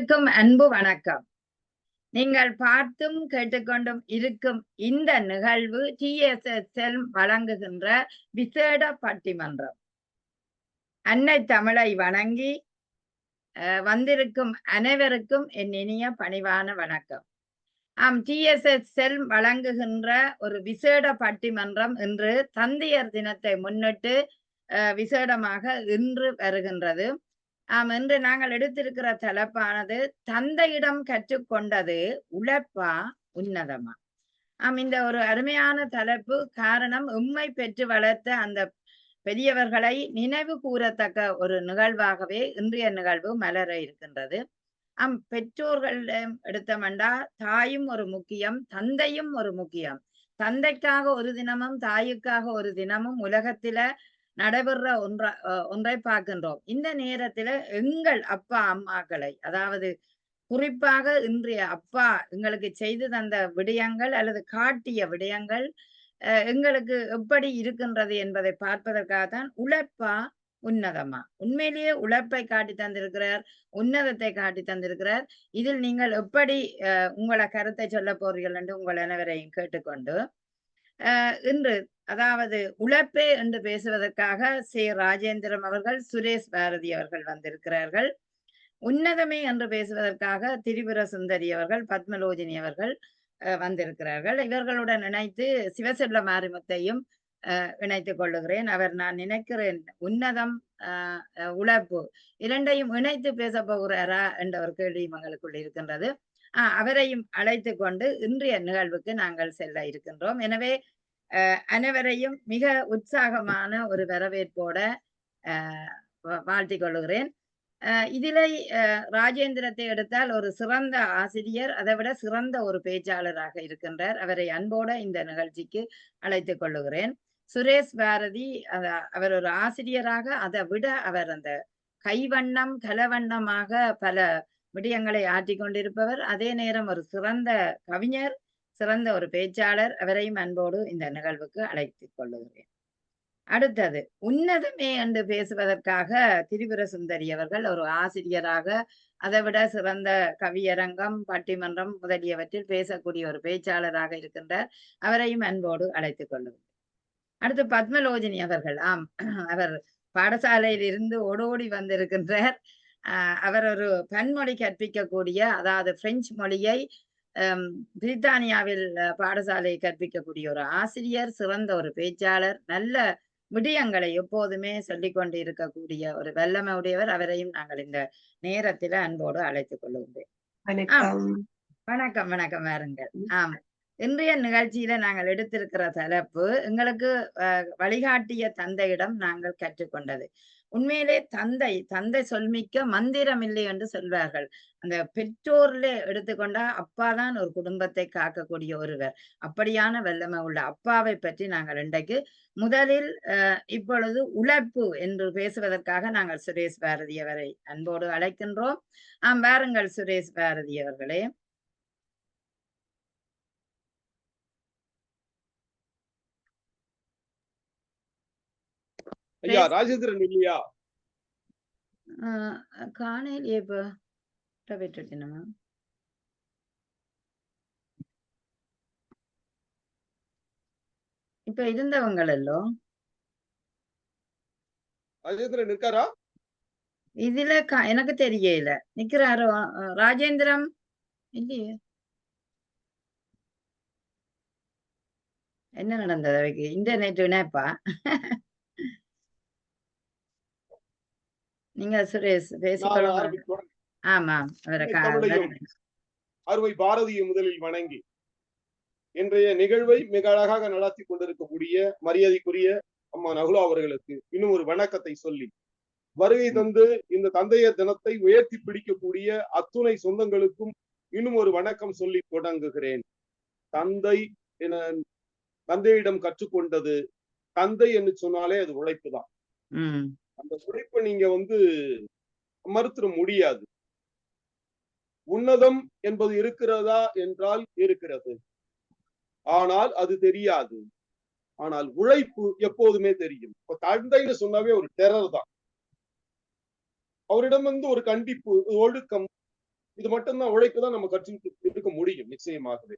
அன்பு வணக்கம். நீங்கள் பார்த்தும் கேட்டுக்கொண்டும் இருக்கும் இந்த நிகழ்வு TSSL வழங்குகின்ற விசேட பட்டிமன்றம். அன்னை தமிழை வணங்கி வந்திருக்கும் அனைவருக்கும் என் இனிய பணிவான வணக்கம். TSSL வழங்குகின்ற ஒரு விசேட பட்டிமன்றம் இன்று தந்தையர் தினத்தை முன்னிட்டு விசேடமாக இன்று வருகின்றது. இன்று நாங்கள் எடுத்திருக்கிற தலைப்பானது தந்தையிடம் கற்றுக்கொண்டது உழைப்பா உன்னதமா. இந்த ஒரு அருமையான தலைப்பு. காரணம், உம்மை பெற்று வளர்த்த அந்த பெரியவர்களை நினைவு கூறத்தக்க ஒரு நிகழ்வாகவே இன்றைய நிகழ்வு மலர இருக்கின்றது. பெற்றோர்கள் எடுத்தமண்டா தாயும் ஒரு முக்கியம், தந்தையும் ஒரு முக்கியம். தந்தைக்காக ஒரு தினமும் தாய்க்காக ஒரு தினமும் உலகத்தில நடைபெற ஒன்றை பார்க்கின்றோம். இந்த நேரத்துல எங்கள் அப்பா அம்மாக்களை, அதாவது குறிப்பாக இன்றைய அப்பா எங்களுக்கு செய்து தந்த விடயங்கள் அல்லது காட்டிய விடயங்கள் எங்களுக்கு எப்படி இருக்கின்றது என்பதை பார்ப்பதற்காகத்தான் உழைப்பா உன்னதமா. உண்மையிலேயே உழைப்பை காட்டி தந்திருக்கிறார், உன்னதத்தை காட்டி தந்திருக்கிறார். இதில் நீங்கள் எப்படி உங்களோட கருத்தை சொல்ல போறீர்கள் என்று உங்கள் அனைவரையும் கேட்டுக்கொண்டு இன்று அதாவது உழைப்பே என்று பேசுவதற்காக ராஜேந்திரம் அவர்கள், சுரேஷ் பாரதி அவர்கள் வந்திருக்கிறார்கள். உன்னதமே என்று பேசுவதற்காக திரிபுர சுந்தரி அவர்கள், பத்மலோஜினி அவர்கள் வந்திருக்கிறார்கள். இவர்களுடன் இணைத்து சிவசெல்ல மாரிமுத்தையும் இணைத்துக் கொள்ளுகிறேன். அவர் நான் நினைக்கிறேன் உன்னதம் உழைப்பு இரண்டையும் இணைத்து பேச போகிறாரா என்ற ஒரு கேள்வி எங்களுக்குள் இருக்கின்றது. அவரையும் அழைத்து கொண்டு இன்றைய நிகழ்வுக்கு நாங்கள் செல்ல இருக்கின்றோம். எனவே அனைவரையும் மிக உற்சாகமான ஒரு வரவேற்போட வாழ்த்திக் கொள்ளுகிறேன். இதிலே ராஜேந்திரத்தை எடுத்தால் ஒரு சிறந்த ஆசிரியர், அதை விட சிறந்த ஒரு பேச்சாளராக இருக்கின்றார். அவரை அன்போட இந்த நிகழ்ச்சிக்கு அழைத்துக் கொள்ளுகிறேன். சுரேஷ் பாரதி அவர் ஒரு ஆசிரியராக, அதை விட அவர் அந்த கைவண்ணம் கலவண்ணமாக பல விடயங்களை ஆற்றிக் கொண்டிருப்பவர். அதே நேரம் ஒரு சிறந்த கவிஞர், சிறந்த ஒரு பேச்சாளர். அவரையும் அன்போடு இந்த நிகழ்வுக்கு அழைத்துக் கொள்ளுகிறேன். அடுத்தது உன்னதமே என்று பேசுவதற்காக திரிபுர சுந்தரி அவர்கள் ஒரு ஆசிரியராக, அதை விட சிறந்த கவியரங்கம், பட்டிமன்றம் முதலியவற்றில் பேசக்கூடிய ஒரு பேச்சாளராக இருக்கின்றார். அவரையும் அன்போடு அழைத்துக் கொள்ளுகிறேன். அடுத்து பத்மலோஜினி அவர்கள். அவர் பாடசாலையில் இருந்து ஓடோடி வந்திருக்கின்றார். அவர் ஒரு பன்மொழி கற்பிக்கக்கூடிய, அதாவது பிரெஞ்சு மொழியை பிரித்தானியாவில் பாடசாலை கற்பிக்கக்கூடிய ஒரு ஆசிரியர், சிறந்த ஒரு பேச்சாளர், நல்ல விடயங்களை எப்போதுமே சொல்லிக் கொண்டு இருக்கக்கூடிய ஒரு வல்லமை உடையவர். அவரையும் நாங்கள் இந்த நேரத்துல அன்போடு அழைத்துக் கொள்ளுகின்றேன். வணக்கம் வணக்கம் வாருங்கள். இன்றைய நிகழ்ச்சியில நாங்கள் எடுத்திருக்கிற தலைப்பு எங்களுக்கு வழிகாட்டிய தந்தையிடம் நாங்கள் கற்றுக்கொண்டது. உண்மையிலே தந்தை சொல்மிக்க மந்திரம் இல்லை என்று சொல்வார்கள். அந்த பெற்றோர்ல எடுத்துக்கொண்டா அப்பாதான் ஒரு குடும்பத்தை காக்கக்கூடிய ஒருவர். அப்படியான வல்லமை உள்ள அப்பாவை பற்றி நாங்கள் இன்றைக்கு முதலில் இப்பொழுது உழைப்பு என்று பேசுவதற்காக நாங்கள் சுரேஷ் பாரதி அவரை அன்போடு அழைக்கின்றோம். வாருங்கள் சுரேஷ் பாரதி அவர்களே. ஐயா ராஜேந்திரன் இல்லையா? காணையிலே விட்டுட்டேன். இப்ப இருந்தவங்கள் எல்லாம் ராஜேந்திரன் இருக்காரா? இதுல எனக்கு தெரியல. நிக்கிறாரோ ராஜேந்திரம்? இல்லையே. என்ன நடந்தது அவைக்கு? இன்டர்நெட் இணைப்பா? நீங்க சுரேஷ் பேசிக்கொள்ள. ஆமாம், அறுவை பாரதியை முதலில் வணங்கி இன்றைய நிகழ்வை மிக அழகாக நடத்தி கொண்டிருக்கக்கூடிய மரியாதைக்குரிய அம்மா நகுலா அவர்களுக்கு இன்னும் ஒரு வணக்கத்தை சொல்லி, வருகை தந்து இந்த தந்தையர் தினத்தை உயர்த்தி பிடிக்கக்கூடிய அத்துணை சொந்தங்களுக்கும் இன்னும் ஒரு வணக்கம் சொல்லி தொடங்குகிறேன். தந்தையிடம் கற்றுக்கொண்டது, தந்தை என்று சொன்னாலே அது உழைப்பு தான். அந்த உழைப்பை நீங்க மறுத்துட முடியாது. உன்னதம் என்பது இருக்கிறதா என்றால் இருக்கிறது, ஆனால் அது தெரியாது. ஆனால் உழைப்பு எப்போதுமே தெரியும். இப்ப தந்தைன்னு சொன்னாவே ஒரு டெரர் தான். அவரிடம் ஒரு கண்டிப்பு, ஒழுக்கம் இது மட்டும்தான் உழைப்பு தான் நம்ம கற்றுக்கிட்டு இருக்க முடியும் நிச்சயமாகவே.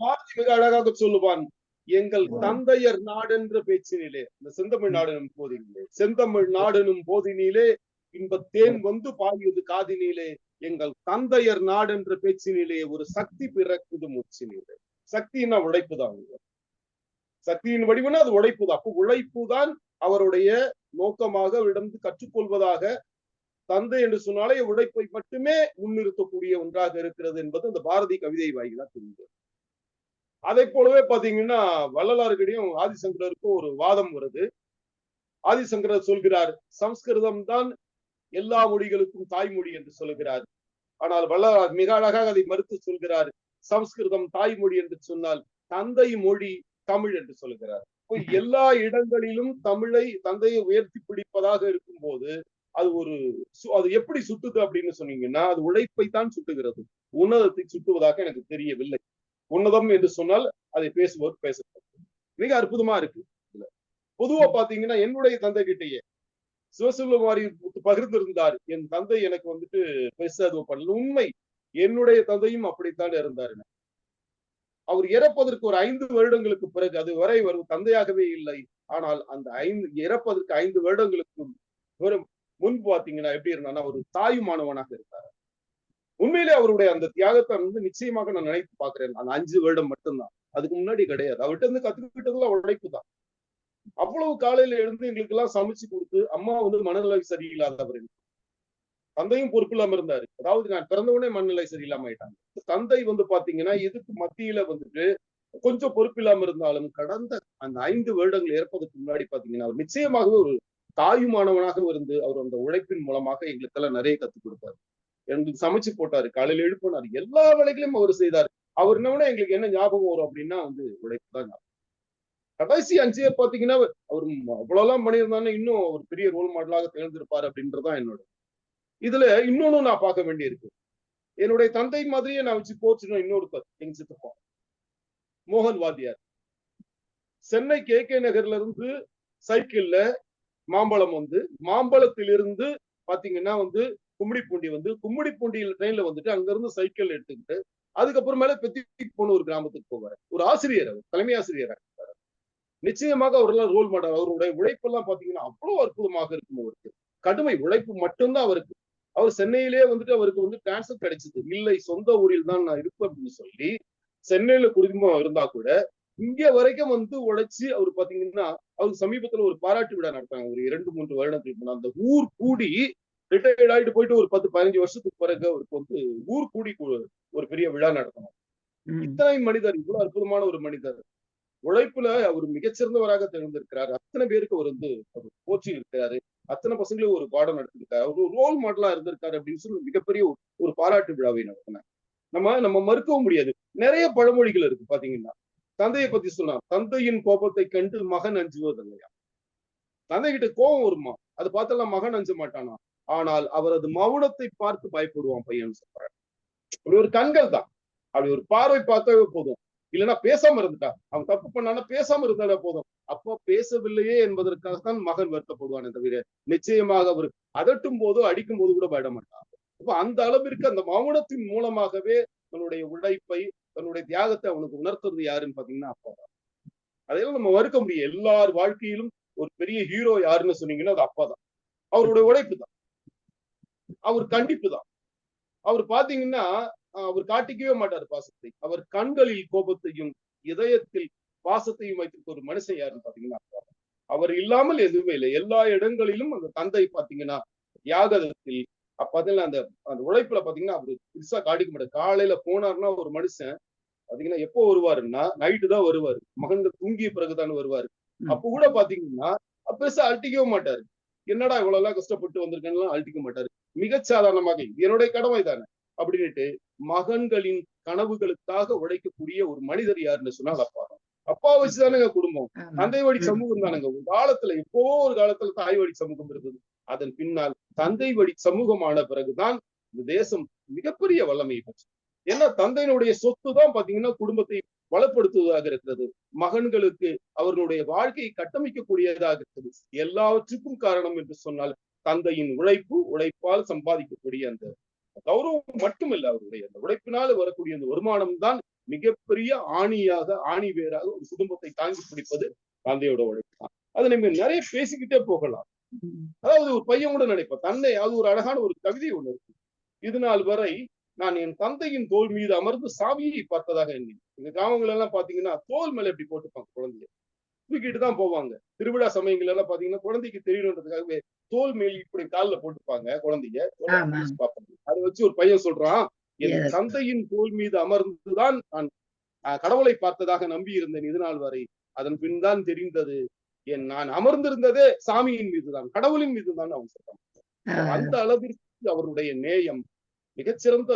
பாரதி மிக அழகாக சொல்லுவான், எங்கள் தந்தையர் நாடென்ற பேச்சினிலே, இந்த செந்தமிழ் நாடெனும் போதினிலே, செந்தமிழ் நாடெனும் போதினிலே இன்பத்தேன் வந்து பாயுது காதினிலே, எங்கள் தந்தையர் நாடென்ற பேச்சினிலே ஒரு சக்தி பிறக்குது மூச்சினிலே. சக்தின்னா உழைப்பு தான். சக்தியின் வடிவனா அது உழைப்பு தான். அப்போ உழைப்பு தான் அவருடைய நோக்கமாக இடந்து கற்றுக்கொள்வதாக, தந்தை என்று சொன்னாலே உழைப்பை மட்டுமே முன்னிறுத்தக்கூடிய ஒன்றாக இருக்கிறது என்பது அந்த பாரதி கவிதை வாயிலா தெரியுது. அதை போலவே பாத்தீங்கன்னா வள்ளலாருக்கிடையும் ஆதிசங்கரருக்கும் ஒரு வாதம் வருது. ஆதிசங்கரர் சொல்கிறார், சம்ஸ்கிருதம் தான் எல்லா மொழிகளுக்கும் தாய்மொழி என்று சொல்கிறார். ஆனால் வள்ளலார் மிக அழகாக அதை மறுத்து சொல்கிறார், சம்ஸ்கிருதம் தாய்மொழி என்று சொன்னால் தந்தை மொழி தமிழ் என்று சொல்கிறார். எல்லா இடங்களிலும் தந்தையை உயர்த்தி பிடிப்பதாக இருக்கும் போது அது எப்படி சுட்டுது அப்படின்னு சொன்னீங்கன்னா, அது உழைப்பை தான் சுட்டுகிறது, உன்னதத்தை சுட்டுவதாக எனக்கு தெரியவில்லை. உன்னதம் என்று சொன்னால் அதை பேசுவோர் பேசப்படும். மிக அற்புதமா இருக்கு. பொதுவா பாத்தீங்கன்னா என்னுடைய தந்தை கிட்டேயே சிவசிவகுமாரி பகிர்ந்திருந்தார், என் தந்தை எனக்கு வந்துட்டு பெருசா பண்ணல. உண்மை, என்னுடைய தந்தையும் அப்படித்தான் இருந்தார். அவர் இறப்பதற்கு ஒரு 5 வருடங்களுக்கு பிறகு, அது வரை ஒரு தந்தையாகவே இல்லை, ஆனால் அந்த இறப்பதற்கு 5 வருடங்களுக்கு முன்பு பாத்தீங்கன்னா எப்படி இருந்தான்னா ஒரு தாயுமானவனாக இருந்தார். உண்மையிலே அவருடைய அந்த தியாகத்தை நிச்சயமாக நான் நினைத்து பாக்குறேன். அந்த 5 வருடம் மட்டும்தான், அதுக்கு முன்னாடி கிடையாது. அவர்கிட்ட இருந்து கத்துக்கிட்டதுலாம் உழைப்பு தான். அவ்வளவு காலையில எழுந்து எங்களுக்கு எல்லாம் சமைச்சு கொடுத்து, அம்மா மனநிலை சரியில்லாதவர், தந்தையும் பொறுப்பு இல்லாம இருந்தாரு. அதாவது நான் பிறந்தவுடனே மனநிலை சரியில்லாம ஆயிட்டாங்க. தந்தை பாத்தீங்கன்னா இதுக்கு மத்தியில கொஞ்சம் பொறுப்பு இல்லாம இருந்தாலும் கடந்த அந்த 5 வருடங்கள் ஏற்பதற்கு முன்னாடி பாத்தீங்கன்னா அவர் நிச்சயமாகவே ஒரு தாயுமானவனாக இருந்து அவர் அந்த உழைப்பின் மூலமாக எங்களுக்கெல்லாம் நிறைய கத்துக் கொடுத்தாரு. எங்களுக்கு சமைச்சு போட்டாரு, காலையில எழுப்பினாரு, எல்லா வேலைகளையும் அவர் செய்தாரு. அவர் என்னன்னா எங்களுக்கு என்ன ஞாபகம் வரும் அப்படின்னா உழைப்பு தான் ஞாபகம். கடைசி 5 பாத்தீங்கன்னா அவர் அவ்வளவுலாம் பண்ணியிருந்தாலும் இன்னும் ஒரு பெரிய ரோல் மாடலாக திகழ்ந்திருப்பாரு அப்படின்றதுதான் என்னோட. இதுல இன்னொன்னு நான் பார்க்க வேண்டியிருக்கு. என்னுடைய தந்தை மாதிரியே நான் வச்சு போச்சுன்னா இன்னொருத்தர் எங்க சித்தப்பா மோகன் வாத்தியார், சென்னை KK நகர்ல இருந்து சைக்கிள்ல மாம்பழம் மாம்பழத்திலிருந்து பாத்தீங்கன்னா கும்மிடிப்பூண்டி கும்மிடிப்பூண்டியில் ட்ரெயின்ல அங்க இருந்து சைக்கிள் எடுத்துக்கிட்டு அதுக்கப்புறமேல பெத்தி போன ஒரு கிராமத்துக்கு போவாரு. ஒரு ஆசிரியர், அவர் தலைமை ஆசிரியராக இருக்காரு. நிச்சயமாக அவரெல்லாம் ரோல் மாடல். அவருடைய உழைப்பெல்லாம் பாத்தீங்கன்னா அவ்வளவு அற்புதமாக இருக்கும். அவருக்கு கடுமை உழைப்பு மட்டும்தான் அவருக்கு. அவர் சென்னையிலே அவருக்கு டிரான்ஸ்ஃபர் கிடைச்சது இல்லை, சொந்த ஊரில் தான் நான் இருப்பேன் அப்படின்னு சொல்லி சென்னையில குடும்பம் இருந்தா கூட இங்க வரைக்கும் உழைச்சு அவர் பாத்தீங்கன்னா அவருக்கு சமீபத்துல ஒரு பாராட்டு விழா நடத்தாங்க. ஒரு 2-3 வருடத்துக்கு முன்னாடி அந்த ஊர் கூடி ரிட்டையர்ட் ஆயிட்டு போயிட்டு ஒரு 10-15 வருஷத்துக்கு பிறகு அவருக்கு ஊர் கூடி ஒரு பெரிய விழா நடத்தணும். இத்தனை மனிதர், இவ்வளவு அற்புதமான ஒரு மனிதர், உழைப்புல அவர் மிகச்சிறந்தவராக திகழ்ந்திருக்கிறார். அத்தனை பேருக்கு அவர் அவர் கோச்சிங் இருக்கிறாரு, அத்தனை பசங்களும் ஒரு பாடம் நடத்திருக்காரு, ஒரு ரோல் மாடலா இருந்திருக்காரு அப்படின்னு சொல்லி மிகப்பெரிய ஒரு பாராட்டு விழாவை நடத்தினார். நம்ம மறுக்கவும் முடியாது. நிறைய பழமொழிகள் இருக்கு பாத்தீங்கன்னா. தந்தையை பத்தி சொன்னார், தந்தையின் கோபத்தை கண்டு மகன் அஞ்சுவது இல்லையா. தந்தை கிட்ட கோபம் வருமா, அது பார்த்தெல்லாம் மகன் அஞ்ச மாட்டானா, ஆனால் அவரது மௌனத்தை பார்த்து பயப்படுவான் பையன் சொல்றாரு. அப்படி ஒரு கண்கள் தான், அப்படி ஒரு பார்வை பார்த்தாவே போதும். இல்லைன்னா பேசாம இருந்துட்டா, அவன் தப்பு பண்ணானா பேசாம இருந்தாலே போதும். அப்போ பேசவில்லையே என்பதற்காகத்தான் மகன் வருத்தப்படுவானே தவிர நிச்சயமாக அவர் அதட்டும் போதோ அடிக்கும் போது கூட பயட மாட்டான். அப்ப அந்த அளவிற்கு அந்த மௌனத்தின் மூலமாகவே தன்னுடைய உழைப்பை, தன்னுடைய தியாகத்தை அவனுக்கு உணர்த்துறது யாருன்னு பாத்தீங்கன்னா அப்பா தான். அதையெல்லாம் நம்ம மறுக்க முடியும். எல்லார் வாழ்க்கையிலும் ஒரு பெரிய ஹீரோ யாருன்னு சொன்னீங்கன்னா அது அப்பா தான். அவருடைய உழைப்பு தான், அவர் கண்டிப்பு தான். அவர் பாத்தீங்கன்னா அவர் காட்டிக்கவே மாட்டார் பாசத்தை. அவர் கண்களில் கோபத்தையும் இதயத்தில் பாசத்தையும் வைத்திருக்க ஒரு மனுஷன் யாருன்னு பாத்தீங்கன்னா அப்பா. அவர் இல்லாமல் எதுவுமே இல்லை. எல்லா இடங்களிலும் அந்த தந்தை பாத்தீங்கன்னா தியாகத்தில் பாத்தீங்கன்னா அந்த உழைப்புல பாத்தீங்கன்னா அவரு பெருசா காட்டிக்க மாட்டார். காலையில போனாருன்னா ஒரு மனுஷன் பாத்தீங்கன்னா எப்போ வருவாருன்னா நைட்டு தான் வருவாரு, மகன்கள் தூங்கிய பிறகுதான் வருவாரு. அப்ப கூட பாத்தீங்கன்னா பெருசா அழட்டிக்கவே மாட்டாரு. என்னடா இவ்வளவு எல்லாம் கஷ்டப்பட்டு வந்திருக்கேன்னு அழட்டிக்க மாட்டாரு. மிக சாதாரணமாக என்னுடைய கடமை தானே அப்படின்னுட்டு மகன்களின் கனவுகளுக்காக உழைக்கக்கூடிய ஒரு மனிதர் யாருன்னு சொன்னால் அப்பா. அப்பா வச்சுதானுங்க குடும்பம். தந்தை வழி சமூகம் தானுங்க. ஒரு காலத்துல எப்போ ஒரு காலத்துல தாய் வழி சமூகம் இருந்தது. அதன் பின்னால் தந்தை வழி சமூகமான பிறகுதான் இந்த தேசம் மிகப்பெரிய வல்லமையை பெற்றது. ஏன்னா தந்தையினுடைய சொத்து தான் பாத்தீங்கன்னா குடும்பத்தை வளப்படுத்துவதாக இருக்கிறது, மகன்களுக்கு அவர்களுடைய வாழ்க்கையை கட்டமைக்கக்கூடியதாக இருக்கிறது. எல்லாவற்றுக்கும் காரணம் என்று சொன்னால் தந்தையின் உழைப்பால் சம்பாதிக்கக்கூடிய அந்த கௌரவம் மட்டுமல்ல, அவருடைய அந்த உழைப்பினால் வரக்கூடிய அந்த வருமானம் தான் மிகப்பெரிய ஆணி வேராக ஒரு குடும்பத்தை தாங்கி பிடிப்பது தந்தையோட உழைப்பு தான். அதை நம்ம நிறைய பேசிக்கிட்டே போகலாம். அதாவது ஒரு பையன் கூட நினைப்பேன் தன்னை, அது ஒரு அழகான ஒரு கவிதை ஒண்ணு இருக்கு. இது நாள் வரை நான் என் தந்தையின் தோல் மீது அமர்ந்து சாமியை பார்த்ததாக எண்ணி. இந்த கிராமங்கள் எல்லாம் பாத்தீங்கன்னா தோல் மேல எப்படி போட்டுப்பாங்க குழந்தைய, தூக்கிட்டு தான் போவாங்க. திருவிழா சமயங்கள் எல்லாம் பாத்தீங்கன்னா குழந்தைக்கு தெரியணுன்றதுக்காகவே தோல் மேல் இப்படி காலில் போட்டுப்பாங்க குழந்தைய. பார்ப்பாங்க. அதை வச்சு ஒரு பையன் சொல்றான், என் தந்தையின் தோல் மீது அமர்ந்துதான் நான் கடவுளை பார்த்ததாக நம்பி இருந்தேன் இது நாள் வரை. அதன் பின் தான் தெரிந்தது நான் அமர்ந்திருந்ததே சாமியின் மீதுதான், கடவுளின் மீதுதான் அவன் சொல்றான். அந்த அளவிற்கு அவருடைய நேயம் மிகச்சிறந்த,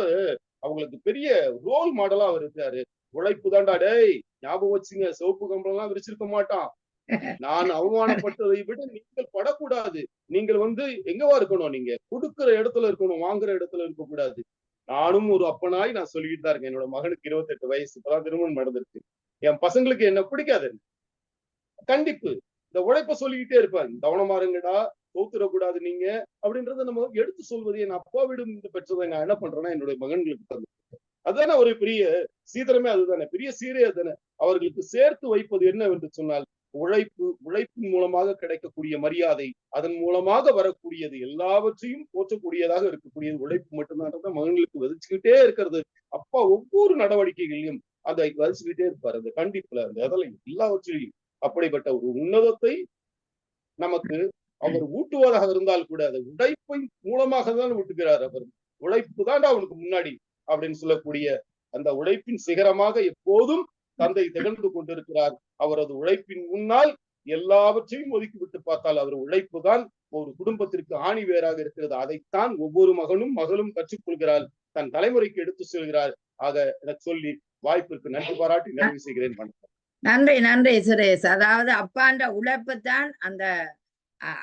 அவங்களுக்கு பெரிய ரோல் மாடலா அவர் இருக்காரு. உழைப்பு தாண்டா டேய், ஞாபகம் வச்சுங்க, சிவப்பு கம்பளம் விரிச்சிருக்க மாட்டான். நான் அவமானப்பட்டதை விட நீங்கள் படக்கூடாது. நீங்கள் எங்கவா இருக்கணும், நீங்க கொடுக்கிற இடத்துல இருக்கணும், வாங்குற இடத்துல இருக்க கூடாது. நானும் ஒரு அப்பனாய் நான் சொல்லிக்கிட்டு தான் இருக்கேன். என்னோட மகனுக்கு 28 வயசு, இப்பதான் திருமணம் நடந்திருக்கு. என் பசங்களுக்கு என்ன பிடிக்காது கண்டிப்பு. இந்த உழைப்ப சொல்லிக்கிட்டே இருப்பாரு, கவனமா இருங்கடா, தோத்துடக்கூடாது நீங்க அப்படின்றத நம்ம எடுத்து சொல்வது என் அப்பாவிடம் பெற்றதை நான் என்ன பண்றேன்னா என்னுடைய மகன்களுக்கு தந்து. அதுதானே ஒரு பெரிய சீதனமே, அதுதானே பெரிய சீரே. அதுதானே அவர்களுக்கு சேர்த்து வைப்பது என்னவென்று சொன்னால் உழைப்பின் மூலமாக கிடைக்கக்கூடிய மரியாதை, அதன் மூலமாக வரக்கூடியது எல்லாவற்றையும் போற்றக்கூடியதாக இருக்கக்கூடியது உழைப்பு மட்டும்தான் மகன்களுக்கு விதைச்சுக்கிட்டே இருக்கிறது. அப்பா ஒவ்வொரு நடவடிக்கைகளையும் அதை விதைச்சுக்கிட்டே இருப்பாரு, அந்த கண்டிப்புல, அந்த இதழையும் எல்லாவற்றையும். அப்படிப்பட்ட ஒரு உன்னதத்தை நமக்கு அவர் ஊட்டுவதாக இருந்தால் கூட அதை உழைப்பின் மூலமாக தான் ஊட்டுகிறார். அவர் உழைப்பு தான் அவனுக்கு முன்னாடி அப்படின்னு சொல்லக்கூடிய அந்த உழைப்பின் சிகரமாக எப்போதும் தந்தை திகழ்ந்து கொண்டிருக்கிறார். அவரது உழைப்பின் முன்னால் எல்லாவற்றையும் ஒதுக்கிவிட்டு பார்த்தால் அவர் உழைப்பு தான் ஒரு குடும்பத்திற்கு ஆணி வேராக இருக்கிறது. அதைத்தான் ஒவ்வொரு மகளும் கற்றுக்கொள்கிறாள், தன் தலைமுறைக்கு எடுத்து செல்கிறார். ஆக எனக்கு சொல்லி வாய்ப்பிற்கு நன்றி பாராட்டி நிறைவு செய்கிறேன். நன்றி நன்றி சுரேஷ். அதாவது அப்பாண்ட உழைப்பு தான் அந்த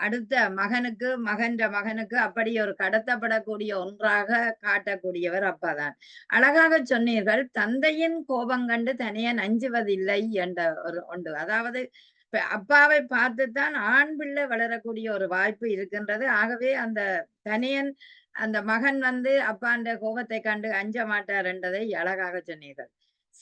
அடுத்த மகனுக்கு அப்படி ஒரு கடத்தப்படக்கூடிய ஒன்றாக காட்டக்கூடியவர் அப்பாதான். அழகாக சொன்னீர்கள், தந்தையின் கோபம் கண்டு தனியன் அஞ்சுவதில்லை என்ற ஒரு ஒன்று. அதாவது அப்பாவை பார்த்துத்தான் ஆண் பிள்ளை வளரக்கூடிய ஒரு வாய்ப்பு இருக்கின்றது. ஆகவே அந்த தனியன், அந்த மகன் அப்பாண்ட கோபத்தை கண்டு அஞ்ச மாட்டார் என்றதை அழகாக சொன்னீர்கள்.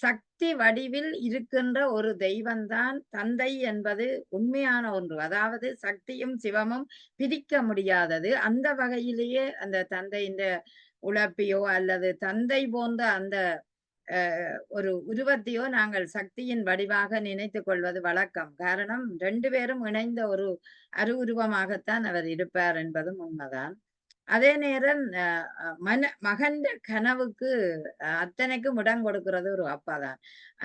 சக்தி வடிவில் இருக்கின்ற ஒரு தெய்வம்தான் தந்தை என்பது உண்மையான ஒன்று. அதாவது சக்தியும் சிவமும் பிரிக்க முடியாதது. அந்த வகையிலேயே அந்த தந்தையின் உழைப்பையோ அல்லது தந்தை போன்ற அந்த ஒரு உருவத்தையோ நாங்கள் சக்தியின் வடிவாக நினைத்து கொள்வது வழக்கம். காரணம் 2 பேரும் இணைந்த ஒரு உருவமாகத்தான் அவர் இருப்பார் என்பதும் உண்மைதான். அதே நேரம் மகன் கனவுக்கு அத்தனைக்கும் இடம் கொடுக்கிறது ஒரு அப்பா தான்.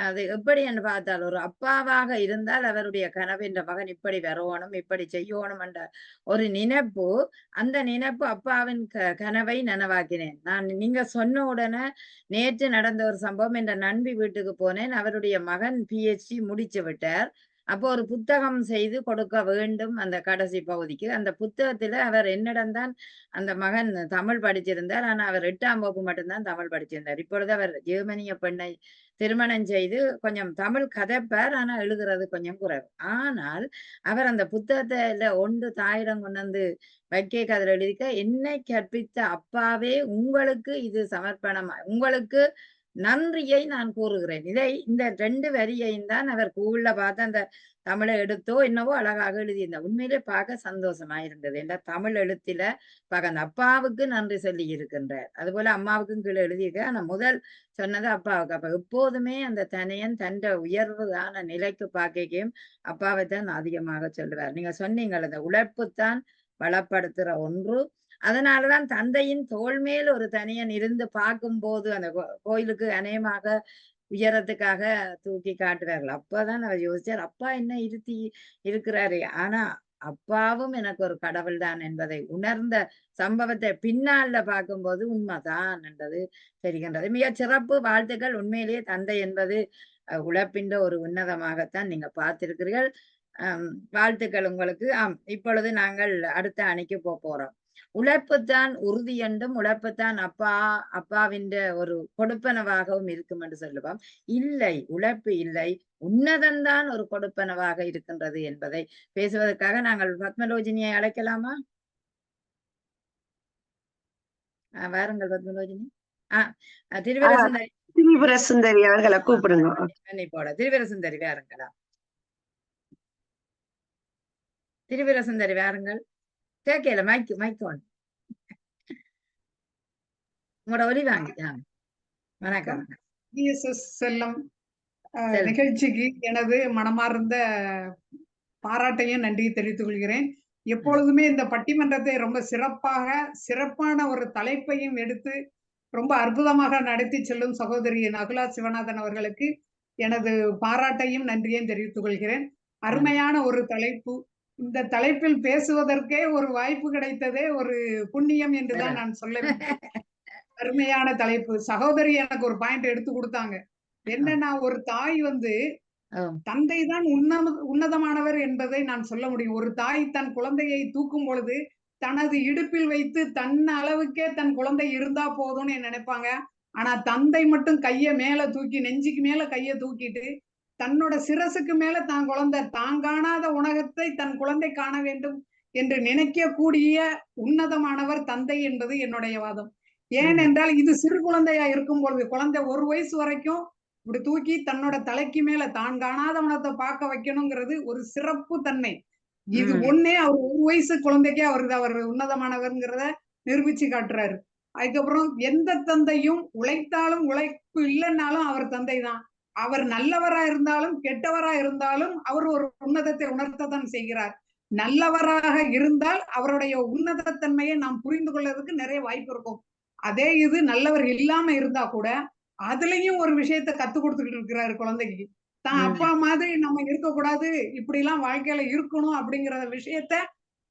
அது எப்படி என்று பார்த்தால், ஒரு அப்பாவாக இருந்தால் அவருடைய கனவு என்ற மகன் இப்படி வரணும், இப்படி செய்யணும் என்ற ஒரு நினைப்பு, அந்த நினைப்பு அப்பாவின் கனவை நனவாக்கினேன். நீங்க சொன்ன உடனே நேற்று நடந்த ஒரு சம்பவம், என்ற நண்பி வீட்டுக்கு போனேன். அவருடைய மகன் PhD முடிச்சு விட்டார். அப்போ ஒரு புத்தகம் செய்து கொடுக்க வேண்டும் அந்த கடைசி பகுதிக்கு. அந்த புத்தகத்துல அவர் என்னிடம்தான் அந்த மகன் தமிழ் படிச்சிருந்தார். ஆனா அவர் 8ஆம் வகுப்பு மட்டும்தான் தமிழ் படிச்சிருந்தார். இப்பொழுது அவர் ஜெர்மனிய பெண்ணை திருமணம் செய்து கொஞ்சம் தமிழ் கதைப்பார், ஆனா எழுதுறது கொஞ்சம் குறைவு. ஆனால் அவர் அந்த புத்தகத்துல ஒன்று தாயிடம் கொண்டு வைக்க அதில் எழுதிக்க, என்னை கற்பித்த அப்பாவே உங்களுக்கு இது சமர்ப்பணம், உங்களுக்கு நன்றியை நான் கூறுகிறேன். இந்த 2 வரியையும் தான் அவர் கூகுள்ல பார்த்து அந்த தமிழை எடுத்தோ என்னவோ அழகாக எழுதியிருந்தார். உண்மையிலே பார்க்க சந்தோஷமா இருந்தது. என்ற தமிழ் எழுத்துல பார்க்க அந்த அப்பாவுக்கு நன்றி சொல்லி இருக்கின்றார். அதுபோல அம்மாவுக்கும் கீழே எழுதியிருக்க. ஆனா முதல் சொன்னது அப்பாவுக்கு. அப்ப எப்போதுமே அந்த தனையன் தன்னை உயர்வான நிலைக்கு பார்க்கையும் அப்பாவை தான் அதிகமாக சொல்லுவார். நீங்க சொன்னீங்கள், அந்த உழைப்புத்தான் பலப்படுத்துற ஒன்று. அதனாலதான் தந்தையின் தோள் மேல் ஒரு தனியன் இருந்து பார்க்கும்போது அந்த கோயிலுக்கு அநேகமாக உயரத்துக்காக தூக்கி காட்டுவார்கள். அப்பதான் அவர் யோசிச்சார், அப்பா என்ன இருக்கிறாரு, ஆனா அப்பாவும் எனக்கு ஒரு கடவுள் தான் என்பதை உணர்ந்த சம்பவத்தை பின்னால பார்க்கும்போது உண்மைதான் என்றது தெரிகின்றது. மிக சிறப்பு, வாழ்த்துக்கள். உண்மையிலேயே தந்தை என்பது உழைப்பின்ற ஒரு உன்னதமாகத்தான் நீங்க பார்த்திருக்கிறீர்கள். வாழ்த்துக்கள் உங்களுக்கு. இப்பொழுது நாங்கள் அடுத்த அணிக்கு போறோம். உழைப்புத்தான் உறுதி என்றும் உழைப்புத்தான் அப்பாவின் ஒரு கொடுப்பனவாகவும் இருக்கும் என்று சொல்லுவோம். இல்லை, உழைப்பு இல்லை, உன்னதந்தான் ஒரு கொடுப்பனவாக இருக்கின்றது என்பதை பேசுவதற்காக நாங்கள் பத்மலோஜினியை அழைக்கலாமா? வாருங்கள் பத்மலோஜினி. திருவிரசுந்தரி திரிபுர சுந்தரி அவர்களை கூப்பிடுங்க. மன்னிப்போட திருவிரசுந்தரி வாருங்களா. திருவிரசுந்தரி வாருங்கள். கேட்கல மைக்கு ஒன்று உங்களோட ஒலி வாங்கி. வணக்கம். செல்லம் நிகழ்ச்சிக்கு எனது மனமார்ந்த பாராட்டையும் நன்றி தெரிவித்துக் கொள்கிறேன். எப்பொழுதுமே இந்த பட்டிமன்றத்தை ரொம்ப சிறப்பான ஒரு தலைப்பையும் எடுத்து ரொம்ப அற்புதமாக நடத்தி செல்லும் சகோதரி நகுலா சிவநாதன் அவர்களுக்கு எனது பாராட்டையும் நன்றியையும் தெரிவித்துக் கொள்கிறேன். அருமையான ஒரு தலைப்பு. இந்த தலைப்பில் பேசுவதற்கே ஒரு வாய்ப்பு கிடைத்ததே ஒரு புண்ணியம் என்றுதான் நான் சொல்ல வேண்டும். அருமையான தலைப்பு. சகோதரி எனக்கு ஒரு பாயிண்ட் எடுத்து கொடுத்தாங்க. என்னன்னா, ஒரு தாய் தந்தை தான் உன்னதமானவர் என்பதை நான் சொல்ல முடியும். ஒரு தாய் தன் குழந்தையை தூக்கும் பொழுது தனது இடுப்பில் வைத்து தன் அளவுக்கே தன் குழந்தை இருந்தா போதும்னு நினைப்பாங்க. ஆனா தந்தை மட்டும் கைய மேல தூக்கி, நெஞ்சுக்கு மேல கைய தூக்கிட்டு தன்னோட சிரசுக்கு மேல தான் குழந்தை தான் காணாத உலகத்தை தன் குழந்தை காண வேண்டும் என்று நினைக்கக்கூடிய உன்னதமானவர் தந்தை என்பது என்னுடைய வாதம். ஏனென்றால் இது சிறு குழந்தையா இருக்கும் பொழுது, குழந்தை 1 வயசு வரைக்கும் இப்படி தூக்கி தன்னோட தலைக்கு மேல தான் காணாத உணத்தை பார்க்க வைக்கணுங்கிறது ஒரு சிறப்பு தன்மை. இது ஒன்னே அவர் 1 வயசு குழந்தைக்கே அவர் உன்னதமானவர்ங்கிறத நிரூபிச்சு காட்டுறாரு. அதுக்கப்புறம் எந்த தந்தையும் உழைத்தாலும் உழைப்பு இல்லைன்னாலும் அவர் தந்தை தான். அவர் நல்லவரா இருந்தாலும் கெட்டவரா இருந்தாலும் அவர் ஒரு உன்னதத்தை உணர்த்தத்தான் செய்கிறார். நல்லவராக இருந்தால் அவருடைய உன்னதத்தன்மையை நாம் புரிந்து கொள்வதற்கு நிறைய வாய்ப்பு இருக்கும். அதே இது நல்லவர் இல்லாம இருந்தா கூட அதுலயும் ஒரு விஷயத்த கத்து கொடுத்துக்கிட்டு இருக்கிறாரு குழந்தைக்கு. தான் அப்பா மாதிரி நம்ம இருக்கக்கூடாது, இப்படி எல்லாம் வாழ்க்கையில இருக்கணும் அப்படிங்கிற விஷயத்த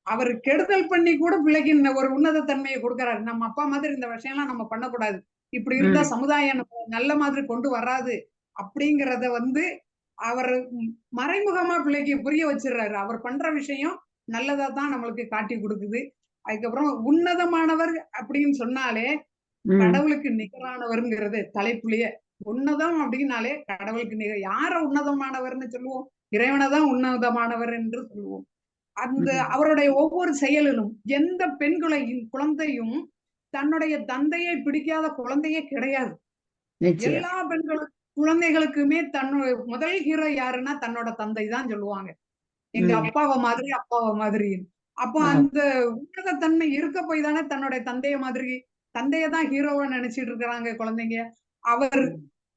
அவர் கெடுதல் பண்ணி கூட பிள்ளைக்கு ஒரு உன்னத தன்மையை கொடுக்கிறாரு. நம்ம அப்பா மாதிரி இந்த விஷயம் எல்லாம் நம்ம பண்ணக்கூடாது, இப்படி இருந்தா சமுதாயம் நல்ல மாதிரி கொண்டு வராது அப்படிங்கறத அவர் மறைமுகமா பிள்ளைக்கு புரிய வச்சிடுறாரு. அவர் பண்ற விஷயம் நல்லதா தான் நம்மளுக்கு காட்டி கொடுக்குது. அதுக்கப்புறம் உன்னதமானவர் அப்படின்னு சொன்னாலே கடவுளுக்கு நிகரானவர்ங்கிறது தலைப்புலயே. உன்னதம் அப்படின்னாலே கடவுளுக்கு நிகர். யார உன்னதமானவர்னு சொல்லுவோம்? இறைவனைதான் உன்னதமானவர் என்று சொல்லுவோம். அந்த அவருடைய ஒவ்வொரு செயலிலும் எந்த குழந்தையும் தன்னுடைய தந்தையை பிடிக்காத குழந்தையே கிடையாது. எல்லா குழந்தைகளுக்குமே தன்னுடைய முதல் ஹீரோ யாருன்னா தன்னோட தந்தை தான் சொல்லுவாங்க. எங்க அப்பாவை மாதிரி. அப்போ அந்த உன்னதத்தன்மை இருக்க போய் தானே தன்னுடைய தந்தையதான் ஹீரோவா நினைச்சிட்டு இருக்கிறாங்க குழந்தைங்க. அவர்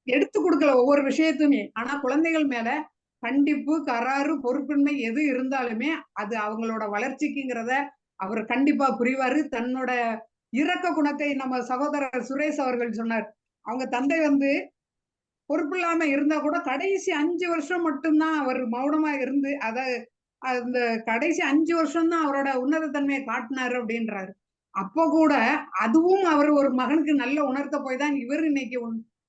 எடுத்து கொடுக்கல ஒவ்வொரு விஷயத்துமே. ஆனா குழந்தைகள் மேல கண்டிப்பு, கராறு, பொறுப்பின்மை எது இருந்தாலுமே அது அவங்களோட வளர்ச்சிக்குங்கிறத அவர் கண்டிப்பா புரிவாரு. தன்னோட இரக்க குணத்தை நம்ம சகோதரர் சுரேஷ் அவர்கள் சொன்னார். அவங்க தந்தை பொறுப்பில்லாம இருந்தா கூட கடைசி 5 வருஷம் மட்டும்தான் அவர் மௌனமா இருந்து அந்த கடைசி 5 வருஷம் தான் அவரோட உன்னதத்தன்மையை காட்டினாரு அப்படின்றாரு. அப்போ கூட அதுவும் அவர் ஒரு மகனுக்கு நல்ல உணர்த்த போய் தான் இவர் இன்னைக்கு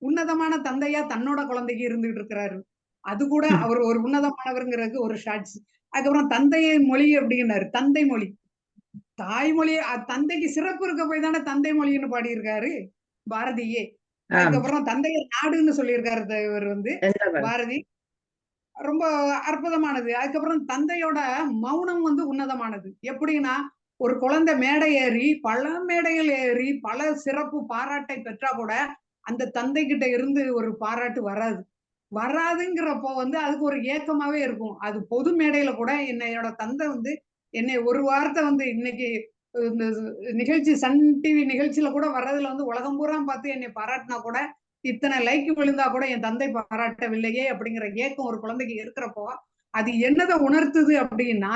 உன்னதமான தந்தையா தன்னோட குழந்தைக்கு இருந்துகிட்டு இருக்கிறாரு. அது கூட அவர் ஒரு உன்னதமானவர்ங்கிறதுக்கு ஒரு ஷாட்ஸ். அதுக்கப்புறம் தந்தையை மொழி அப்படின்னாரு. தந்தை மொழி, தாய்மொழி. தந்தைக்கு சிறப்பு இருக்க போய் தானே தந்தை மொழின்னு பாடியிருக்காரு பாரதியே. அதுக்கப்புறம் தந்தையை நாடுன்னு சொல்லியிருக்காரு இவர் பாரதி. ரொம்ப அற்புதமானது. அதுக்கப்புறம் தந்தையோட மௌனம் உன்னதமானது. எப்படின்னா, ஒரு குழந்தை மேடை ஏறி பல மேடைகள் ஏறி பல சிறப்பு பாராட்டை பெற்றா கூட அந்த தந்தை கிட்ட இருந்து ஒரு பாராட்டு வராதுங்கிறப்போ அதுக்கு ஒரு ஏக்கமாவே இருக்கும். அது பொது மேடையில கூட என்னையோட தந்தை என்னை ஒரு வார்த்தை இன்னைக்கு இந்த நிகழ்ச்சி சன் டிவி நிகழ்ச்சியில கூட வர்றதுல உலகம் பூரா பார்த்து என்னை பாராட்டினா கூட இத்தனை லைக் விழுந்தா கூட என் தந்தை பாராட்டவில்லையே அப்படிங்கிற ஏக்கம் ஒரு குழந்தைக்கு இருக்கிறப்போ அது என்னதை உணர்த்துது அப்படின்னா,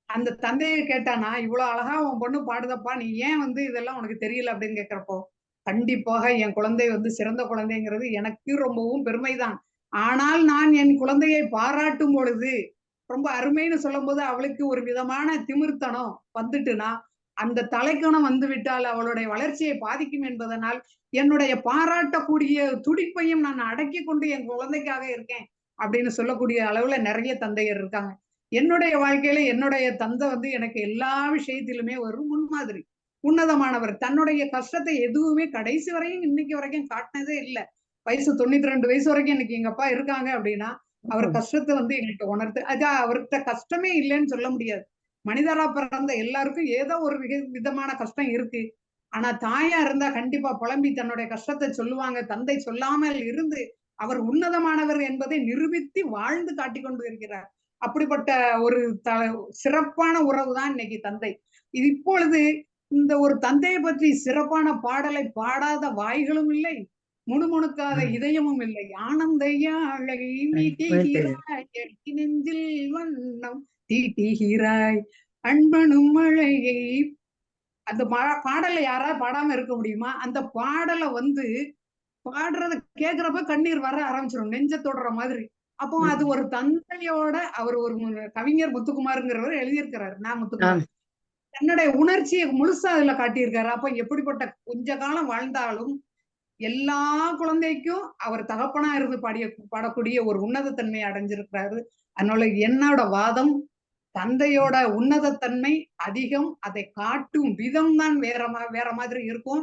அந்த தந்தையை கேட்டானா, இவ்வளவு அழகா உன் பொண்ணு பாடுதப்பா, நீ ஏன் இதெல்லாம் உனக்கு தெரியல அப்படின்னு கேட்கிறப்போ, கண்டிப்பாக என் குழந்தை சிறந்த குழந்தைங்கிறது எனக்கு ரொம்பவும் பெருமைதான். ஆனால் நான் என் குழந்தையை பாராட்டும் பொழுது ரொம்ப அருமைன்னு சொல்லும் போது அவளுக்கு ஒரு விதமான திமிர்த்தனம் வந்துட்டுனா, அந்த தலைக்கணம் விட்டால் அவளுடைய வளர்ச்சியை பாதிக்கும் என்பதனால் என்னுடைய பாராட்டக்கூடிய துடிப்பையும் நான் அடக்கி கொண்டு என் குழந்தைக்காக இருக்கேன் அப்படின்னு சொல்லக்கூடிய அளவுல நிறைய தந்தையர் இருக்காங்க. என்னுடைய வாழ்க்கையில என்னுடைய தந்தை எனக்கு எல்லா விஷயத்திலுமே ஒரு முன்மாதிரி, உன்னதமானவர். தன்னுடைய கஷ்டத்தை எதுவுமே கடைசி வரையும் இன்னைக்கு வரைக்கும் காட்டினதே இல்லை. வயசு 92 வயசு வரைக்கும் இன்னைக்கு எங்க அப்பா இருக்காங்க அப்படின்னா அவர் கஷ்டத்தை எங்களுக்கு உணர்த்து. அவர்கிட்ட கஷ்டமே இல்லைன்னு சொல்ல முடியாது. மனிதரா பிறந்த எல்லாருக்கும் ஏதோ ஒரு விதமான கஷ்டம் இருக்கு. ஆனா தாயா இருந்தா கண்டிப்பா புலம்பி தன்னுடைய கஷ்டத்தை சொல்லுவாங்க. தந்தை சொல்லாமல் இருந்து அவர் உன்னதமானவர் என்பதை நிரூபித்து வாழ்ந்து காட்டிக் கொண்டு இருக்கிறார். அப்படிப்பட்ட ஒரு சிறப்பான உறவு தான் இன்னைக்கு தந்தை. இது இப்பொழுது இந்த ஒரு தந்தையை பற்றி சிறப்பான பாடலை பாடாத வாய்களும் இல்லை, முணுமுணுக்காத இதயமும் இல்லை. ஆனந்தையாளை மீட்டுகிறாய், எட்டி நெஞ்சில் வண்ணம் தீட்டுகிறாய், அன்பனும் மழையை. அந்த பாடலை யாராவது பாடாம இருக்க முடியுமா? அந்த பாடலை பாடுறத கேக்குறப்ப கண்ணீர் வர ஆரம்பிச்சிடும், நெஞ்ச தொடுற மாதிரி. அப்போ அது ஒரு தந்தையோட அவர் ஒரு கவிஞர் முத்துக்குமாருங்கிறவர் எழுதியிருக்கிறாரு, நான் முத்துக்குமார். தன்னுடைய உணர்ச்சியை முழுசா அதுல காட்டியிருக்காரு. அப்ப எப்படிப்பட்ட கொஞ்ச காலம் வாழ்ந்தாலும் எல்லா குழந்தைக்கும் அவர் தகப்பனா இருந்து பாடக்கூடிய ஒரு உன்னதத்தன்மையை அடைஞ்சிருக்கிறாரு. அதனால என்னோட வாதம், தந்தையோட உன்னதத்தன்மை அதிகம், அதை காட்டும் விதம் தான் வேற மாதிரி இருக்கும்.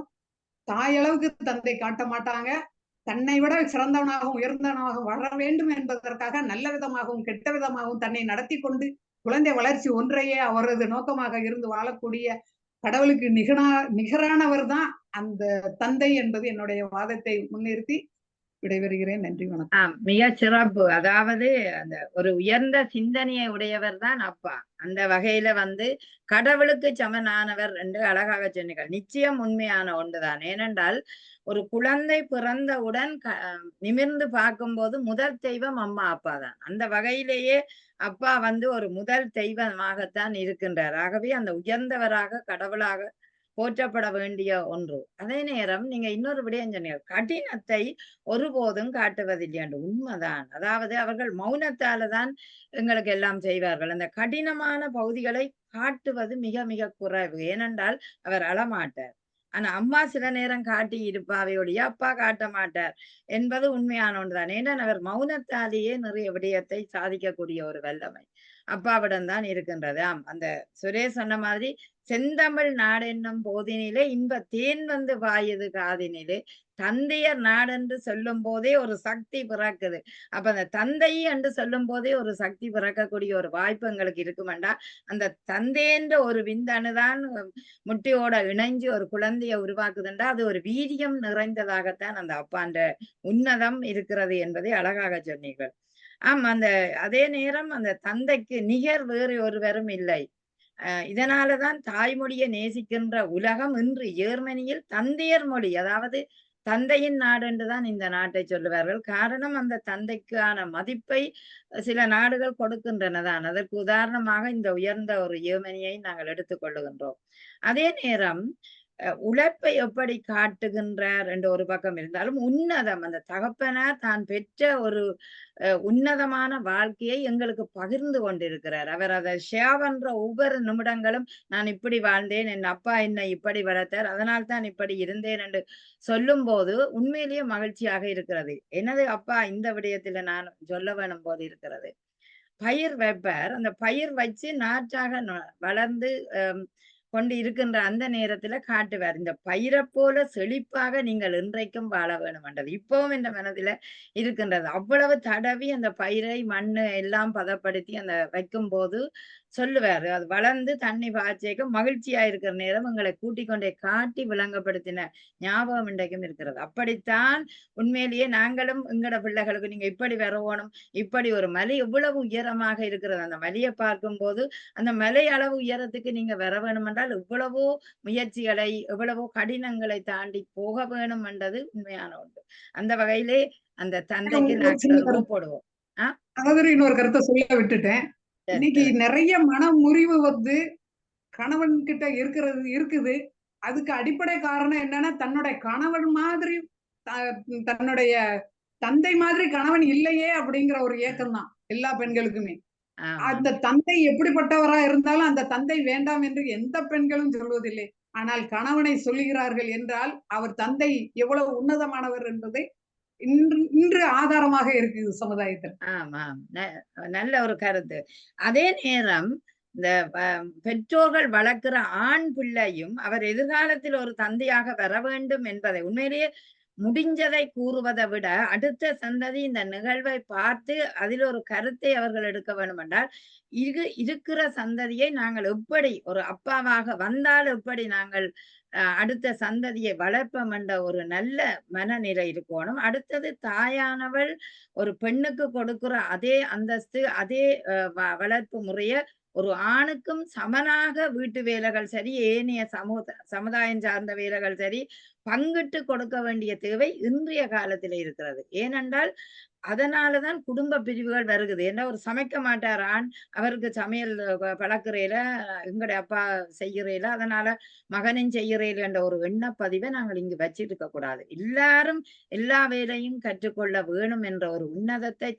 தாயளவுக்கு தந்தை காட்ட மாட்டாங்க. தன்னை விட சிறந்தவனாகவும் உயர்ந்தவனாகவும் வர வேண்டும் என்பதற்காக நல்ல விதமாகவும் கெட்ட விதமாகவும் தன்னை நடத்தி கொண்டு குழந்தை வளர்ச்சி ஒன்றையே அவரது நோக்கமாக இருந்து வாழக்கூடிய கடவுளுக்கு நிகரானவர் தான் அந்த தந்தை என்பது என்னுடைய வாதத்தை முன்னிறுத்தி விடைபெறுகிறேன். நன்றி, வணக்கம். மிக சிறப்பு. அதாவது அந்த ஒரு உயர்ந்த சிந்தனையை உடையவர் தான் அப்பா. அந்த வகையில கடவுளுக்கு சமனானவர் என்று அழகாக சொன்னீர்கள். நிச்சயம் உண்மையான ஒன்றுதான். ஏனென்றால் ஒரு குழந்தை பிறந்தவுடன் நிமிர்ந்து பார்க்கும்போது முதல் தெய்வம் அம்மா அப்பா தான். அந்த வகையிலேயே அப்பா ஒரு முதல் தெய்வமாகத்தான் இருக்கின்றார். ஆகவே அந்த உயர்ந்தவராக கடவுளாக போற்றப்பட வேண்டிய ஒன்று. அதே நேரம் நீங்க இன்னொரு விடயம் சொன்னீங்க, கடினத்தை ஒருபோதும் காட்டுவதில்லை என்று. உண்மைதான். அதாவது அவர்கள் மௌனத்தால தான் எங்களுக்கு எல்லாம் செய்வார்கள். அந்த கடினமான பகுதிகளை காட்டுவது மிக மிக குறைவு. ஏனென்றால் அவர் அழமாட்டார். ஆனா அம்மா சில நேரம் காட்டி இருப்பாவையோடைய அப்பா காட்ட மாட்டார் என்பது உண்மையான ஒன்றுதான். ஏன்னா அவர் மௌனத்தாலேயே நிறைய விடயத்தை சாதிக்கக்கூடிய ஒரு வல்லமை அப்பாவிடம்தான் இருக்கின்றது. அந்த சுரேஷ் சொன்ன மாதிரி செந்தமிழ் நாடென்னும் போதினிலே இன்ப தேன் பாயுது காதினிலே, தந்தையர் நாடென்று சொல்லும் போதே ஒரு சக்தி பிறக்குது. அப்ப அந்த தந்தை என்று சொல்லும் போதே ஒரு சக்தி பிறக்கக்கூடிய ஒரு வாய்ப்பு எங்களுக்கு இருக்குமெண்டா, அந்த தந்தைன்ற ஒரு விந்தணுதான் முட்டையோட இணைஞ்சு ஒரு குழந்தைய உருவாக்குதுண்டா, அது ஒரு வீரியம் நிறைந்ததாகத்தான் அந்த அப்பான்ற உன்னதம் இருக்கிறது என்பதை அழகாக சொன்னீர்கள். அதே நேரம் அந்த தந்தைக்கு நிகர் வேறு ஒருவரும் இல்லை. இதனாலதான் தாய்மொழியை நேசிக்கின்ற உலகம் இன்று ஜெர்மனியில் தந்தையர் மொழி, அதாவது தந்தையின் நாடு என்றுதான் இந்த நாட்டை சொல்லுவார்கள். காரணம் அந்த தந்தைக்கான மதிப்பை சில நாடுகள் கொடுக்கின்றனதான். அதற்கு உதாரணமாக இந்த உயர்ந்த ஒரு ஜெர்மனியை நாங்கள் எடுத்துக்கொள்ளுகின்றோம். அதே நேரம் உழைப்பை எப்படி காட்டுகின்றார் என்ற ஒரு பக்கம் இருந்தாலும், உன்னதம் அந்த தகப்பனார் தான் பெற்ற ஒரு உன்னதமான வாழ்க்கையை எங்களுக்கு பகிர்ந்து கொண்டிருக்கிறார். அவர் அதை ஷேர் பண்ற ஒவ்வொரு நிமிடங்களும், நான் இப்படி வாழ்ந்தேன், என் அப்பா என்னை இப்படி வளர்த்தார், அதனால் தான் இப்படி இருந்தேன் என்று சொல்லும் போது உண்மையிலேயே மகிழ்ச்சியாக இருக்கிறது. எனது அப்பா இந்த விடயத்துல நான் சொல்ல வேணும் போது இருக்கிறது. பயிர் வைப்பார். அந்த பயிர் வச்சு நாற்றாக வளர்ந்து கொண்டு இருக்கின்ற அந்த நேரத்துல காட்டுவார், இந்த பயிரை போல செழிப்பாக நீங்கள் இன்றைக்கும் வாழ வேணும்ன்றது இப்பவும் இந்த மனதில இருக்கின்றது. அவ்வளவு தடவி அந்த பயிரை மண்ணு எல்லாம் பதப்படுத்தி அந்த வைக்கும் போது சொல்லுவாரு, அது வளர்ந்து தண்ணி பாய்ச்சேக்க மகிழ்ச்சியா இருக்கிற நேரம் எங்களை கூட்டிக் கொண்டே காட்டி விளங்கப்படுத்தின ஞாபகம் இன்றைக்கும் இருக்கிறது. அப்படித்தான் உண்மையிலேயே நாங்களும் எங்கட பிள்ளைகளுக்கு நீங்க இப்படி வரவோணும், இப்படி ஒரு மலை எவ்வளவு உயரமாக இருக்கிறது, அந்த மலையை பார்க்கும் போது அந்த மலை அளவு உயரத்துக்கு நீங்க வர வேணும் என்றால் எவ்வளவோ முயற்சிகளை எவ்வளவோ கடினங்களை தாண்டி போக வேணும் என்றது உண்மையான ஒன்று. அந்த வகையிலே அந்த தந்தைக்கு நாங்கள் போடுவோம். இன்னொரு கருத்தை சொல்ல விட்டுட்டேன். இன்னைக்கு நிறைய மன முறிவு கணவன் கிட்ட இருக்குது. அதுக்கு அடிப்படை காரணம் என்னன்னா, தன்னுடைய கணவன் மாதிரி தன்னுடைய தந்தை மாதிரி கணவன் இல்லையே அப்படிங்கிற ஒரு ஏக்கம் தான் எல்லா பெண்களுக்குமே. அந்த தந்தை எப்படிப்பட்டவரா இருந்தாலும் அந்த தந்தை வேண்டாம் என்று எந்த பெண்களும் சொல்வதில்லை. ஆனால் கணவனை சொல்லுகிறார்கள் என்றால் அவர் தந்தை எவ்வளவு உன்னதமானவர் என்பதை இன்று ஆதாரமாக இருக்குது சமுதாயத்தில். ஆமாம், நல்ல ஒரு கருத்து. அதே நேரம் இந்த பெற்றோர்கள் வளர்க்கிற ஆண் பிள்ளையும் அவர் எதிர்காலத்தில் ஒரு தந்தையாக வர வேண்டும் என்பதை உண்மையிலேயே முடிஞ்சதை கூறுவதை விட அடுத்த சந்ததி இந்த நிகழ்வை பார்த்து அதில் ஒரு கருத்தை அவர்கள் எடுக்க வேண்டும் என்றால், இருக்கிற சந்ததியை நாங்கள் எப்படி ஒரு அப்பாவாக வந்தால் எப்படி நாங்கள் அடுத்த சந்ததியை வளர்ப்பம் என்ற ஒரு நல்ல மனநிலை இருக்கணும். அடுத்தது தாயானவள் ஒரு பெண்ணுக்கு கொடுக்கிற அதே அந்தஸ்து, அதே வளர்ப்பு முறைய ஒரு ஆணுக்கும் சமனாக வீட்டு வேலைகள் சரி, ஏனைய சமுதாயம் சார்ந்த வேலைகள் சரி பங்கிட்டு கொடுக்க வேண்டிய தேவை இன்றைய காலத்தில் இருக்கிறது. ஏனென்றால் அதனாலதான் குடும்ப பிரிவுகள் வருகுது. ஏன்னா ஒரு சமைக்க மாட்டார் ஆண், அவருக்கு சமையல் பழக்கிறேல, எங்களுடைய அப்பா செய்கிறேல, அதனால மகனும் செய்கிறேல என்ற ஒரு எண்ணப்பதிவை நாங்கள் இங்கு வச்சிருக்க கூடாது. எல்லாரும் எல்லா வேலையும் கற்றுக்கொள்ள வேணும் என்ற ஒரு உன்னதத்தை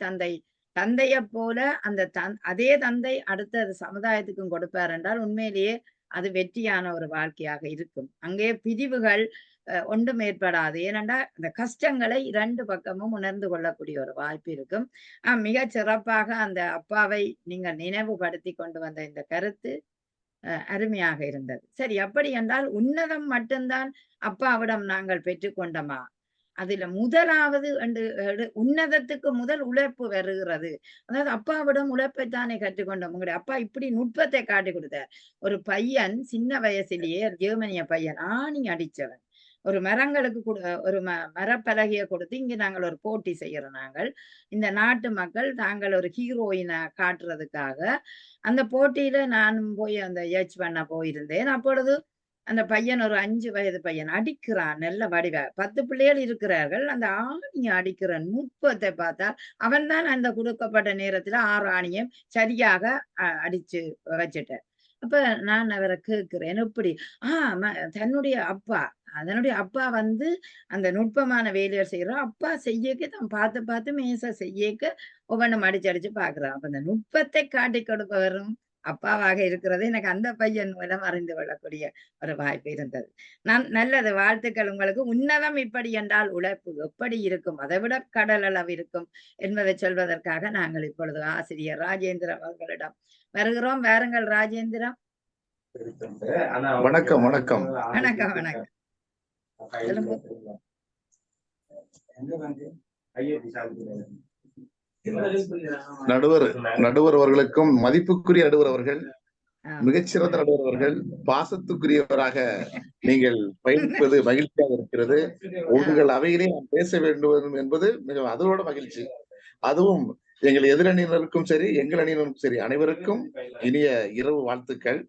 தந்தையை போல அந்த அதே தந்தை அடுத்த சமுதாயத்துக்கும் கொடுப்பார் என்றால் உண்மையிலேயே அது வெற்றியான ஒரு வாழ்க்கையாக இருக்கும். அங்கே பிரிவுகள் ஒன்றும் ஏற்படாது. ஏனென்றா அந்த கஷ்டங்களை 2 பக்கமும் உணர்ந்து கொள்ளக்கூடிய ஒரு வாய்ப்பு இருக்கும். மிக சிறப்பாக அந்த அப்பாவை நீங்கள் நினைவுபடுத்தி கொண்டு வந்த இந்த கருத்து அருமையாக இருந்தது. சரி, அப்படி என்றால் உன்னதம் மட்டும்தான் அப்பாவிடம் நாங்கள் பெற்றுக்கொண்டோமா? அதுல முதலாவது உன்னதத்துக்கு முதல் உழைப்பு வருகிறது. அதாவது அப்பாவிடம் உழைப்பைத்தானே கற்றுக்கொண்டோம். உங்களுடைய அப்பா இப்படி நுட்பத்தை காட்டி கொடுத்தார். ஒரு பையன் சின்ன வயசுலயே ஜெர்மனிய பையன் ஆணி அடிச்சவன். ஒரு மரங்களுக்கு ஒரு மரப்பலகையை கொடுத்து இங்க நாங்கள் ஒரு போட்டி செய்யறோம். நாங்கள் இந்த நாட்டு மக்கள் தாங்கள் ஒரு ஹீரோயினை காட்டுறதுக்காக அந்த போட்டியில நானும் போய் அந்த ஏச் பண்ண போயிருந்தேன். அப்பொழுது அந்த பையன் ஒரு 5 வயது பையன் அடிக்கிறான் நல்ல வடிவ. 10 பிள்ளைகள் இருக்கிறார்கள். அந்த ஆணியை அடிக்கிற நுட்பத்தை பார்த்தால் அவன் தான் அந்த கொடுக்கப்பட்ட நேரத்துல 6 ஆணியும் சரியாக அடிச்சு வச்சுட்டேன். அப்ப நான் அவரை கேட்கிறேன், எப்படி தன்னுடைய அப்பா அதனுடைய அப்பா அந்த நுட்பமான வேலையை செய்யறோம். அப்பா செய்யக்க தான் பார்த்து மேச செய்யக்க ஒவ்வொன்றும் அடிச்சு பாக்குறான். அப்ப அந்த நுட்பத்தை காட்டி கொடுப்பவரும் அப்பாவாக இருக்கிறது எனக்கு அந்த பையன் மூலம் அறிந்து கொள்ளக்கூடிய ஒரு வாய்ப்பு இருந்தது. நல்லது, வாழ்த்துக்கள் உங்களுக்கு. உன்னதம் இப்படி என்றால் உழைப்பு எப்படி இருக்கும், அதை விட கடல் அளவு இருக்கும் என்பதை சொல்வதற்காக நாங்கள் இப்பொழுது ஆசிரியர் ராஜேந்திரன் அவர்களிடம் வருகிறோம். வாருங்கள் ராஜேந்திரன். வணக்கம். வணக்கம். வணக்கம். வணக்கம். நடுவர் அவர்களுக்கும் மதிப்புக்குரிய நடுவர் அவர்கள், மிகச்சிறந்த நடுவர் அவர்கள், பாசத்துக்குரியவராக நீங்கள் பயணிப்பது மகிழ்ச்சியாக இருக்கிறது. உங்கள் அவையிலே நாம் பேச வேண்டும் என்பது மிக அதோட மகிழ்ச்சி. அதுவும் எங்கள் எதிரணியினருக்கும் சரி, எங்கள் அணியினருக்கும் சரி, அனைவருக்கும் இனிய இரவு வாழ்த்துக்கள்.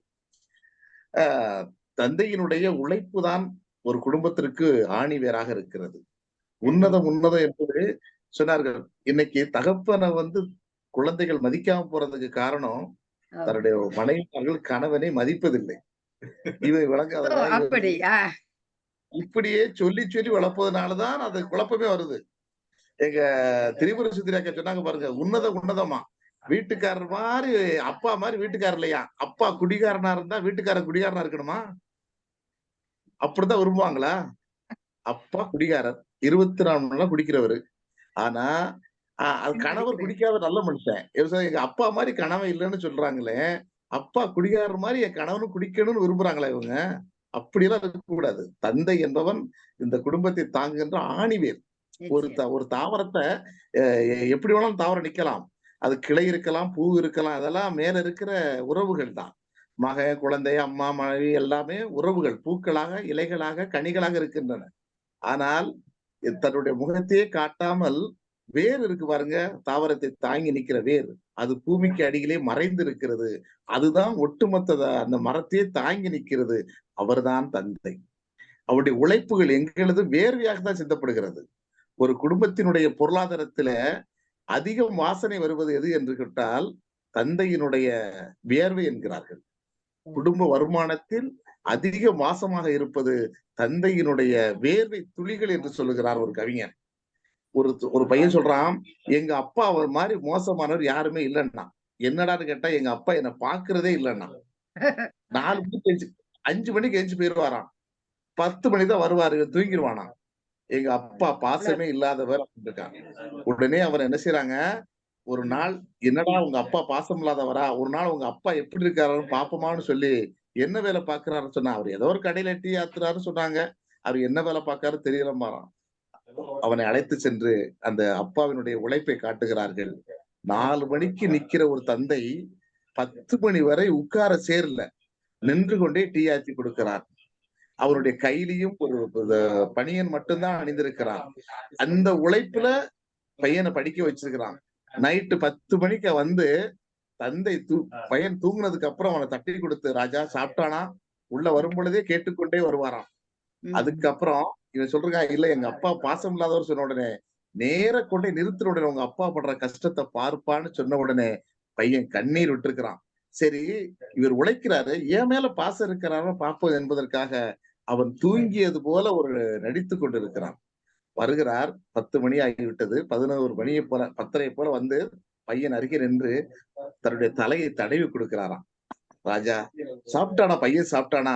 தந்தையினுடைய உழைப்பு தான் ஒரு குடும்பத்திற்கு ஆணி வேராக இருக்கிறது. உன்னதம் என்பது சொன்னார்கள். இன்னைக்கு தகப்பனை குழந்தைகள் மதிக்காம போறதுக்கு காரணம் தன்னுடைய மனைவிமார்கள் கணவனை மதிப்பதில்லை. இவை விளங்காத இப்படியே சொல்லி வளர்ப்பதனாலதான் அது குழப்பமே வருது. எங்க திரிபுர சுத்திராக்க சொன்னாங்க பாருங்க, உன்னதமா வீட்டுக்காரர் மாதிரி அப்பா மாதிரி வீட்டுக்காரர் இல்லையா. அப்பா குடிகாரனா இருந்தா வீட்டுக்காரர் குடிகாரனா இருக்கணுமா? அப்படித்தான் விரும்புவாங்களா? அப்பா குடிகாரர் 24 மணி நேரம் குடிக்கிறவரு. ஆனா அது கணவர் குடிக்காத நல்ல மனுஷன். எங்க அப்பா மாதிரி கணவன் இல்லைன்னு சொல்றாங்களே, அப்பா குடிகாரர் மாதிரி என் கணவனும் குடிக்கணும்னு விரும்புறாங்களா இவங்க? அப்படியெல்லாம் இருக்கக்கூடாது. தந்தை என்பவன் இந்த குடும்பத்தை தாங்குகின்ற ஆணிவேர். ஒரு தாவரத்தை எப்படி வேணாலும் தாவரம் நிக்கலாம். அது கிளை இருக்கலாம், பூ இருக்கலாம், அதெல்லாம் மேல இருக்கிற உறவுகள் தான். மகன், குழந்தை, அம்மா, மனைவி எல்லாமே உறவுகள். பூக்களாக, இலைகளாக, கனிகளாக இருக்கின்றன. ஆனால் தன்னுடைய முகத்தையே காட்டாமல் வேர் இருக்கு பாருங்க, தாவரத்தை தாங்கி நிக்கிற வேர், அது பூமிக்கு அடியிலே மறைந்து இருக்கிறது. அதுதான் ஒட்டுமொத்த அந்த மரத்தையே தாங்கி நிற்கிறது. அவர்தான் தந்தை. அவருடைய உழைப்புகள் எங்களது வேர்வையாக தான் சிந்தப்படுகிறது. ஒரு குடும்பத்தினுடைய பொருளாதாரத்துல அதிகம் வாசனை வருவது எது என்று கேட்டால் தந்தையினுடைய வியர்வை என்கிறார்கள். குடும்ப வருமானத்தில் அதிக வாசமாக இருப்பது தந்தையினுடைய வேர்வை துளிகள் என்று சொல்லுகிறார் ஒரு கவிஞன். ஒரு பையன் சொல்றான், எங்க அப்பா அவர் மாதிரி மோசமானவர் யாருமே இல்லைன்னா. என்னடான்னு கேட்டா, எங்க அப்பா என்ன பாக்குறதே இல்லைன்னா. 4 மணிக்கு 5 மணிக்கு எஞ்சி போயிருவாராம், 10 மணி தான் வருவாரு, தூங்கிடுவானா. எங்க அப்பா பாசமே இல்லாதவர் அப்படின்னு இருக்காங்க. உடனே அவர் என்ன செய்யறாங்க, ஒரு நாள் என்னடா உங்க அப்பா பாசம் இல்லாதவரா, ஒரு நாள் உங்க அப்பா எப்படி இருக்காருன்னு பாப்போமான்னு சொல்லி என்ன வேலை பாக்குறாருன்னு சொன்னா, அவர் ஏதோ ஒரு கடையில டீ ஆத்துறாருன்னு சொன்னாங்க. அவர் என்ன வேலை பார்க்காரு தெரியல மாறான். அவனை அழைத்து சென்று அந்த அப்பாவினுடைய உழைப்பை காட்டுகிறார்கள். 4 மணிக்கு நிக்கிற ஒரு தந்தை 10 மணி வரை உட்கார சேரல, நின்று கொண்டே டீ ஆத்தி கொடுக்கிறார். அவருடைய கையிலையும் ஒரு பனியன் மட்டும்தான் அணிந்திருக்கிறான். அந்த உழைப்புல பையனை படிக்க வச்சிருக்கிறான். நைட்டு 10 மணிக்கு வந்து தந்தை பையன் தூங்குனதுக்கு அப்புறம் அவனை தட்டி கொடுத்து, ராஜா சாப்பிட்டானா உள்ள வரும் பொழுதே கேட்டுக்கொண்டே வருவாராம். அதுக்கப்புறம் இவன் சொல்றான், இல்ல எங்க அப்பா பாசம் இல்லாதவர் சொன்ன உடனே நேர கொண்டே நிறுத்தின உடனே உங்க அப்பா படுற கஷ்டத்தை பார்ப்பான்னு சொன்ன உடனே பையன் கண்ணீர் விட்டுருக்கிறான். சரி, இவர் உழைக்கிறாரு, என் மேல பாசம் இருக்கிறாரோ பார்ப்போம் என்பதற்காக அவன் தூங்கியது போல ஒரு நடித்து கொண்டிருக்கிறான். வருகிறார், 10 மணி ஆகிவிட்டது. 11 மணியை போல 10:30 போல வந்து பையன் அருகே நின்று தன்னுடைய தலையை தடவி கொடுக்கிறாராம். ராஜா சாப்பிட்டானா, பையன் சாப்பிட்டானா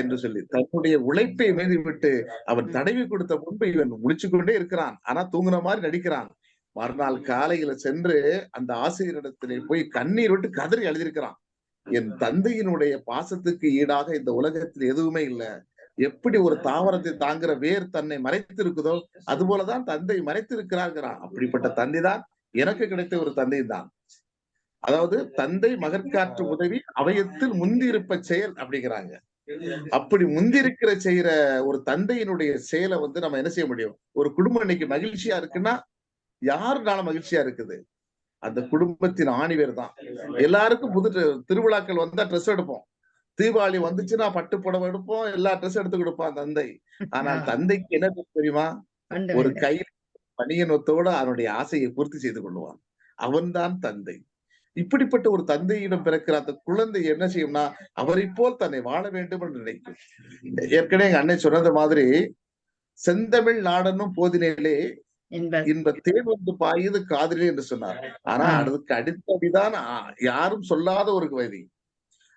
என்று சொல்லி தன்னுடைய உழைப்பை மீறி விட்டு அவன் தடவி கொடுத்த முன்பு இவன் முழிச்சு கொண்டே இருக்கிறான். ஆனா தூங்குன மாதிரி நடிக்கிறான். மறுநாள் காலையில சென்று அந்த ஆசிரியரிடத்திலே போய் கண்ணீர் விட்டு கதறி எழுதியிருக்கிறான். என் தந்தையினுடைய பாசத்துக்கு ஈடாக இந்த உலகத்தில் எதுவுமே இல்லை. எப்படி ஒரு தாவரத்தை தாங்குற வேர் தன்னை மறைத்திருக்குதோ அது போலதான் தந்தை மறைத்திருக்கிறார்கிறான். அப்படிப்பட்ட தந்தை தான் எனக்கு கிடைத்த ஒரு தந்தை தான். அதாவது தந்தை மகற்காற்று உதவி அவையத்தில் முந்தி இருப்ப செயல் அப்படிங்கிறாங்க. அப்படி முந்திருக்கிற செய்யற ஒரு தந்தையினுடைய செயலை வந்து நம்ம என்ன செய்ய முடியும்? ஒரு குடும்பம் இன்னைக்கு மகிழ்ச்சியா இருக்குன்னா யாருனால மகிழ்ச்சியா இருக்குது? அந்த குடும்பத்தின் ஆணிவேர் தான். எல்லாருக்கும் புது திருவிழாக்கள் வந்தா ட்ரெஸ் எடுப்போம். தீபாவளி வந்துச்சுன்னா பட்டு புடவை எடுப்போம், எல்லா ட்ரெஸ் எடுத்து கொடுப்பான் தந்தை. ஆனால் தந்தைக்கு என்ன தெரியுமா? ஒரு கையில் பணியனத்தோட அவனுடைய ஆசையை பூர்த்தி செய்து கொள்வான். அவன்தான் தந்தை. இப்படிப்பட்ட ஒரு தந்தையிடம் பிறக்கிற அந்த குழந்தை என்ன செய்யும்னா அவரை போல் தன்னை வாழ வேண்டும் என்று நினைக்கும். ஏற்கனவே எங்க அன்னை சொன்னது மாதிரி செந்தமிழ் நாடனும் போதினிலே இன்ப தேன் வந்து பாயுது காதலே என்று சொன்னார். ஆனா அதுக்கு அடித்தடிதான் யாரும் சொல்லாத ஒரு வழி.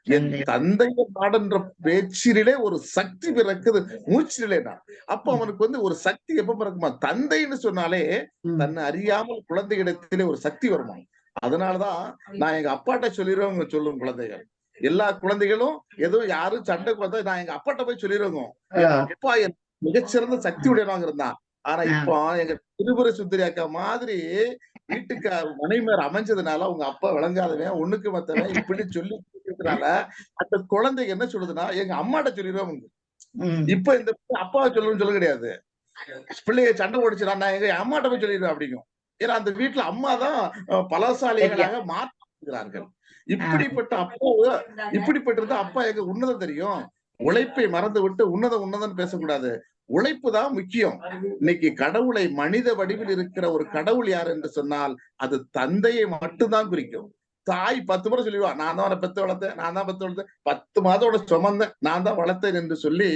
என் தந்தைய நாடன்ற பேச்சிலே ஒரு சக்தி பிறக்குது மூச்சிலேனா. அப்ப அவனுக்கு வந்து ஒரு சக்தி எப்ப பிறக்குமா? தந்தைன்னு சொன்னாலே தன்னை அறியாமல் குழந்தைகளிடத்திலே ஒரு சக்தி வருமா. அதனாலதான் நான் எங்க அப்பாட்ட சொல்லிடுவேங்க சொல்லும் குழந்தைகள். எல்லா குழந்தைகளும் ஏதோ யாரும் சண்டை பார்த்தா நான் எங்க அப்பாட்ட போய் சொல்லிடுவோங்க. அப்பா மிகச்சிறந்த சக்தி உடையவங்க இருந்தான். ஆனா இப்போ எங்க திருபுர சுந்தரி அக்கா மாதிரி வீட்டுக்கு மனைவியார் அமைஞ்சதுனால உங்க அப்பா விளங்காதவன் ஒண்ணுக்கு மத்தவன் இப்படி சொல்லி இருக்கிறதுனால அந்த குழந்தை என்ன சொல்லுதுன்னா எங்க அம்மாட்ட சொல்லிடுவோம். இப்ப இந்த அப்பாவை சொல்லணும்னு சொல்ல கிடையாது. பிள்ளைய சண்டை ஓடிச்சுனா நான் எங்க அம்மாட்ட போய் சொல்லிடுவேன் அப்படிங்கும். ஏன்னா அந்த வீட்டுல அம்மாதான் பலசாலிகளாக மாற்றுகிறார்கள். இப்படிப்பட்ட அப்பா எங்க உன்னதம் தெரியும். உழைப்பை மறந்து விட்டு உன்னதம் பேசக்கூடாது. உழைப்பு தான் முக்கியம். இன்னைக்கு கடவுளை மனித வடிவில் இருக்கிற ஒரு கடவுள் யார் என்று சொன்னால் அது தந்தையை மட்டும்தான் குறிக்கும். தாய் 10 முறை சொல்லிடுவா, நான் தான் அவனை பெத்து வளர்த்தேன், நான் தான் பெத்து வளர்த்தேன், 10 மாதோட சுமந்தேன், நான் தான் வளர்த்தேன் என்று சொல்லி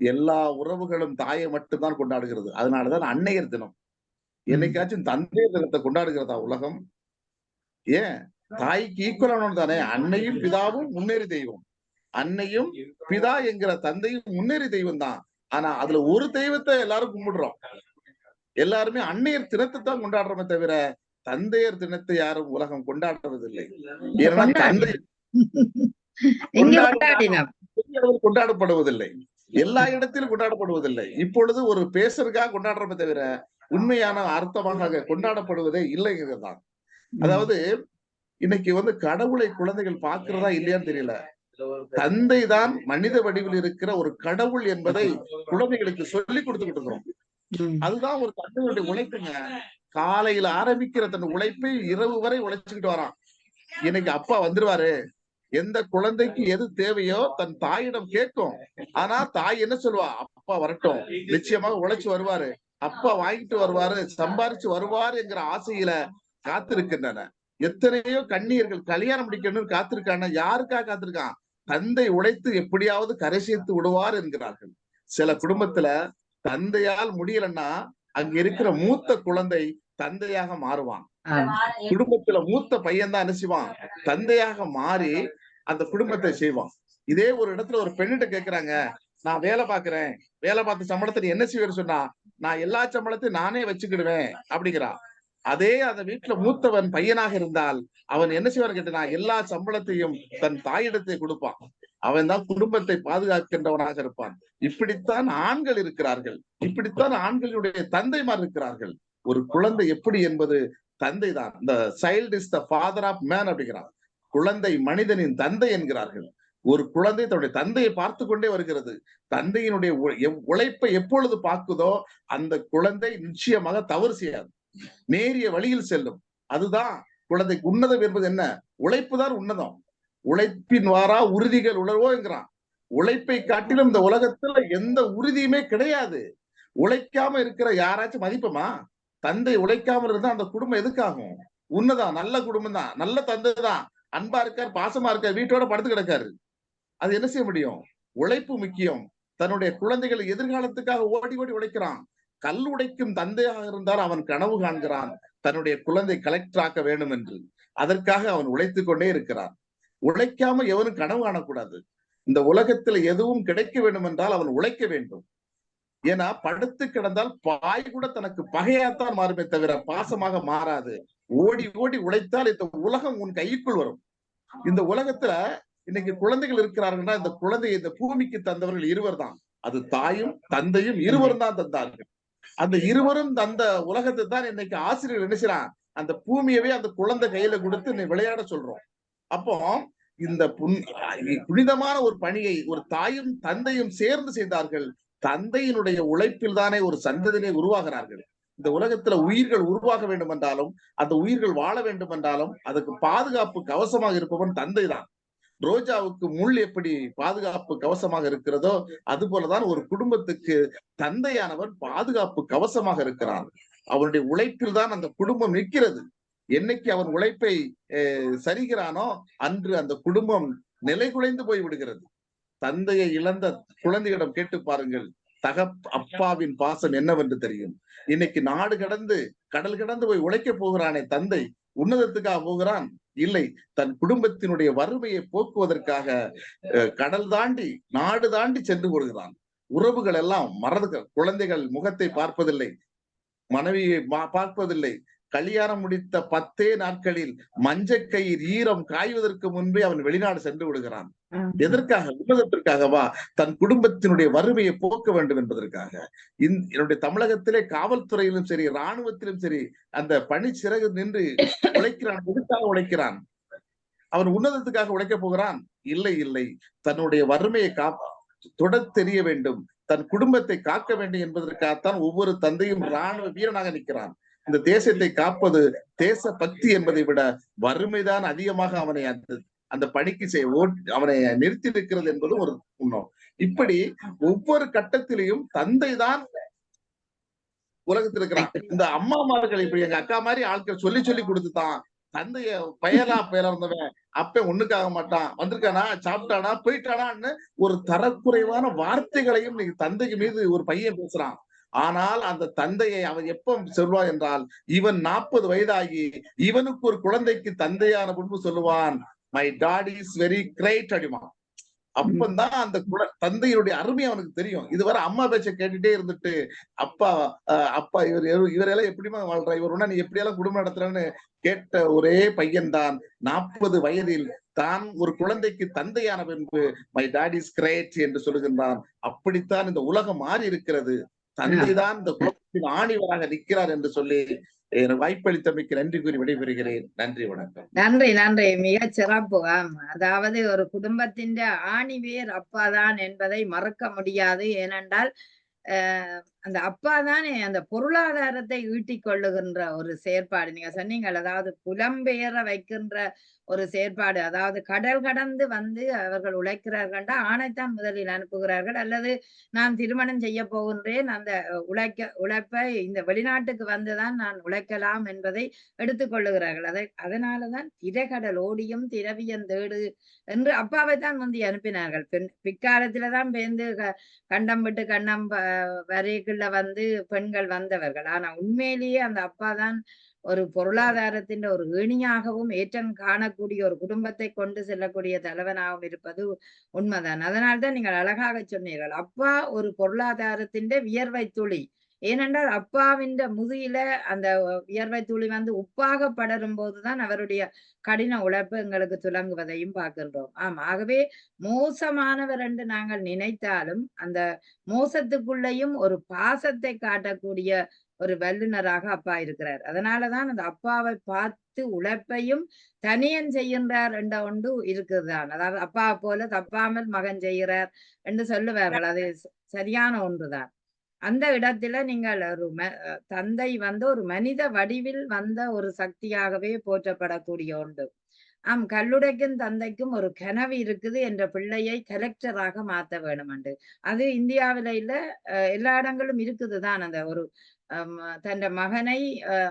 எல்லா உறவுகளும் தாயை மட்டும்தான் கொண்டாடுகிறது. அதனாலதான் அன்னையர் தினம். என்னைக்காச்சும் தந்தையர் தினத்தை கொண்டாடுகிறதா உலகம்? ஏன்? தாய்க்கு ஈக்குவலானவன் தானே. அன்னையும் பிதாவும் முன்னேறி தெய்வம். அன்னையும் பிதா என்கிற தந்தையும் முன்னேறி தெய்வம் தான். ஆனா அதுல ஒரு தெய்வத்தை எல்லாரும் கும்பிடுறோம். எல்லாருமே அன்னையர் தினத்தை தான் கொண்டாடுறோமே தவிர தந்தையர் தினத்தை யாரும் உலகம் கொண்டாடுறதில்லை. ஏன்னா தந்தை கொண்டாடப்படுவதில்லை, எல்லா இடத்திலும் கொண்டாடப்படுவதில்லை. இப்பொழுது ஒரு பேசுறதுக்காக கொண்டாடுறோமே தவிர உண்மையான அர்த்தமாக கொண்டாடப்படுவதே இல்லைங்கிறதுதான். அதாவது இன்னைக்கு வந்து கடவுளை குழந்தைகள் பார்க்கிறதா இல்லையான்னு தெரியல. தந்தை தான் மனித வடிவில் இருக்கிற ஒரு கடவுள் என்பதை குழந்தைகளுக்கு சொல்லி கொடுத்துக்கிட்டு இருக்கிறோம். அதுதான் ஒரு தந்தையுடைய உழைப்புங்க. காலையில ஆரம்பிக்கிற தன் உழைப்பை இரவு வரை உழைச்சுக்கிட்டு வரான். இன்னைக்கு அப்பா வந்துருவாரு, எந்த குழந்தைக்கு எது தேவையோ தன் தாயிடம் கேட்கும். ஆனா தாய் என்ன சொல்லுவா? அப்பா வரட்டும், நிச்சயமாக உழைச்சு வருவாரு, அப்பா வாங்கிட்டு வருவாரு, சம்பாரிச்சு வருவாரு என்கிற ஆசையில காத்திருக்கின்றன. எத்தனையோ கண்ணியர்கள் கல்யாணம் முடிக்கணும்னு காத்திருக்கான. யாருக்காக காத்திருக்கான்? தந்தை உழைத்து எப்படியாவது கரை சேர்த்து விடுவார் என்கிறார்கள். சில குடும்பத்துல தந்தையால் முடியலன்னா அங்க இருக்கிற மூத்த குழந்தை தந்தையாக மாறுவான். குடும்பத்துல மூத்த பையன் தான் என்ன செய்வான்? தந்தையாக மாறி அந்த குடும்பத்தை செய்வான். இதே ஒரு இடத்துல ஒரு பெண்ணிட்ட கேக்குறாங்க, நான் வேலை பாக்குறேன், வேலை பார்த்த சம்பளத்தை நீ என்ன செய்வேன்னு சொன்னா, நான் எல்லா சம்பளத்தையும் நானே வச்சுக்கிடுவேன் அப்படிங்கிறான். அதே அந்த வீட்டுல மூத்தவன் பையனாக இருந்தால் அவன் என்ன செய்வான் கேட்டா, எல்லா சம்பளத்தையும் தன் தாயிடத்தை கொடுப்பான். அவன் தான் குடும்பத்தை பாதுகாக்கின்றவனாக இருப்பான். இப்படித்தான் ஆண்கள் இருக்கிறார்கள். இப்படித்தான் ஆண்களுடைய தந்தைமார் இருக்கிறார்கள். ஒரு குழந்தை எப்படி என்பது தந்தை தான். இந்த child is the father of man அப்படிங்கிறான். குழந்தை மனிதனின் தந்தை என்கிறார்கள். ஒரு குழந்தை தன்னுடைய தந்தையை பார்த்து கொண்டே வருகிறது. தந்தையினுடைய உழைப்பை எப்பொழுது பார்க்குதோ அந்த குழந்தை நிச்சயமாக தவறு செய்யாது, நேரிய வழியில் செல்லும். அதுதான் குழந்தைக்கு உன்னதம் என்பது. என்ன? உழைப்பு தான் உன்னதம். உழைப்பின் வாரா உறுதிகள் உணர்வோங்கிறான். உழைப்பை காட்டிலும் இந்த உலகத்துல எந்த உறுதியுமே கிடையாது. உழைக்காம இருக்கிற யாராச்சும் மதிப்பமா? தந்தை உழைக்காம இருந்தா அந்த குடும்பம் எதுக்காகும்? உன்னதான், நல்ல குடும்பம் தான், நல்ல தந்தை தான், அன்பா இருக்கார், பாசமா இருக்கார், வீட்டோட படுத்து கிடக்காரு. அது என்ன செய்ய முடியும்? உழைப்பு முக்கியம். தன்னுடைய குழந்தைகள் எதிர்காலத்துக்காக ஓடி ஓடி உழைக்கிறான். கல் உடைக்கும் தந்தையாக இருந்தால் அவன் கனவு காண்கிறான், தன்னுடைய குழந்தை கலெக்டர் ஆக்க வேண்டும் என்று. அதற்காக அவன் உழைத்துக் கொண்டே இருக்கிறான். உழைக்காம எவனும் கனவு காணக்கூடாது. இந்த உலகத்துல எதுவும் கிடைக்க வேண்டும் என்றால் அவன் உழைக்க வேண்டும். ஏன்னா படுத்து கிடந்தால் பாய் கூட தனக்கு பகையாத்தான் மாறுமே தவிர பாசமாக மாறாது. ஓடி ஓடி உழைத்தால் இந்த உலகம் உன் கைக்குள் வரும். இந்த உலகத்துல இன்னைக்கு குழந்தைகள் இருக்கிறார்கள்னா இந்த குழந்தையை இந்த பூமிக்கு தந்தவர்கள் இருவர் தான். அது தாயும் தந்தையும் இருவரும் தான் தந்தார்கள். அந்த இருவரும் தந்த உலகத்தை தான் இன்னைக்கு ஆசிரியர்கள் என்ன செய்யறான்? அந்த பூமியவே அந்த குழந்தை கையில கொடுத்து விளையாட சொல்றோம். அப்போ இந்த புனிதமான ஒரு பணியை ஒரு தாயும் தந்தையும் சேர்ந்து செய்தார்கள். தந்தையினுடைய உழைப்பில் தானே ஒரு சந்ததியினை உருவாகிறார்கள். இந்த உலகத்துல உயிர்கள் உருவாக வேண்டும் என்றாலும் அந்த உயிர்கள் வாழ வேண்டும் என்றாலும் அதுக்கு பாதுகாப்பு கவசமாக இருப்பவன் தந்தை தான். ரோஜாவுக்கு முள் எப்படி பாதுகாப்பு கவசமாக இருக்கிறதோ அது போலதான் ஒரு குடும்பத்துக்கு தந்தையானவன் பாதுகாப்பு கவசமாக இருக்கிறான். அவனுடைய உழைப்பில் தான் அந்த குடும்பம் நிற்கிறது. என்னைக்கு அவன் உழைப்பை சரிகிறானோ அன்று அந்த குடும்பம் நிலை குலைந்து போய் விடுகிறது. தந்தையை இழந்த குழந்தையிடம் கேட்டு பாருங்கள், அப்பாவின் பாசம் என்னவென்று தெரியும். இன்னைக்கு நாடு கடந்து கடல் கடந்து போய் உழைக்க போகிறானே தந்தை, உன்னதத்துக்காக போகிறான்? இல்லை, தன் குடும்பத்தினுடைய வறுமையை போக்குவதற்காக கடல் தாண்டி நாடு தாண்டி சென்று கொள்கிறான். உறவுகள் எல்லாம் மறந்து, குழந்தைகள் முகத்தை பார்ப்பதில்லை, மனைவியை பார்ப்பதில்லை. கல்யாணம் முடித்த 10 நாட்களில் மஞ்சக்கயிர் ஈரம் காய்வதற்கு முன்பே அவன் வெளிநாடு சென்று விடுகிறான். எதற்காக? உன்னதத்திற்காகவா? தன் குடும்பத்தினுடைய வறுமையை போக்க வேண்டும் என்பதற்காக. என்னுடைய தமிழகத்திலே காவல்துறையிலும் சரி இராணுவத்திலும் சரி அந்த பணி சிறகு நின்று உழைக்கிறான். எதுக்காக உழைக்கிறான்? அவன் உன்னதத்துக்காக உழைக்க போகிறான்? இல்லை இல்லை, தன்னுடைய வறுமையை தொடர் தெரிய வேண்டும், தன் குடும்பத்தை காக்க வேண்டும் என்பதற்காகத்தான் ஒவ்வொரு தந்தையும் இராணுவ வீரனாக நிற்கிறான். இந்த தேசத்தை காப்பது தேச பக்தி என்பதை விட வறுமைதான் அதிகமாக அவனை அந்த பணிக்கு அவனை நிறுத்தி இருக்கிறது என்பது ஒரு உண்மை. இப்படி ஒவ்வொரு கட்டத்திலையும் தந்தை தான் உலகத்தில் இருக்கிறான். இந்த அம்மாமார்கள் இப்படி எங்க அக்கா மாதிரி ஆட்கள் சொல்லி சொல்லி கொடுத்துதான் தந்தைய பெயரா இருந்தவன் அப்ப ஒண்ணுக்காக மாட்டான், வந்திருக்கானா, சாப்பிட்டானா, போயிட்டானான்னு ஒரு தரக்குறைவான வார்த்தைகளையும் நீங்க தந்தைக்கு மீது ஒரு பையன் பேசுறான். ஆனால் அந்த தந்தையை அவன் எப்ப சொல்வான் என்றால், இவன் 40 வயதாகி இவனுக்கு ஒரு குழந்தைக்கு தந்தையான முன்பு சொல்லுவான், my daddy is very great அடிமா. அப்பந்தான் அந்த தந்தையுடைய அருமை அவனுக்கு தெரியும். இதுவரை அம்மா பேச்ச கேட்டுட்டே இருந்துட்டு அப்பா இவரெல்லாம் எப்படிமா வாழ்றா, இவர் நீ எப்படியெல்லாம் குடும்பம் நடத்துறன்னு கேட்ட ஒரே பையன் தான் 40 வயதில் தான் ஒரு குழந்தைக்கு தந்தையான பின்பு மை டாடி இஸ் கிரேட் என்று சொல்லுகின்றான். அப்படித்தான் இந்த உலகம் மாறி இருக்கிறது. தந்தைதான் இந்த குடும்பத்தின் ஆணிவராக நிற்கிறார் என்று சொல்லி வாய்ப்பளித்தமைக்கு நன்றி கூறி விடைபெறுகிறேன். நன்றி, வணக்கம். நன்றி நன்றி, மிக சிறப்பு. அதாவது ஒரு குடும்பத்தின் ஆணிவேர் அப்பாதான் என்பதை மறக்க முடியாது. ஏனென்றால் அந்த அப்பா தானே அந்த பொருளாதாரத்தை ஈட்டிக் கொள்ளுகின்ற ஒரு செயற்பாடு. நீங்க சொன்னீங்கள், அதாவது புலம்பெயர வைக்கின்ற ஒரு செயற்பாடு. அதாவது கடல் கடந்து வந்து அவர்கள் உழைக்கிறார்கள்டா ஆணைத்தான் முதலில் அனுப்புகிறார்கள், அல்லது நான் திருமணம் செய்ய போகின்றேன், அந்த உழைப்பை இந்த வெளிநாட்டுக்கு வந்துதான் நான் உழைக்கலாம் என்பதை எடுத்துக்கொள்ளுகிறார்கள். அதனாலதான் திரைக்கடல் ஓடியும் திரவியம் தேடு என்று அப்பாவை தான் முந்தி அனுப்பினார்கள். பிற்காலத்துலதான் பேர்ந்து கண்டம் விட்டு கண்டம் வரைக்குள்ள வந்து பெண்கள் வந்தவர்கள். ஆனா உண்மையிலேயே அந்த அப்பா தான் ஒரு பொருளாதாரத்தின் ஒரு ஏணியாகவும் ஏற்றம் காணக்கூடிய ஒரு குடும்பத்தை கொண்டு செல்லக்கூடிய தலைவனாகவும் இருப்பது உண்மைதான். அதனால்தான் நீங்கள் அழகாக சொன்னீர்கள், அப்பா ஒரு பொருளாதாரத்தின் வியர்வை துளி. ஏனென்றால் அப்பாவின் முதுகில அந்த வியர்வை துளி வந்து உப்பாக படரும் போதுதான் அவருடைய கடின உழைப்பு எங்களுக்கு துலங்குவதையும் பார்க்கின்றோம். ஆகவே மோசமானவர் என்று நாங்கள் நினைத்தாலும் அந்த மோசத்துக்குள்ளேயும் ஒரு பாசத்தை காட்டக்கூடிய ஒரு வல்லுனராக அப்பா இருக்கிறார். அதனாலதான் அந்த அப்பாவை பார்த்து உழைப்பையும் தனியன் செய்கின்றார் என்ற ஒன்று இருக்குதுதான். அதாவது அப்பா போல தப்பாமல் மகன் செய்கிறார் என்று சொல்லுவார்கள். அது சரியான ஒன்றுதான். அந்த இடத்துல நீங்கள் ஒரு தந்தை வந்து ஒரு மனித வடிவில் வந்த ஒரு சக்தியாகவே போற்றப்படக்கூடிய ஒன்று. கல்லுடைக்கும் தந்தைக்கும் ஒரு கனவு இருக்குது, என்ற பிள்ளையை கலெக்டராக மாத்த வேணுமெண்டு. அது இந்தியாவில இல்ல, எல்லா இடங்களும் இருக்குதுதான். அந்த ஒரு தன் மகனை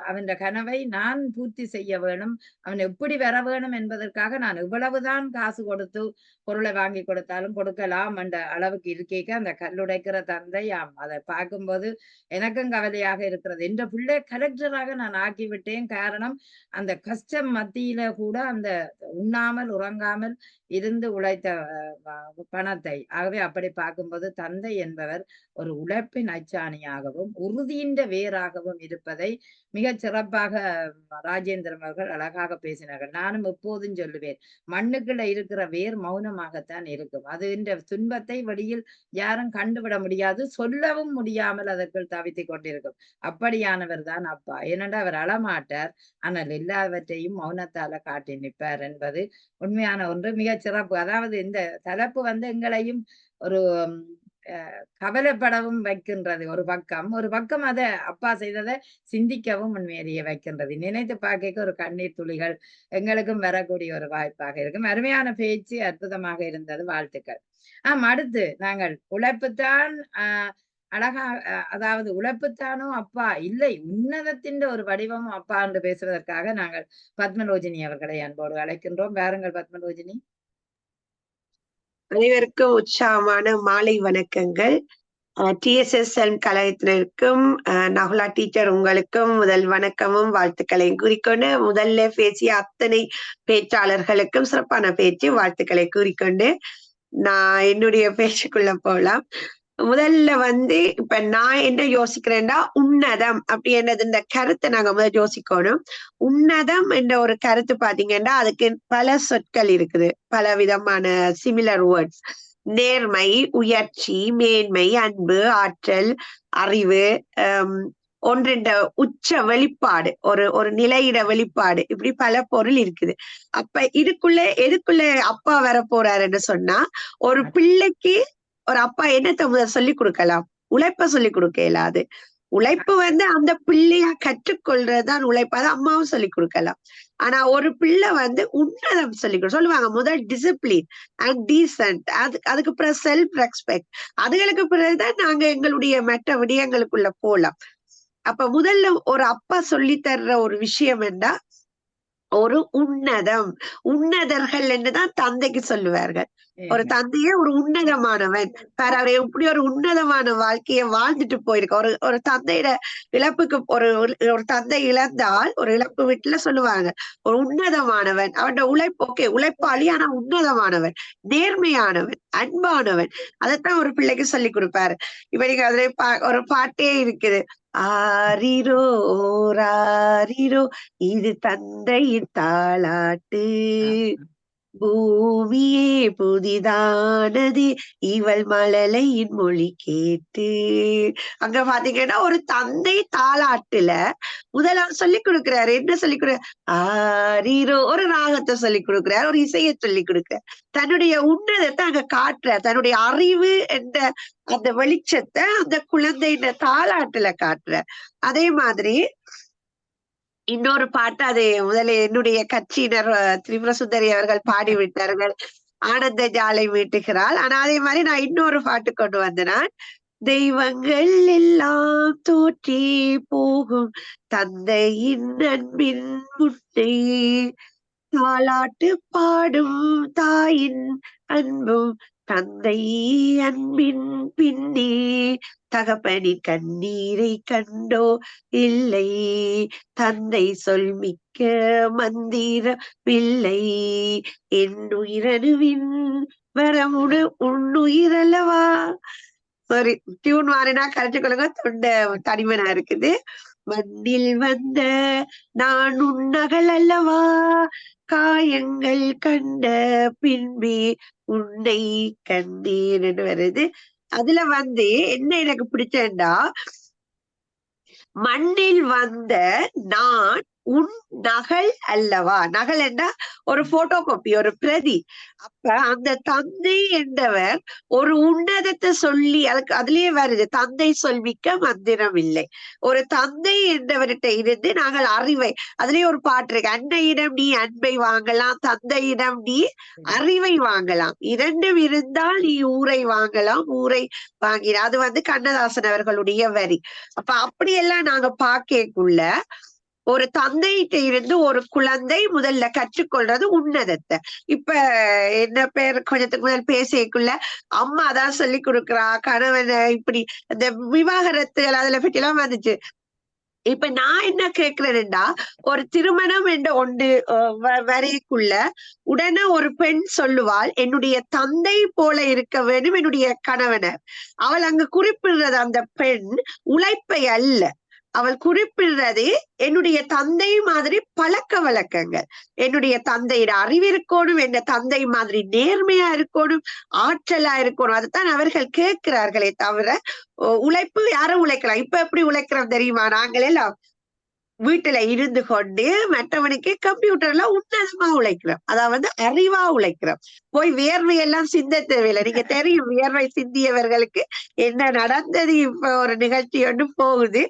அவன் கனவை நான் பூர்த்தி செய்ய வேணும், அவன் எப்படி வர வேணும் என்பதற்காக நான் இவ்வளவுதான் காசு கொடுத்து பொருளை வாங்கி கொடுத்தாலும் கொடுக்கலாம் என்ற அளவுக்கு இருக்கேக்க அந்த கல்லுடைக்கிற தந்தை அதை பார்க்கும்போது எனக்கும் கவலையாக இருக்கிறது. என்ற பிள்ளை கலெக்டராக நான் ஆக்கிவிட்டேன். காரணம், அந்த கஷ்டம் மத்தியில கூட அந்த உண்ணாமல் உறங்காமல் இருந்து உழைத்த பணத்தை. ஆகவே அப்படி பார்க்கும்போது தந்தை என்பவர் ஒரு உழைப்பின் அச்சாணியாகவும் உறுதியின் வேறாகவும் இருப்பதை மிகச் சிறப்பாக ராஜேந்திரன் அவர்கள் அழகாக பேசினார்கள். நானும் எப்போதும் சொல்லுவேன், மண்ணுக்குள்ள இருக்கிற வேர் மௌனமாகத்தான் இருக்கும். அது இந்த துன்பத்தை வெளியில் யாரும் கண்டுவிட முடியாது, சொல்லவும் முடியாமல் அதற்குள் தவித்துக் கொண்டிருக்கும். அப்படியானவர் தான் அப்பா. ஏனென்றால் அவர் அழமாட்டார், ஆனால் எல்லாவற்றையும் மௌனத்தால காட்டி நிற்பார் என்பது உண்மையான ஒன்று. மிகச் சிறப்பு. அதாவது இந்த தலைப்பு வந்து எங்களையும் ஒரு கவலைப்படவும் வைக்கின்றது. ஒரு பக்கம் அதை அப்பா செய்ததை சிந்திக்கவும் உண்மையிலேயே வைக்கின்றது. நினைத்து பார்க்க ஒரு கண்ணீர் துளிகள் எங்களுக்கும் வரக்கூடிய ஒரு வாய்ப்பாக இருக்கும். அருமையான பேச்சு, அற்புதமாக இருந்தது. வாழ்த்துக்கள். அடுத்து நாங்கள் உழைப்புத்தான் அழகா, அதாவது உழைப்புத்தானோ அப்பா இல்லை, உன்னதத்தின் ஒரு வடிவமும் அப்பா என்று பேசுவதற்காக நாங்கள் பத்மலோஜினி அவர்களை அன்போடு அழைக்கின்றோம். பாருங்கள் பத்மலோஜினி. அனைவருக்கும் உற்சாகமான மாலை வணக்கங்கள். TSSL கலைஞருக்கும் நகுலா டீச்சர் உங்களுக்கும் முதல் வணக்கமும் வாழ்த்துக்களையும் கூறிக்கொண்டு, முதல்ல பேசிய அத்தனை பேச்சாளர்களுக்கும் சிறப்பான பேச்சு வாழ்த்துக்களை கூறிக்கொண்டு நான் என்னுடைய பேச்சுக்குள்ள போலாம். முதல்ல வந்து இப்ப நான் என்ன யோசிக்கிறேன்னா, உன்னதம் அப்படி என்னது இந்த கருத்தை நாங்க முதல் யோசிக்கணும். உன்னதம் என்ற ஒரு கருத்து பாத்தீங்கன்னா அதுக்கு பல சொற்கள் இருக்குது, பல விதமான சிமிலர் வேர்ட்ஸ். நேர்மை, உயர்ச்சி, மேன்மை, அன்பு, ஆற்றல், அறிவு, ஒன்றின் உச்ச வெளிப்பாடு, ஒரு நிலையிட வெளிப்பாடு, இப்படி பல பொருள் இருக்குது. அப்ப எதுக்குள்ள அப்பா வர போறாருன்னு சொன்னா, ஒரு பிள்ளைக்கு ஒரு அப்பா என்னத்தை முதல் சொல்லிக் கொடுக்கலாம்? உழைப்ப சொல்லிக் கொடுக்க இயலாது. உழைப்பு வந்து அந்த பிள்ளையா கற்றுக்கொள்றதுதான் உழைப்பு. அதை அம்மாவும் சொல்லிக் கொடுக்கலாம். ஆனா ஒரு பிள்ளை வந்து உன்னதம் சொல்லுவாங்க. முதல் டிசிப்ளின் அண்ட் டீசன்ட், அதுக்கு பிறகு செல்ஃப் ரெஸ்பெக்ட், அதுகளுக்கு பிறகுதான் நாங்க எங்களுடைய மற்ற விடயங்களுக்குள்ள போலாம். அப்ப முதல்ல ஒரு அப்பா சொல்லி தர்ற ஒரு விஷயம் என்ன, ஒரு உன்னதம். உன்னதர்கள் என்றுதான் தந்தைக்கு சொல்லுவார்கள். ஒரு தந்தையே ஒரு உன்னதமானவன், அவர் எப்படி ஒரு உன்னதமான வாழ்க்கையை வாழ்ந்துட்டு போயிருக்க. ஒரு தந்தையோட இழப்புக்கு ஒரு தந்தை இழந்தால் ஒரு இழப்பு வீட்டுல சொல்லுவாங்க ஒரு உன்னதமானவன், அவனோட உழைப்பாளி, ஆனா உன்னதமானவன், நேர்மையானவன், அன்பானவன். அதைத்தான் ஒரு பிள்ளைக்கு சொல்லி கொடுப்பாரு. இப்ப நீங்க அதுல ஒரு பாட்டே இருக்குது, ஆரிரோ ராரிரோ இது தந்தையின் தாலாட்டு, பூமியே புதிதானது இவள் மழலையின் மொழி கேட்டு. அங்க பாத்தீங்கன்னா ஒரு தந்தை தாலாட்டுல முதலாம் சொல்லி கொடுக்கிறாரு. என்ன சொல்லி ஆரிரோ, ஒரு ராகத்தை சொல்லி கொடுக்கிறார், ஒரு இசையை சொல்லி கொடுக்கிறார். தன்னுடைய உன்னதத்தை அங்க காட்டுறார். தன்னுடைய அறிவு என்ற அந்த வெளிச்சத்தை அந்த குழந்தையின் தாலாட்டுல காட்டுறார். அதே மாதிரி இன்னொரு பாட்டு, அது முதல்ல என்னுடைய கட்சியினர் திரிபுர சுந்தரி அவர்கள் பாடிவிட்டார்கள், ஆனந்த ஜாலை மீட்டுகிறாள். ஆனா அதே மாதிரி நான் இன்னொரு பாட்டு கொண்டு வந்தேன், தெய்வங்கள் எல்லாம் தோற்றே போகும் தந்தையின் அன்பின் முன்னே, தாலாட்டு பாடும் தாயின் அன்பும் தந்தை அன்பின் பின்னே, தகப்பனின் கண்ணீரை கண்டோ இல்லை, தந்தை சொல் மிக்க மந்திரம் இல்லை, என் உயிரணுவின் வரமுடு உன்னுயிரல்லவா. சாரி, டியூன் மாறினா கரைச்சு கொள்ளுங்க, தொண்டை தனிமனா இருக்குது. மண்ணில் வந்த நான் உன்னகள் அல்லவா, காயங்கள் கண்ட பின்பே உன்னை கண்டேன் வருது. அதுல வந்து என்ன எனக்கு பிடிச்சேன்டா, மண்ணில் வந்த நான் உன் நகல் அல்லவா. நகல் என்ன, ஒரு போட்டோ காப்பி, ஒரு பிரதி. அப்ப அந்த தந்தை என்றவர் ஒரு உன்னதத்தை சொல்லி, அதுலயே வருது, தந்தை சொல்விக்க மந்திரம் இல்லை. ஒரு தந்தை என்றவர்கிட்ட இருந்து நாங்கள் அறிவை, அதுலயே ஒரு பாட்டு இருக்கு, அன்னையிடம் நீ அன்பை வாங்கலாம், தந்தையிடம் நீ அறிவை வாங்கலாம், இரண்டும் இருந்தால் நீ ஊரை வாங்கலாம், ஊரை வாங்கின. அது கண்ணதாசன் அவர்களுடைய வரி. அப்ப அப்படியெல்லாம் நாங்க பாக்கக்குள்ள ஒரு தந்தைகிட்ட இருந்து ஒரு குழந்தை முதல்ல கற்றுக்கொள்றது உன்னதத்தை. இப்ப என்ன பேர் கொஞ்சத்துக்கு முதல் பேசிக்குள்ள அம்மா தான் சொல்லி கொடுக்குறா, கணவனை இப்படி இந்த விவாகரத்துகள் அதுல பற்றி எல்லாம் வந்துச்சு. இப்ப நான் என்ன கேக்குறேன்டா, ஒரு திருமணம் என்ற ஒன்று வரைக்குள்ள உடனே ஒரு பெண் சொல்லுவாள், என்னுடைய தந்தை போல இருக்க வேண்டும் என்னுடைய கணவனர். அவள் அங்கு குறிப்பிடுறது அந்த பெண் உழைப்பை அல்ல, அவள் குறிப்பிடுறது என்னுடைய தந்தை மாதிரி பழக்க வழக்கங்கள். என்னுடைய தந்தையிட அறிவு இருக்கணும், என் தந்தை மாதிரி நேர்மையா இருக்கணும், ஆற்றலா இருக்கணும். அதுதான் அவர்கள் கேட்கிறார்களே தவிர உழைப்பு யாரும் உழைக்கலாம். இப்ப எப்படி உழைக்கிறோம் தெரியுமா, நாங்களெல்லாம் வீட்டுல இருந்து கொண்டு மற்றவனுக்கு கம்ப்யூட்டர்ல உன்னதமா உழைக்கிறோம், அதாவது அறிவா உழைக்கிறோம். போய் வியர்வையெல்லாம் சிந்த தேவையில்லை. நீங்க தெரியும் வியர்வை சிந்தியவர்களுக்கு என்ன நடந்தது. இப்ப ஒரு நிகழ்ச்சி ஒன்று போகுது,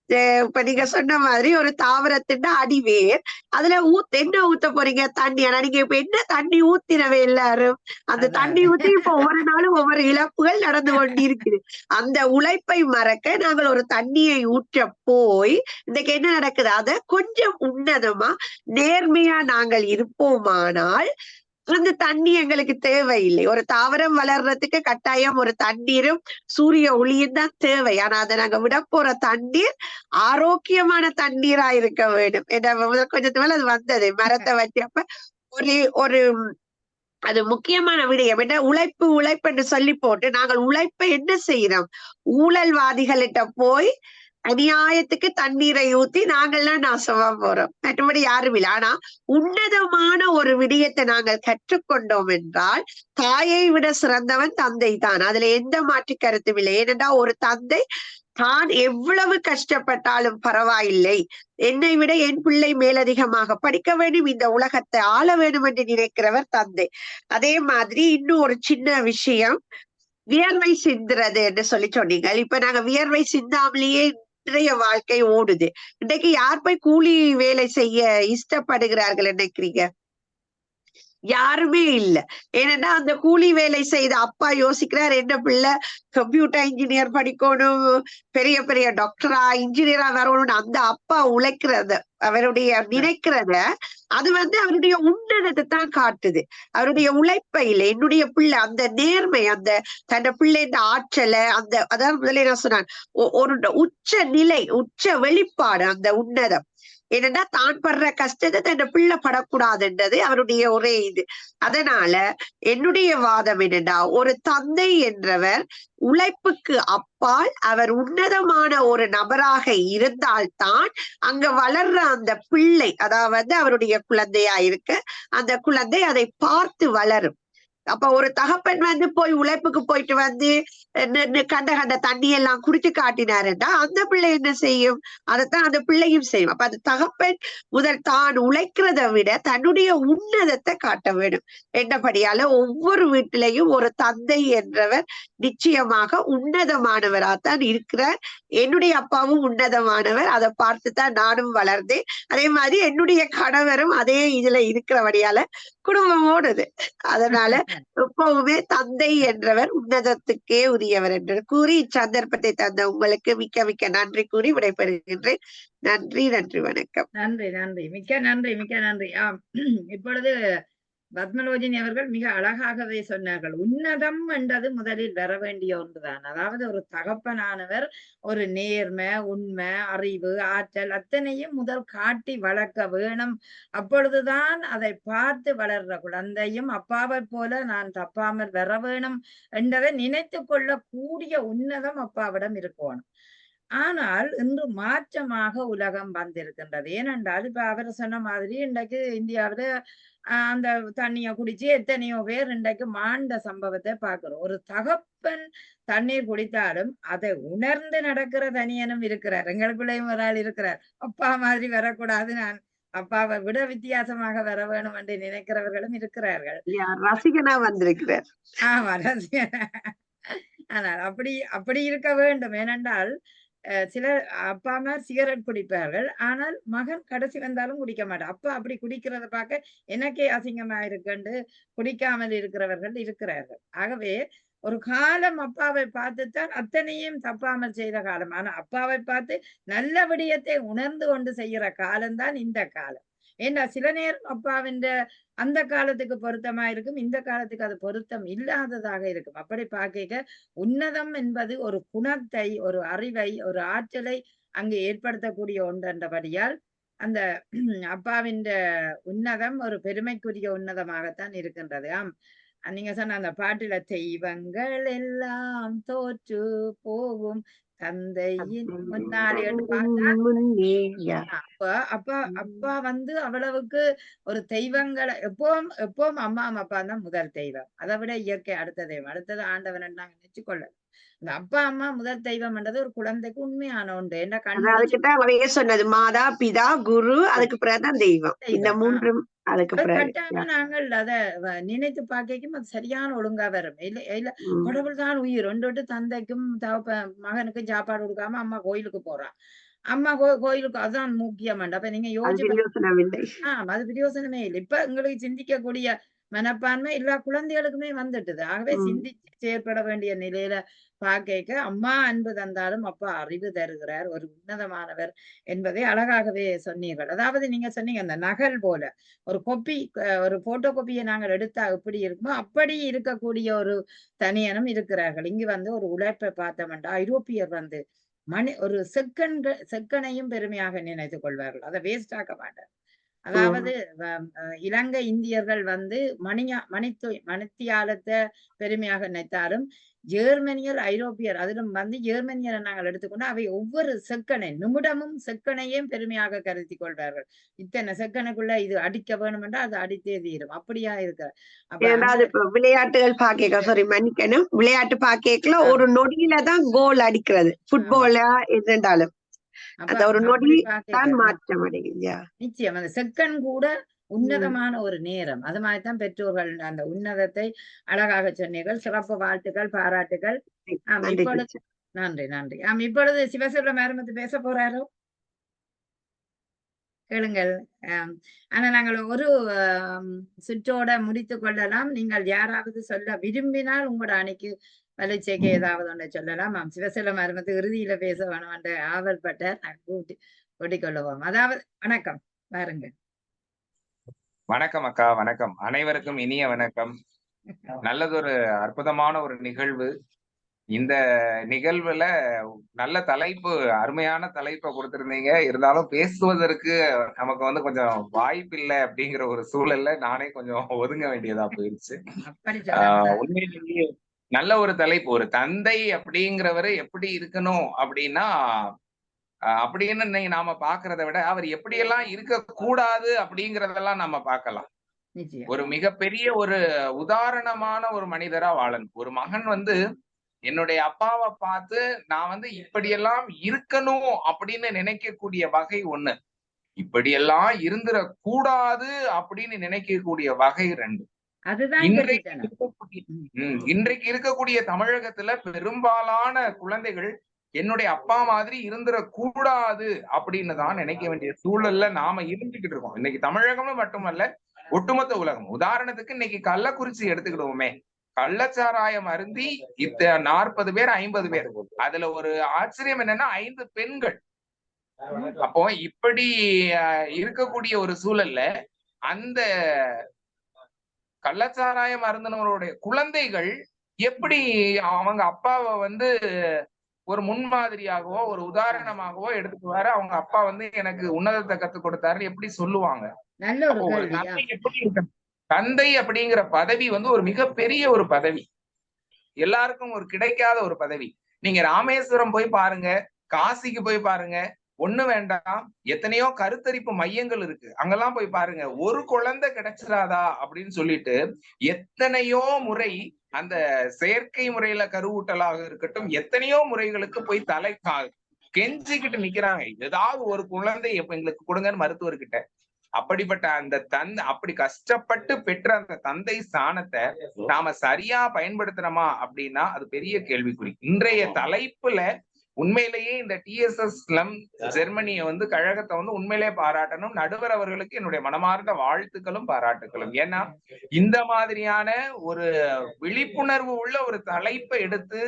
இப்ப நீங்க சொன்ன மாதிரி ஒரு தாவரத்தின் அடிவேர், அதுல என்ன ஊத்த போறீங்க, தண்ணி. ஆனா நீங்க இப்ப என்ன தண்ணி ஊத்தினவே எல்லாரும், அந்த தண்ணி ஊத்தி இப்ப ஒவ்வொரு நாளும் ஒவ்வொரு இழப்புகள் நடந்து கொண்டிருக்குது. அந்த உழைப்பை மறக்க நாங்கள் ஒரு தண்ணியை ஊற்ற போய் இன்னைக்கு என்ன நடக்குது, அத கொஞ்சம் உன்னதமா நேர்மையா நாங்கள் இருப்போமானால் அந்த தண்ணி எங்களுக்கு தேவையில்லை. ஒரு தாவரம் வளர்றதுக்கு கட்டாயம் ஒரு தண்ணீரும் சூரிய ஒளியும் தான் தேவை. ஆனா அதை நாங்க விட போற தண்ணீர் ஆரோக்கியமான தண்ணீரா இருக்க வேண்டும். கொஞ்சத்துக்கு மேல அது வந்தது மரத்தை வச்சு. அப்ப ஒரு அது முக்கியமான விடயம் என்ன, உழைப்பு உழைப்பு என்று சொல்லி போட்டு நாங்கள் உழைப்பை என்ன செய்யறோம், ஊழல்வாதிகள்கிட்ட போய் அநியாயத்துக்கு தண்ணீரை ஊத்தி நாங்கள்லாம் நாசமா போறோம். மற்றபடி யாரும் இல்லை. ஆனா உன்னதமான ஒரு விடயத்தை நாங்கள் கற்றுக்கொண்டோம் என்றால் தாயை விட சிறந்தவன் தந்தை தான். அதுல எந்த மாற்று கருத்தும் இல்லை. ஏனென்றால் ஒரு தந்தை தான் எவ்வளவு கஷ்டப்பட்டாலும் பரவாயில்லை, என்னை விட என் பிள்ளை மேலதிகமாக படிக்க வேண்டும், இந்த உலகத்தை ஆள வேண்டும் என்று நினைக்கிறவர் தந்தை. அதே மாதிரி இன்னும் ஒரு சின்ன விஷயம், வியர்வை சிந்துறது என்று சொல்லி சொன்னீங்க. இப்ப நாங்க வியர்வை சிந்தாமலேயே இன்றைய வாழ்க்கை ஓடுது. இன்றைக்கு யார் போய் கூலி வேலை செய்ய இஷ்டப்படுகிறார்கள் நினைக்கிறீங்க? யாருமே இல்லை. ஏன்னா அந்த கூலி வேலை செய்த அப்பா யோசிக்கிறார், என்ன பிள்ளை கம்ப்யூட்டர் இன்ஜினியர் படிக்கணும், பெரிய பெரிய டாக்டரா இன்ஜினியரா வரணும்னு அந்த அப்பா உழைக்கிறத, அவருடைய நினைக்கிறத, அது அவருடைய உன்னதத்தை தான் காட்டுது, அவருடைய உழைப்பை இல்லை. என்னுடைய பிள்ளை அந்த நேர்மை, அந்த தன் பிள்ளைன்ற ஆற்றலை, அந்த அதாவது முதல்ல நான் சொன்னான், ஒரு உச்ச நிலை, உச்ச வெளிப்பாடு அந்த உன்னதம். ஏனென்றா தான் படுற கஷ்டத்தை தன் பிள்ளை படக்கூடாதுன்றது அவருடைய ஒரே இது. அதனால என்னுடைய வாதம் என்னன்னா, ஒரு தந்தை என்றவர் உழைப்புக்கு அப்பால் அவர் உன்னதமான ஒரு நபராக இருந்தால்தான் அங்க வளர்ற அந்த பிள்ளை, அதாவது அவருடைய குழந்தையா இருக்க அந்த குழந்தை அதை பார்த்து வளரும். அப்ப ஒரு தகப்பன் போய் உழைப்புக்கு போயிட்டு கண்ட கண்ட தண்ணி எல்லாம் குடிச்சு காட்டினாருன்னா அந்த பிள்ளை என்ன செய்யும், அதைத்தான் அந்த பிள்ளையும் செய்யும். அப்ப அந்த தகப்பன் முதல் தான் உழைக்கிறத விட தன்னுடைய உன்னதத்தை காட்ட வேண்டும். என்னபடியால ஒவ்வொரு வீட்டிலையும் ஒரு தந்தை என்றவர் நிச்சயமாக உன்னதமானவராத்தான் இருக்கிறார். என்னுடைய அப்பாவும் உன்னதமானவர், அதை பார்த்துதான் நானும் வளர்ந்தேன். அதே மாதிரி என்னுடைய கணவரும் அதே இதுல இருக்கிறபடியால குடும்பம் ஓடுது. அதனால எப்பவுமே தந்தை என்றவர் உன்னதத்துக்கே உரியவர் என்று கூறி இச்சந்தர்ப்பத்தை தந்த உங்களுக்கு மிக்க மிக்க நன்றி கூறி விடைபெறுகின்றேன். நன்றி, நன்றி, வணக்கம். நன்றி, நன்றி, மிக்க நன்றி, மிக்க நன்றி. இப்பொழுது பத்மலோஜினி அவர்கள் மிக அழகாகவே சொன்னார்கள். உன்னதம் என்றது முதலில் வர வேண்டிய ஒன்றுதான். அதாவது ஒரு தகப்பனானவர் ஒரு நேர்மை, உண்மை, அறிவு, ஆற்றல் அத்தனையும் முதல் காட்டி வளர்க்க வேணும். அப்பொழுதுதான் அதை பார்த்து வளர்ற குழந்தையும் அப்பாவை போல நான் தப்பாமல் வர வேணும் என்றதை நினைத்து கொள்ளக்கூடிய உன்னதம் அப்பாவிடம் இருக்கணும். ஆனால் இன்று மாற்றமாக உலகம் வந்திருக்கின்றது. ஏனென்றால் இப்ப அவர் சொன்ன மாதிரி இன்றைக்கு இந்தியாவில அந்த தண்ணியை குடிச்சு எத்தனையோ பேர் இன்றைக்கு மாண்ட சம்பவத்தை பார்க்கிறோம். ஒரு தகப்பன் தண்ணீர் குடித்தாலும் அதை உணர்ந்து நடக்கிற தனியனும் இருக்கிறார். எங்களுக்குள்ளேயும் ஒரு ஆள் இருக்கிறார். அப்பா மாதிரி வரக்கூடாது, நான் அப்பாவை விட வித்தியாசமாக வர வேணும் என்று நினைக்கிறவர்களும் இருக்கிறார்கள். ரசிகனா வந்திருக்கிறார். ஆமா, ரசிகன். ஆனால் அப்படி இருக்க வேண்டும். ஏனென்றால் சிலர் அப்பா அம்மா சிகரெட் குடிப்பார்கள், ஆனால் மகன் கடைசி வந்தாலும் குடிக்க மாட்டார். அப்பா அப்படி குடிக்கிறத பார்க்க எனக்கே அசிங்கமா இருக்குன்னு குடிக்காமல் இருக்கிறவர்கள் இருக்கிறார்கள். ஆகவே ஒரு காலம் அப்பாவை பார்த்துத்தான் அத்தனையும் தப்பாமல் செய்த காலம். ஆனா அப்பாவை பார்த்து நல்ல விடயத்தை உணர்ந்து கொண்டு செய்கிற காலம்தான் இந்த காலம். ஏன்னா சில நேரம் அப்பாவின் அந்த காலத்துக்கு பொருத்தமா இருக்கும், இந்த காலத்துக்கு அது பொருத்தம் இல்லாததாக இருக்கும். அப்படி பார்க்க உன்னதம் என்பது ஒரு குணத்தை, ஒரு அறிவை, ஒரு ஆற்றலை அங்கு ஏற்படுத்தக்கூடிய ஒன்றென்றபடியால் அந்த அப்பாவின் உன்னதம் ஒரு பெருமைக்குரிய உன்னதமாகத்தான் இருக்கின்றது. நீங்க சொன்ன அந்த பாட்டுல தெய்வங்கள் எல்லாம் தோற்று போகும் தந்தையின் முன்னாடி அப்பா அவ்வளவுக்கு ஒரு தெய்வங்களை எப்பவும் அம்மா அப்பா தான் முதல் தெய்வம். அதை விட இயற்கை அடுத்த தெய்வம், அடுத்தது ஆண்டவன் நாங்க நினைச்சுக்கொள்ள. இந்த அப்பா அம்மா முதல் தெய்வம் என்றது ஒரு குழந்தைக்கு உண்மையான ஒன்று. என்ன கண்ணு சொன்னது மாதா பிதா குரு, அதுக்கு பிறகுதான் தெய்வம். இந்த மூன்றும் கட்டாம நாங்கள் அத நினைத்து பார்க்கும் அது சரியான ஒழுங்கா வரும். இல்ல கடவுள் தான் உயிர் ஒன்று தந்தைக்கும் மகனுக்கும் சாப்பாடு கொடுக்காம அம்மா கோயிலுக்கு போறான். அம்மா கோயிலுக்கு அதான் முக்கியம். அப்ப நீங்க அது பிரயோசனமே இல்லை. இப்ப உங்களுக்கு சிந்திக்கக்கூடிய மனப்பான்மை எல்லா குழந்தைகளுக்குமே வந்துட்டுது. ஆகவே சிந்திச்சு செயற்பட வேண்டிய நிலையில பார்க்க அம்மா அன்பு தந்தாலும் அப்பா அறிவு தருகிறார், ஒரு உன்னதமானவர் என்பதை அழகாகவே சொன்னீர்கள். அதாவது நீங்க சொன்னீங்க அந்த நகல் போல ஒரு கொப்பி, ஒரு போட்டோ கொப்பியை நாங்கள் எடுத்தா எப்படி இருக்குமோ அப்படி இருக்கக்கூடிய ஒரு தனியனும் இருக்கிறார்கள். இங்கு ஒரு உழைப்பை பார்த்தோம்டா ஐரோப்பியர் ஒரு செக்கனையும் பெருமையாக நினைத்துக் கொள்வார்கள், அதை வேஸ்ட் ஆக்க மாட்டார். அதாவது இலங்கை இந்தியர்கள் மணித்தியாலத்தை பெருமையாக நினைத்தாலும் ஜெர்மனியர் ஐரோப்பியர் அதிலும் ஜெர்மனியரை நாங்கள் எடுத்துக்கொண்டு அவை ஒவ்வொரு நிமிடமும் செக்கனையும் பெருமையாக கருதி கொள்வார்கள். இத்தனை செக்கனுக்குள்ள இது அடிக்க வேணும் என்றால் அது அடித்தே தீரும். அப்படியா இருக்கிற விளையாட்டுகள் மன்னிக்கணும், விளையாட்டு பாக்கல ஒரு நொடியில தான் கோல் அடிக்கிறது. ஃபுட்பாலா இருந்தாலும் அந்த ஒரு நொடி தான் மாற்றம் அடையுது. நிச்சயம் அந்த செக்கன் கூட உன்னதமான ஒரு நேரம். அது மாதிரிதான் பெற்றோர்கள் அந்த உன்னதத்தை அழகாக சொன்னீர்கள். சிறப்பு வாழ்த்துக்கள், பாராட்டுகள். நன்றி நன்றி. இப்பொழுது சிவசுப்ரமணியம் ஆரம்பித்து பேச போறாரோ கேளுங்கள். ஆனா நாங்கள் ஒரு சுற்றோட முடித்து கொள்ளலாம். நீங்கள் யாராவது சொல்ல விரும்பினால் உங்களோட அணிக்கு வலிச்சைக்கு ஏதாவது ஒன்றை சொல்லலாம். சிவசேலம் ஆரம்பத்து இறுதியில பேச வேணும் என்ற ஆவல்பட்ட கூட்டிக் கொள்ளுவோம். அதாவது வணக்கம், பாருங்க. வணக்கம் அக்கா, வணக்கம். அனைவருக்கும் இனிய வணக்கம். நல்லதொரு அற்புதமான ஒரு நிகழ்வு. இந்த நிகழ்வுல நல்ல தலைப்பு, அருமையான தலைப்பை கொடுத்திருந்தீங்க. இருந்தாலும் பேசுவதற்கு நமக்கு கொஞ்சம் வாய்ப்பு இல்லை அப்படிங்கிற ஒரு சூழல்ல நானே கொஞ்சம் ஒதுங்க வேண்டியதா போயிருச்சு. உண்மையிலேயே நல்ல ஒரு தலைப்பு. ஒரு தந்தை அப்படிங்கிறவரு எப்படி இருக்கணும் அப்படின்னா அப்படின்னு நாம பாக்குறத விட அவர் எப்படியெல்லாம் இருக்கக்கூடாது அப்படிங்கறதெல்லாம் நம்ம பார்க்கலாம். ஒரு மிகப்பெரிய ஒரு உதாரணமான ஒரு மனிதரா வாழணும். ஒரு மகன் என்னுடைய அப்பாவை பார்த்து நான் இப்படியெல்லாம் இருக்கணும் அப்படின்னு நினைக்கக்கூடிய வகை ஒண்ணு, இப்படியெல்லாம் இருந்துட கூடாது அப்படின்னு நினைக்கக்கூடிய வகை ரெண்டு. இன்றைக்கு இருக்கக்கூடிய தமிழகத்துல பெரும்பாலான குழந்தைகள் என்னுடைய அப்பா மாதிரி இருந்துடக்கூடாது அப்படின்னு தான் நினைக்க வேண்டிய சூழல்ல நாம இருந்துகிட்டு இருக்கோம். இன்னைக்கு தமிழகமும் மட்டுமல்ல, ஒட்டுமொத்த உலகம். உதாரணத்துக்கு இன்னைக்கு கள்ளக்குறிச்சி எடுத்துக்கிடுவோமே, கள்ளச்சாராயம் அருந்தி 40 பேர் 50 பேர். அதுல ஒரு ஆச்சரியம் என்னன்னா 5 பெண்கள். அப்போ இப்படி இருக்கக்கூடிய ஒரு சூழல்ல அந்த கள்ளச்சாராயம் அருந்தினவருடைய குழந்தைகள் எப்படி அவங்க அப்பாவை ஒரு முன்மாதிரியாகவோ ஒரு உதாரணமாகவோ எடுத்துக்குவாரு. அவங்க அப்பா எனக்கு உன்னதத்தை கத்துக் கொடுத்தாருன்னு எப்படி சொல்லுவாங்க? தந்தை அப்படிங்கிற பதவி ஒரு மிகப்பெரிய ஒரு பதவி, எல்லாருக்கும் ஒரு கிடைக்காத ஒரு பதவி. நீங்க ராமேஸ்வரம் போய் பாருங்க, காசிக்கு போய் பாருங்க, ஒண்ணு வேண்டாம், எத்தனையோ கருத்தரிப்பு மையங்கள் இருக்கு, அங்கெல்லாம் போய் பாருங்க. ஒரு குழந்தை கிடைச்சிடாதா அப்படின்னு சொல்லிட்டு எத்தனையோ முறை அந்த செயற்கை முறையில கருவூட்டலாக இருக்கட்டும், எத்தனையோ முறைகளுக்கு போய் கெஞ்சிக்கிட்டு நிக்கிறாங்க, ஏதாவது ஒரு குழந்தை எங்களுக்கு கொடுங்கன்னு மருத்துவர்கிட்ட. அப்படிப்பட்ட அந்த அப்படி கஷ்டப்பட்டு பெற்ற அந்த தந்தை ஸ்தானத்தை நாம சரியா பயன்படுத்துறோமா அப்படின்னா அது பெரிய கேள்விக்குறி. இன்றைய தலைப்புல உண்மையிலேயே இந்த டிஎஸ்எஸ் ஸ்லம் ஜெர்மனியை கழகத்தை உண்மையிலேயே பாராட்டணும். நடுவர் அவர்களுக்கு என்னுடைய மனமார்ந்த வாழ்த்துக்களும் பாராட்டுகளும். ஏன்னா இந்த மாதிரியான ஒரு விழிப்புணர்வு உள்ள ஒரு தலைப்பை எடுத்து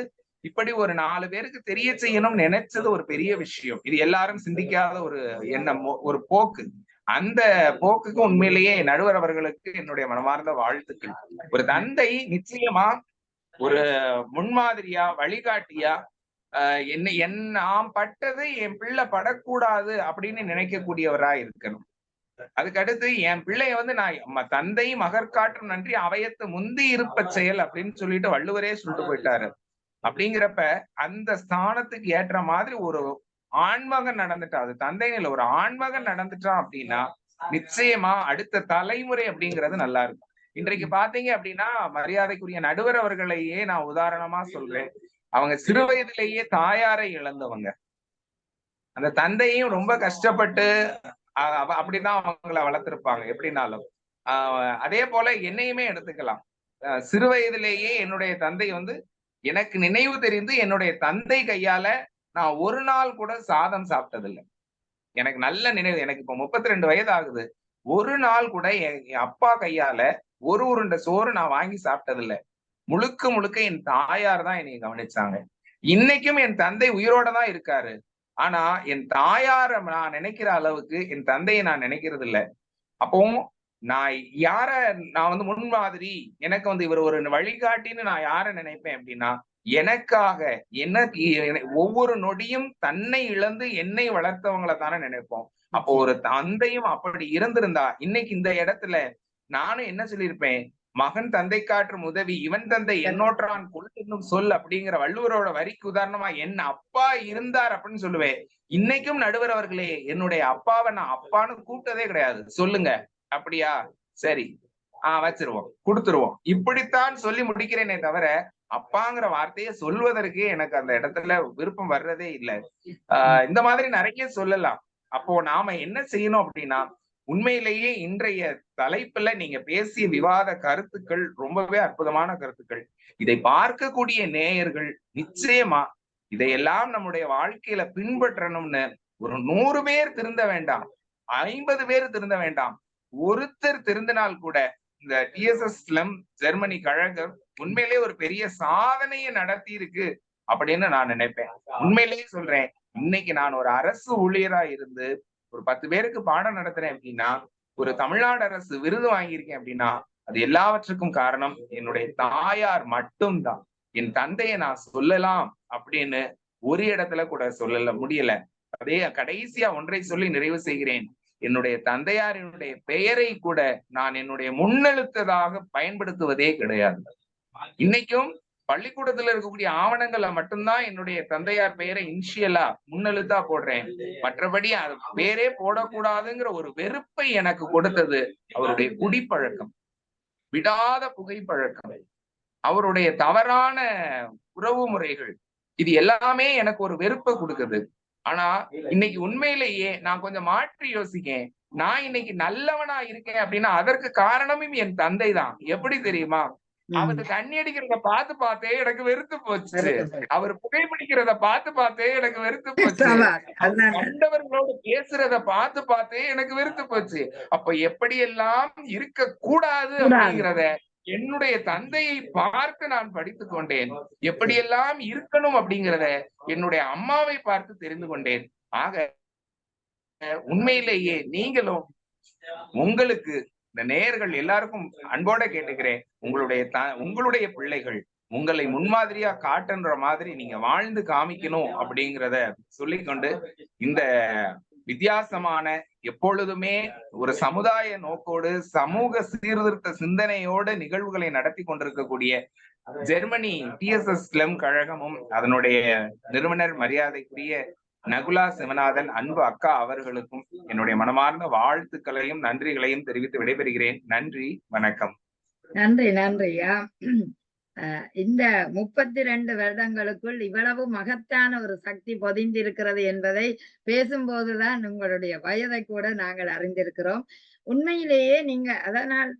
இப்படி ஒரு 4 பேருக்கு தெரிய செய்யணும்னு நினைச்சது ஒரு பெரிய விஷயம். இது எல்லாரும் சிந்திக்காத ஒரு எண்ணம், ஒரு போக்கு. அந்த போக்குக்கு உண்மையிலேயே நடுவர் அவர்களுக்கு என்னுடைய மனமார்ந்த வாழ்த்துக்கள். ஒரு தந்தை நிச்சயமா ஒரு முன்மாதிரியா, வழிகாட்டியா, நாம் பட்டது என் பிள்ளை படக்கூடாது அப்படின்னு நினைக்கக்கூடியவரா இருக்கணும். அதுக்கு அடுத்து என் பிள்ளைய நான் தந்தை மகற்காற்றும் நன்றி அவையத்து முந்தி இருப்ப செயல் அப்படின்னு சொல்லிட்டு வள்ளுவரே சொல்லிட்டு போயிட்டாரு. அப்படிங்கிறப்ப அந்த ஸ்தானத்துக்கு ஏற்ற மாதிரி ஒரு ஆண்மகன் நடந்துட்டா, அது தந்தையில ஒரு ஆண்மகன் நடந்துட்டான் அப்படின்னா நிச்சயமா அடுத்த தலைமுறை அப்படிங்கிறது நல்லா இருக்கும். இன்றைக்கு பாத்தீங்க அப்படின்னா மரியாதைக்குரிய நடுவர் அவர்களையே நான் உதாரணமா சொல்றேன். அவங்க சிறு வயதிலேயே தாயாரை இழந்தவங்க. அந்த தந்தையும் ரொம்ப கஷ்டப்பட்டு அப்படிதான் அவங்கள வளர்த்திருப்பாங்க எப்படின்னாலும். அதே போல என்னையுமே எடுத்துக்கலாம். சிறு வயதிலேயே என்னுடைய தந்தை எனக்கு நினைவு தெரிந்து என்னுடைய தந்தை கையால நான் ஒரு நாள் கூட சாதம் சாப்பிட்டதில்லை. எனக்கு நல்ல நினைவு. எனக்கு இப்ப 32 வயது ஆகுது. ஒரு நாள் கூட என் அப்பா கையால ஒரு உருண்டை சோறு நான் வாங்கி சாப்பிட்டதில்லை. முழுக்க முழுக்க என் தாயார் தான் என்னை கவனிச்சாங்க. இன்னைக்கும் என் தந்தை உயிரோட தான் இருக்காரு. ஆனா என் தாயார நான் நினைக்கிற அளவுக்கு என் தந்தையை நான் நினைக்கிறது இல்லை. அப்போ நான் முன்மாதிரி, எனக்கு இவர் ஒரு வழிகாட்டின்னு நான் யாரை நினைப்பேன் அப்படின்னா, எனக்காக ஒவ்வொரு நொடியும் தன்னை இழந்து என்னை வளர்த்தவங்களை தானே நினைப்போம். அப்போ ஒரு தந்தையும் அப்படி இருந்திருந்தா இன்னைக்கு இந்த இடத்துல நானும் என்ன சொல்லியிருப்பேன், மகன் தந்தை காற்றும் உதவி இவன் தந்தை என்னோற்றான் கொள்ளும் சொல் அப்படிங்கிற வள்ளுவரோட வரிக்கு உதாரணமா என் அப்பா இருந்தார் அப்படின்னு சொல்லுவேன். இன்னைக்கும் நடுவர் அவர்களே, என்னுடைய அப்பாவை நான் அப்பான்னு கூப்பிட்டதே கிடையாது. சொல்லுங்க, அப்படியா, சரி, வச்சிருவோம், கொடுத்துருவோம், இப்படித்தான் சொல்லி முடிக்கிறேனே தவிர அப்பாங்கிற வார்த்தையை சொல்வதற்கு எனக்கு அந்த இடத்துல விருப்பம் வர்றதே இல்லை. இந்த மாதிரி நிறைய சொல்லலாம். அப்போ நாம என்ன செய்யணும் அப்படின்னா, உண்மையிலேயே இன்றைய தலைப்புல நீங்க பேசிய விவாத கருத்துக்கள் ரொம்பவே அற்புதமான கருத்துக்கள். இதை பார்க்கக்கூடிய நேயர்கள் நிச்சயமா இதையெல்லாம் நம்முடைய வாழ்க்கையில பின்பற்றணும்னு ஒரு 100 பேர் திருந்த வேண்டாம், 50 பேர் திருந்த வேண்டாம், ஒருத்தர் திருந்தினால் கூட இந்த டிஎஸ்எஸ் ஸ்லம் ஜெர்மனி கழகம் உண்மையிலேயே ஒரு பெரிய சாதனையை நடத்தி இருக்கு அப்படின்னு நான் நினைப்பேன். உண்மையிலேயே சொல்றேன், இன்னைக்கு நான் ஒரு அரசு ஊழியரா இருந்து ஒரு 10 பேருக்கு பாடம் நடத்துறேன் அப்படின்னா, ஒரு தமிழ்நாடு அரசு விருது வாங்கியிருக்கேன் அப்படின்னா, அது எல்லாவற்றுக்கும் காரணம் என்னுடைய தாயார் மட்டும்தான். என் தந்தையை நான் சொல்லலாம் அப்படின்னு ஒரு இடத்துல கூட சொல்லல முடியல. அதே கடைசியா ஒன்றை சொல்லி நிறைவு செய்கிறேன். என்னுடைய தந்தையாரினுடைய பெயரை கூட நான் என்னுடைய முன்னெழுத்ததாக பயன்படுத்துவதே கிடையாது. இன்னைக்கும் பள்ளிக்கூடத்துல இருக்கக்கூடிய ஆவணங்கள்ல மட்டும்தான் என்னுடைய தந்தையார் பெயரை இனிஷியலா முன்னெழுத்தா போடுறேன். மற்றபடி அது பேரே போடக்கூடாதுங்கிற ஒரு வெறுப்பை எனக்கு கொடுத்தது அவருடைய குடிப்பழக்கம், விடாத புகைப்பழக்கம், அவருடைய தவறான உறவு முறைகள், இது எல்லாமே எனக்கு ஒரு வெறுப்பை கொடுக்குது. ஆனா இன்னைக்கு உண்மையிலேயே நான் கொஞ்சம் மாற்றி யோசிக்கேன். நான் இன்னைக்கு நல்லவனா இருக்கேன் அப்படின்னா அதற்கு காரணமும் என் தந்தை தான். எப்படி தெரியுமா? அவரு தண்ணி அடிக்கிறத பார்த்து பார்த்தே எனக்கு வெறுத்து போச்சு. அவர் புகைப்பிடிக்கிறத பார்த்து பார்த்தே எனக்கு வெறுத்து போச்சு. கண்டவர்களோடு பேசுறத பார்த்து பார்த்தே எனக்கு வெறுத்து போச்சு. அப்ப எப்படியெல்லாம் இருக்க கூடாது அப்படிங்கிறத என்னுடைய தந்தையை பார்த்து நான் படித்துக் கொண்டேன். எப்படியெல்லாம் இருக்கணும் அப்படிங்கிறத என்னுடைய அம்மாவை பார்த்து தெரிந்து கொண்டேன். ஆக உண்மையிலேயே நீங்களும் உங்களுக்கு இந்த நேயர்கள் எல்லாருக்கும் அன்போட கேட்டுக்கிறேன், உங்களுடைய பிள்ளைகள் உங்களை முன்மாதிரியா காட்டுன்ற மாதிரி நீங்க வாழ்ந்து காமிக்கணும் அப்படிங்கிறத சொல்லிக்கொண்டு, இந்த வித்தியாசமான எப்பொழுதுமே ஒரு சமுதாய நோக்கோடு சமூக சீர்திருத்த சிந்தனையோடு நிகழ்வுகளை நடத்தி கொண்டிருக்கக்கூடிய ஜெர்மனி டிஎஸ்எஸ் ஸ்லம் கழகமும் அதனுடைய நிறுவனர் மரியாதைக்குரிய நகுலா சிவநாதன் அன்பு அக்கா அவர்களுக்கும் என்னுடைய மனமார்ந்த வாழ்த்துக்களையும் நன்றிகளையும் தெரிவித்து விடைபெறுகிறேன். நன்றி, வணக்கம். நன்றி நன்றியா. இந்த 32 வருடங்களுக்குள் இவ்வளவு மகத்தான ஒரு சக்தி பொதிந்திருக்கிறது என்பதை பேசும்போதுதான் உங்களுடைய வயதை கூட நாங்கள் அறிந்திருக்கிறோம். உண்மையிலேயே அதனால்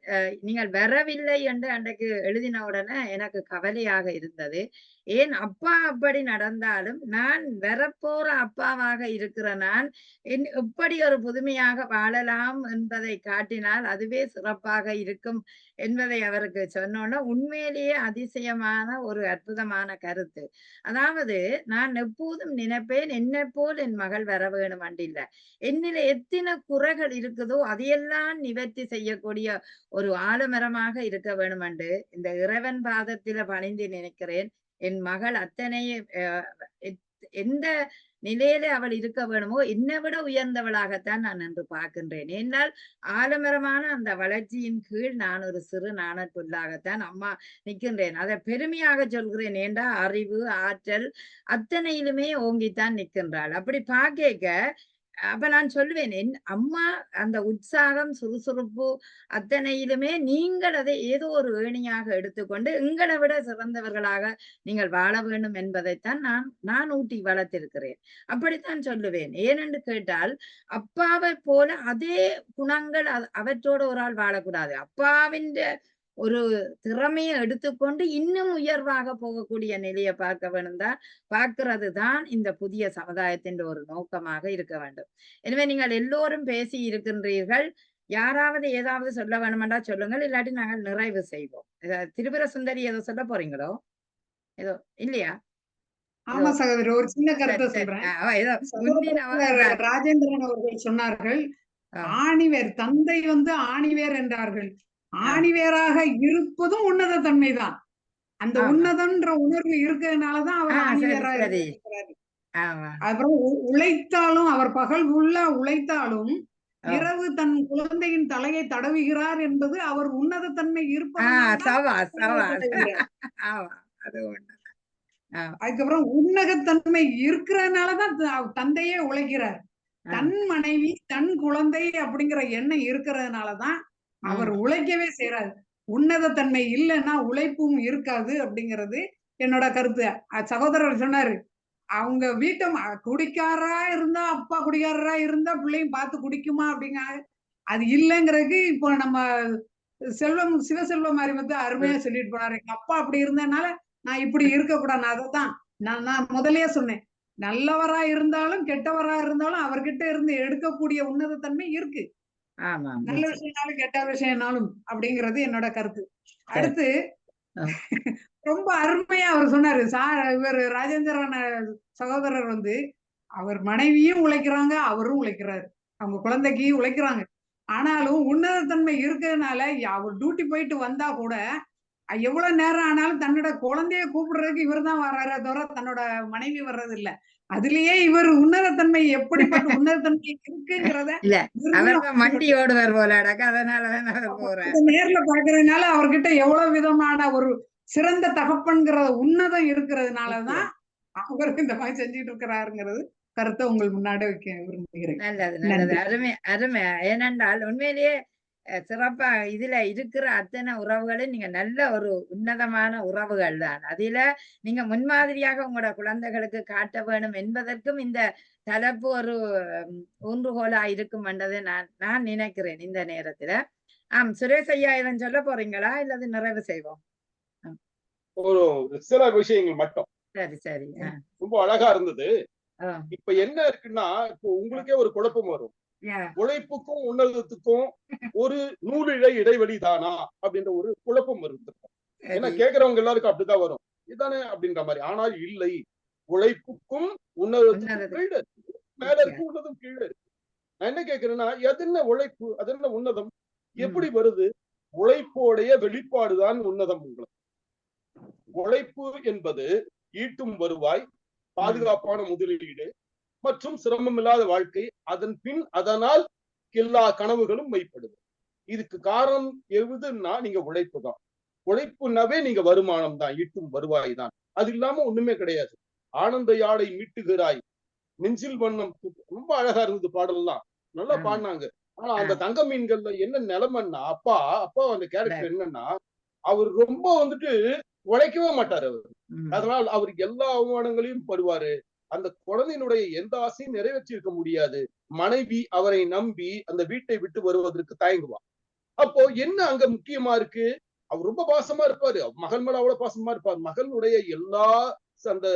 நீங்கள் வரவில்லை என்று அன்றைக்கு எழுதின உடனே எனக்கு கவலையாக இருந்தது. ஏன் அப்பா அப்படி நடந்தாலும் நான் வரப்போற அப்பாவாக இருக்கிற நான் எப்படி ஒரு புதுமையாக வாழலாம் என்பதை காட்டினால் அதுவே சிறப்பாக இருக்கும் என்பதை அவருக்கு சொன்னோன்னா உண்மையிலேயே அதிசயமான ஒரு அற்புதமான கருத்து. அதாவது நான் எப்போதும் நினைப்பேன் என்னை போல் என் மகள் வர வேணும் அண்டில்ல, என்னில எத்தனை குறைகள் இருக்குதோ அதையெல்லாம் நிவர்த்தி செய்யக்கூடிய ஒரு ஆலமரமாக இருக்க வேணும் என்று இந்த இறைவன் பாதத்தில பணிந்து நினைக்கிறேன். என் மகள் அத்தனையே எந்த நிலையில அவள் இருக்க வேணுமோ என்னை விட உயர்ந்தவளாகத்தான் நான் என்று பார்க்கின்றேன். ஏனால் ஆலமரமான அந்த வளர்ச்சியின் கீழ் நான் ஒரு சிறு நாணப்புல்லாகத்தான் அம்மா நிற்கின்றேன். அதை பெருமையாக சொல்கிறேன். ஏண்டா அறிவு ஆற்றல் அத்தனையிலுமே ஓங்கித்தான் நிற்கின்றாள். அப்படி பார்க்க அப்ப நான் சொல்லுவேன், என் அம்மா அந்த உற்சாகம் சுறுசுறுப்பு அத்தனையிலுமே நீங்கள் அதை ஏதோ ஒரு ஏணியாக எடுத்துக்கொண்டு எங்களை விட சிறந்தவர்களாக நீங்கள் வாழ வேண்டும் என்பதைத்தான் நான் ஊட்டி வளர்த்திருக்கிறேன். அப்படித்தான் சொல்லுவேன். ஏனென்று கேட்டால் அப்பாவை போல அதே குணங்கள் அவற்றோடு ஒரு ஆள் வாழக்கூடாது. அப்பாவின் ஒரு திறமையை எடுத்துக்கொண்டு இன்னும் உயர்வாக போகக்கூடிய நிலையை பார்க்க வேண்டும் தான் பார்க்கிறது தான் இந்த புதிய சமுதாயத்தின் ஒரு நோக்கமாக இருக்க வேண்டும். எனவே நீங்கள் எல்லோரும் பேசி இருக்கின்றீர்கள். யாராவது ஏதாவது சொல்ல வேணுமென்றா சொல்லுங்கள், இல்லாட்டி நாங்கள் நிறைவு செய்வோம். திரிபுர சுந்தரி ஏதோ சொல்ல போறீங்களோ? ஏதோ இல்லையா? ஆமா சகோதரி, ஒரு சின்ன கருத்தை சொல்றேன். ராஜேந்திரன் அவர்கள் சொன்னார்கள், ஆணிவேர் தந்தை ஆணிவேர் என்றார்கள். ஆணிவேராக இருப்பதும் உன்னத தன்மைதான். அந்த உன்னதன்ற உணர்வு இருக்கிறதுனாலதான் அவர் ஆணிவேராக இருக்கிறாரு. அப்புறம் உழைத்தாலும் அவர் பகல் உள்ள உழைத்தாலும் இரவு தன் குழந்தையின் தலையை தடவுகிறார் என்பது அவர் உன்னத தன்மை அதுக்கப்புறம் உன்னதத்தன்மை இருக்கிறதுனாலதான் தந்தையே உழைக்கிறார். தன் மனைவி தன் குழந்தை அப்படிங்கிற எண்ணம் இருக்கிறதுனாலதான் அவர் உழைக்கவே செய்யறாரு. உன்னத தன்மை இல்லைன்னா உழைப்பும் இருக்காது அப்படிங்கிறது என்னோட கருத்து. சகோதரர் சொன்னாரு, அவங்க வீட்டை குடிக்காரரா இருந்தா அப்பா குடிக்காரரா இருந்தா பிள்ளையும் பார்த்து குடிக்குமா அப்படிங்க. அது இல்லைங்கிறதுக்கு இப்போ நம்ம சிவசெல்வம் மாதிரி அருமையா சொல்லிட்டு போனாரு. எங்க அப்பா அப்படி இருந்ததுனால நான் இப்படி இருக்கக்கூடாது. அதைத்தான் நான் முதலே சொன்னேன். நல்லவரா இருந்தாலும் கெட்டவரா இருந்தாலும் அவர்கிட்ட இருந்து எடுக்கக்கூடிய உன்னத தன்மை இருக்கு. நல்ல விஷயம்னாலும் கெட்ட விஷயம்னாலும் அப்படிங்கிறது என்னோட கருத்து. அடுத்து ரொம்ப அருமையா அவர் சொன்னாரு. இவர் ராஜேந்திரன் சகோதரர் அவர் மனைவியும் உழைக்கிறாங்க, அவரும் உழைக்கிறாரு, அவங்க குழந்தைக்கு உழைக்கிறாங்க. ஆனாலும் உன்னதத்தன்மை இருக்கிறதுனால அவர் டியூட்டி போயிட்டு வந்தா கூட எவ்வளவு நேரம் ஆனாலும் தன்னோட குழந்தைய கூப்பிடுறதுக்கு இவர் தான் வர்றாரு, தவிர தன்னோட மனைவி வர்றது இல்ல. அதுலயே இவர் உன்னதத்தன்மை எப்படிப்பட்ட உன்னதத்தன்மை இருக்குங்கிறத நேர்ல பாக்குறதுனால அவர்கிட்ட எவ்வளவு விதமான ஒரு சிறந்த தகப்பன்கிற உன்னதம் இருக்கிறதுனாலதான் அவருக்கு இந்த மாதிரி செஞ்சுட்டு இருக்கிறாருங்கிறது கருத்தை உங்கள் முன்னாடி வைக்க விரும்புகிறேன். நல்லது நல்லது, அருமை அருமை. ஏனென்றால் உண்மையிலேயே சிறப்பா இதுல இருக்கிற அத்தனை உறவுகளும் நீங்க நல்ல ஒரு உன்னதமான உறவுகள் தான். அதுல நீங்க முன்மாதிரியாக உங்களோட குழந்தைகளுக்கு காட்ட வேணும் என்பதற்கும் இந்த தலைப்பு ஒரு ஊன்றுகோலா இருக்கும் என்றதை நான் நினைக்கிறேன் இந்த நேரத்துல. சுரேஷ் ஐயா இதன் சொல்ல போறீங்களா இல்லது நிறைவு செய்வோம்? ஒரு சில விஷயங்கள் மட்டும். சரி சரி, ரொம்ப அழகா இருந்தது. இப்ப என்ன இருக்குன்னா, இப்போ உங்களுக்கே ஒரு குழப்பம் வரும். உழைப்புக்கும் உன்னதத்துக்கும் ஒரு நூலிழை இடைவெளி தானா அப்படின்ற ஒரு குழப்பம் இருக்கு. ஏன்னா கேட்கிறவங்க எல்லாருக்கும் அப்படிதான் வரும், இதுதானே அப்படின்ற மாதிரி. ஆனால் இல்லை, உழைப்புக்கும் உன்னதத்துக்கும் கீழே இருக்கு, மேல இருக்கு, உன்னதம் கீழே இருக்கு. நான் என்ன கேட்கிறேன்னா, எது என்ன உழைப்பு, அது என்ன உன்னதம், எப்படி வருது? உழைப்போடைய வெளிப்பாடுதான் உன்னதம். உங்களுக்கு உழைப்பு என்பது ஈட்டும் வருவாய், பாதுகாப்பான முதலீடு மற்றும் சிரமமில்லாத வாழ்க்கை, அதன் பின் அதனால் எல்லா கனவுகளும் மெய்ப்படுது. இதுக்கு காரணம் எதுன்னா நீங்க உழைப்பு தான். உழைப்புனாவே நீங்க வருமானம் தான், ஈட்டும் வருவாய் தான். அது இல்லாம ஒண்ணுமே கிடையாது. ஆனந்த யாழை மீட்டுகிறாய், நெஞ்சில் வண்ணம் ரொம்ப அழகா இருந்தது பாடல்லாம், நல்லா பாடினாங்க. ஆனா அந்த தங்க மீன்கள்ல என்ன நிலைமைன்னா, அப்பா அந்த கேரக்டர் என்னன்னா, அவர் ரொம்ப வந்துட்டு உழைக்கவே மாட்டாரு அவர். அதனால் அவர் எல்லா அவமானங்களையும் படுவாரு. அந்த குழந்தையினுடைய எந்த ஆசையும் நிறைவேற்றி இருக்க முடியாது. மனைவி அவரை நம்பி அந்த வீட்டை விட்டு வருவதற்கு தயங்குவார். அப்போ என்ன அங்க முக்கியமா இருக்கு? அவர் ரொம்ப பாசமா இருப்பாரு. மகன் மேல அவ்வளவு பாசமா இருப்பார். மகனுடைய எல்லா அந்த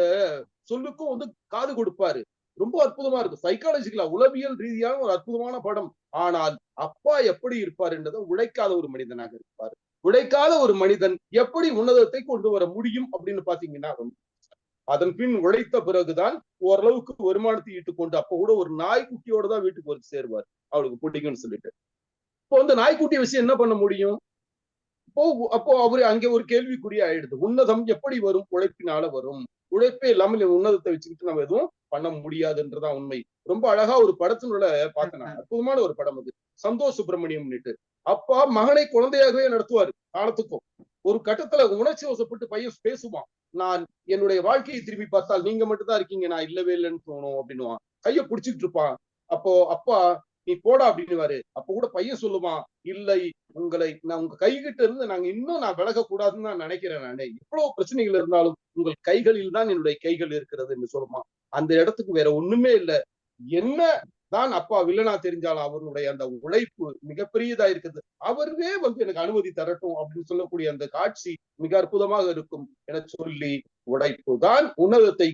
சொல்லுக்கும் வந்து காது கொடுப்பாரு. ரொம்ப அற்புதமா இருக்கும். சைக்காலஜிக்கலா உளவியல் ரீதியான ஒரு அற்புதமான படம். ஆனால் அப்பா எப்படி இருப்பார் என்றதை உழைக்காத ஒரு மனிதனாக இருப்பார். உழைக்காத ஒரு மனிதன் எப்படி உன்னதத்தை கொண்டு வர முடியும் அப்படின்னு பாத்தீங்கன்னா, அதன் பின் உழைத்த பிறகுதான் ஓரளவுக்கு வருமானத்தை ஈட்டுக் கொண்டு, அப்ப கூட ஒரு நாய்க்குட்டியோட தான் வீட்டுக்கு வந்து சேருவார். அவளுக்கு பிடிக்கும்னு சொல்லிட்டு. இப்போ வந்து நாய்க்குட்டி விஷயம் என்ன பண்ண முடியும்? அப்போ அவரு அங்கே ஒரு கேள்விக்குறி ஆயிடுது. உன்னதம் எப்படி வரும்? உழைப்பினால வரும். உழைப்பே இல்லாமல் உன்னதத்தை வச்சுக்கிட்டு நம்ம எதுவும் பண்ண முடியாதுன்றதான் உண்மை. ரொம்ப அழகா ஒரு படத்தினுள்ள பார்த்தேன் நான். அற்புதமான ஒரு படம் அது. சந்தோஷ் சுப்பிரமணியம்னுட்டு. அப்பா மகனை குழந்தையாகவே நடத்துவாரு காலத்துக்கும். ஒரு கட்டத்துல உணர்ச்சி வசப்பட்டு பையன் பேசுவான். நான் என்னுடைய வாழ்க்கையை திரும்பி பார்த்தால் நீங்க மட்டும் தான் இருக்கீங்க, நான் இல்லவே இல்லைன்னு தோணும் அப்படின்னுவான். கைய பிடிச்சிட்டு இருப்பான். அப்போ அப்பா நீ போடா அப்படின்னுவாரு. அப்ப கூட பையன் சொல்லுவான், இல்லை நான் உங்க கைகிட்ட இருந்து நான் விலக கூடாதுன்னு நான் நினைக்கிறேன். நானே எவ்வளவு பிரச்சனைகள் இருந்தாலும் உங்கள் கைகளில் தான் என்னுடைய கைகள் இருக்கிறது என்று சொல்லுவான். அந்த இடத்துக்கு வேற ஒண்ணுமே இல்லை. என்ன தான் அப்பா வில்லனா தெரிஞ்சாலும் அவருடைய அந்த உழைப்பு மிகப்பெரியதா இருக்குது. அவரே வந்து எனக்கு அனுமதி தரட்டும் அப்படின்னு சொல்லக்கூடிய அந்த காட்சி மிக அற்புதமாக இருக்கும் என சொல்லி, உழைப்பு தான் உன்னதத்தை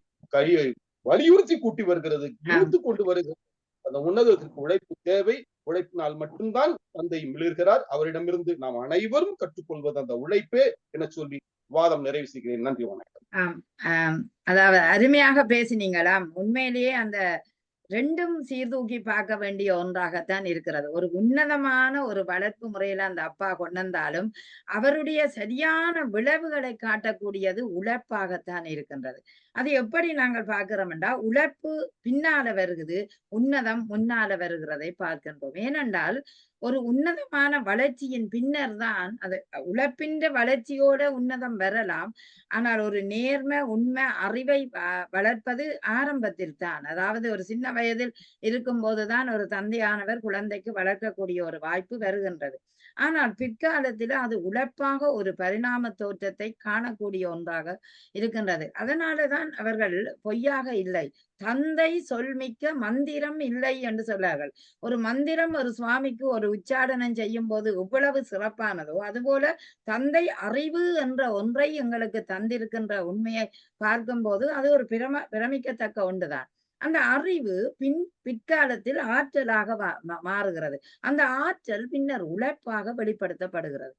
வலியுறுத்தி கூட்டி வருகிறது, இழுத்து கொண்டு வருகிறது. அந்த உன்னதத்திற்கு உழைப்பு தேவை. உழைப்பினால் மட்டும்தான் தந்தை மிளிர்கிறார். அவரிடமிருந்து நாம் அனைவரும் கற்றுக்கொள்வது அந்த உழைப்பே என சொல்லி வாதம் நிறைவு செய்கிறேன். நன்றி, வணக்கம். அதாவது அருமையாக பேசினீங்களாம். உண்மையிலேயே அந்த ரெண்டும் சீர்தூக்கி பார்க்க வேண்டிய ஒன்றாகத்தான் இருக்கிறது. ஒரு உன்னதமான ஒரு வளர்ப்பு முறையில அந்த அப்பா கொண்டாலும் அவருடைய சரியான விளைவுகளை காட்டக்கூடியது உழைப்பாகத்தான் இருக்கின்றது. அது எப்படி நாங்கள் பார்க்கிறோம் என்றால், உழைப்பு பின்னால வருகிறது, உன்னதம் முன்னால வருகிறதை பார்க்கின்றோம். ஏனென்றால் ஒரு உன்னதமான வளர்ச்சியின் பின்னர் தான் அது உழைப்பின் வளர்ச்சியோட உன்னதம் வரலாம். ஆனால் ஒரு நேர்மை, உண்மை, அறிவை வளர்ப்பது ஆரம்பத்தில் தான். அதாவது ஒரு சின்ன வயதில் இருக்கும் போதுதான் ஒரு தந்தையானவர் குழந்தைக்கு வளர்க்கக்கூடிய ஒரு வாய்ப்பு வருகின்றது. ஆனால் பிற்காலத்தில் அது உழைப்பாக ஒரு பரிணாம தோற்றத்தை காணக்கூடிய ஒன்றாக இருக்கின்றது. அதனாலதான் அவர்கள் பொய்யாக இல்லை, தந்தை சொல்மிக்க மந்திரம் இல்லை என்று சொன்னார்கள். ஒரு மந்திரம் ஒரு சுவாமிக்கு ஒரு உச்சாடனம் செய்யும் போது எவ்வளவு சிறப்பானதோ, அதுபோல தந்தை அறிவு என்ற ஒன்றை எங்களுக்கு தந்திருக்கின்ற உண்மையை பார்க்கும்போது அது ஒரு பிரமிக்கத்தக்க ஒன்றுதான். அந்த அறிவு பிற்காலத்தில் ஆற்றலாக மாறுகிறது. அந்த ஆற்றல் பின்னர் உழைப்பாக வெளிப்படுத்தப்படுகிறது.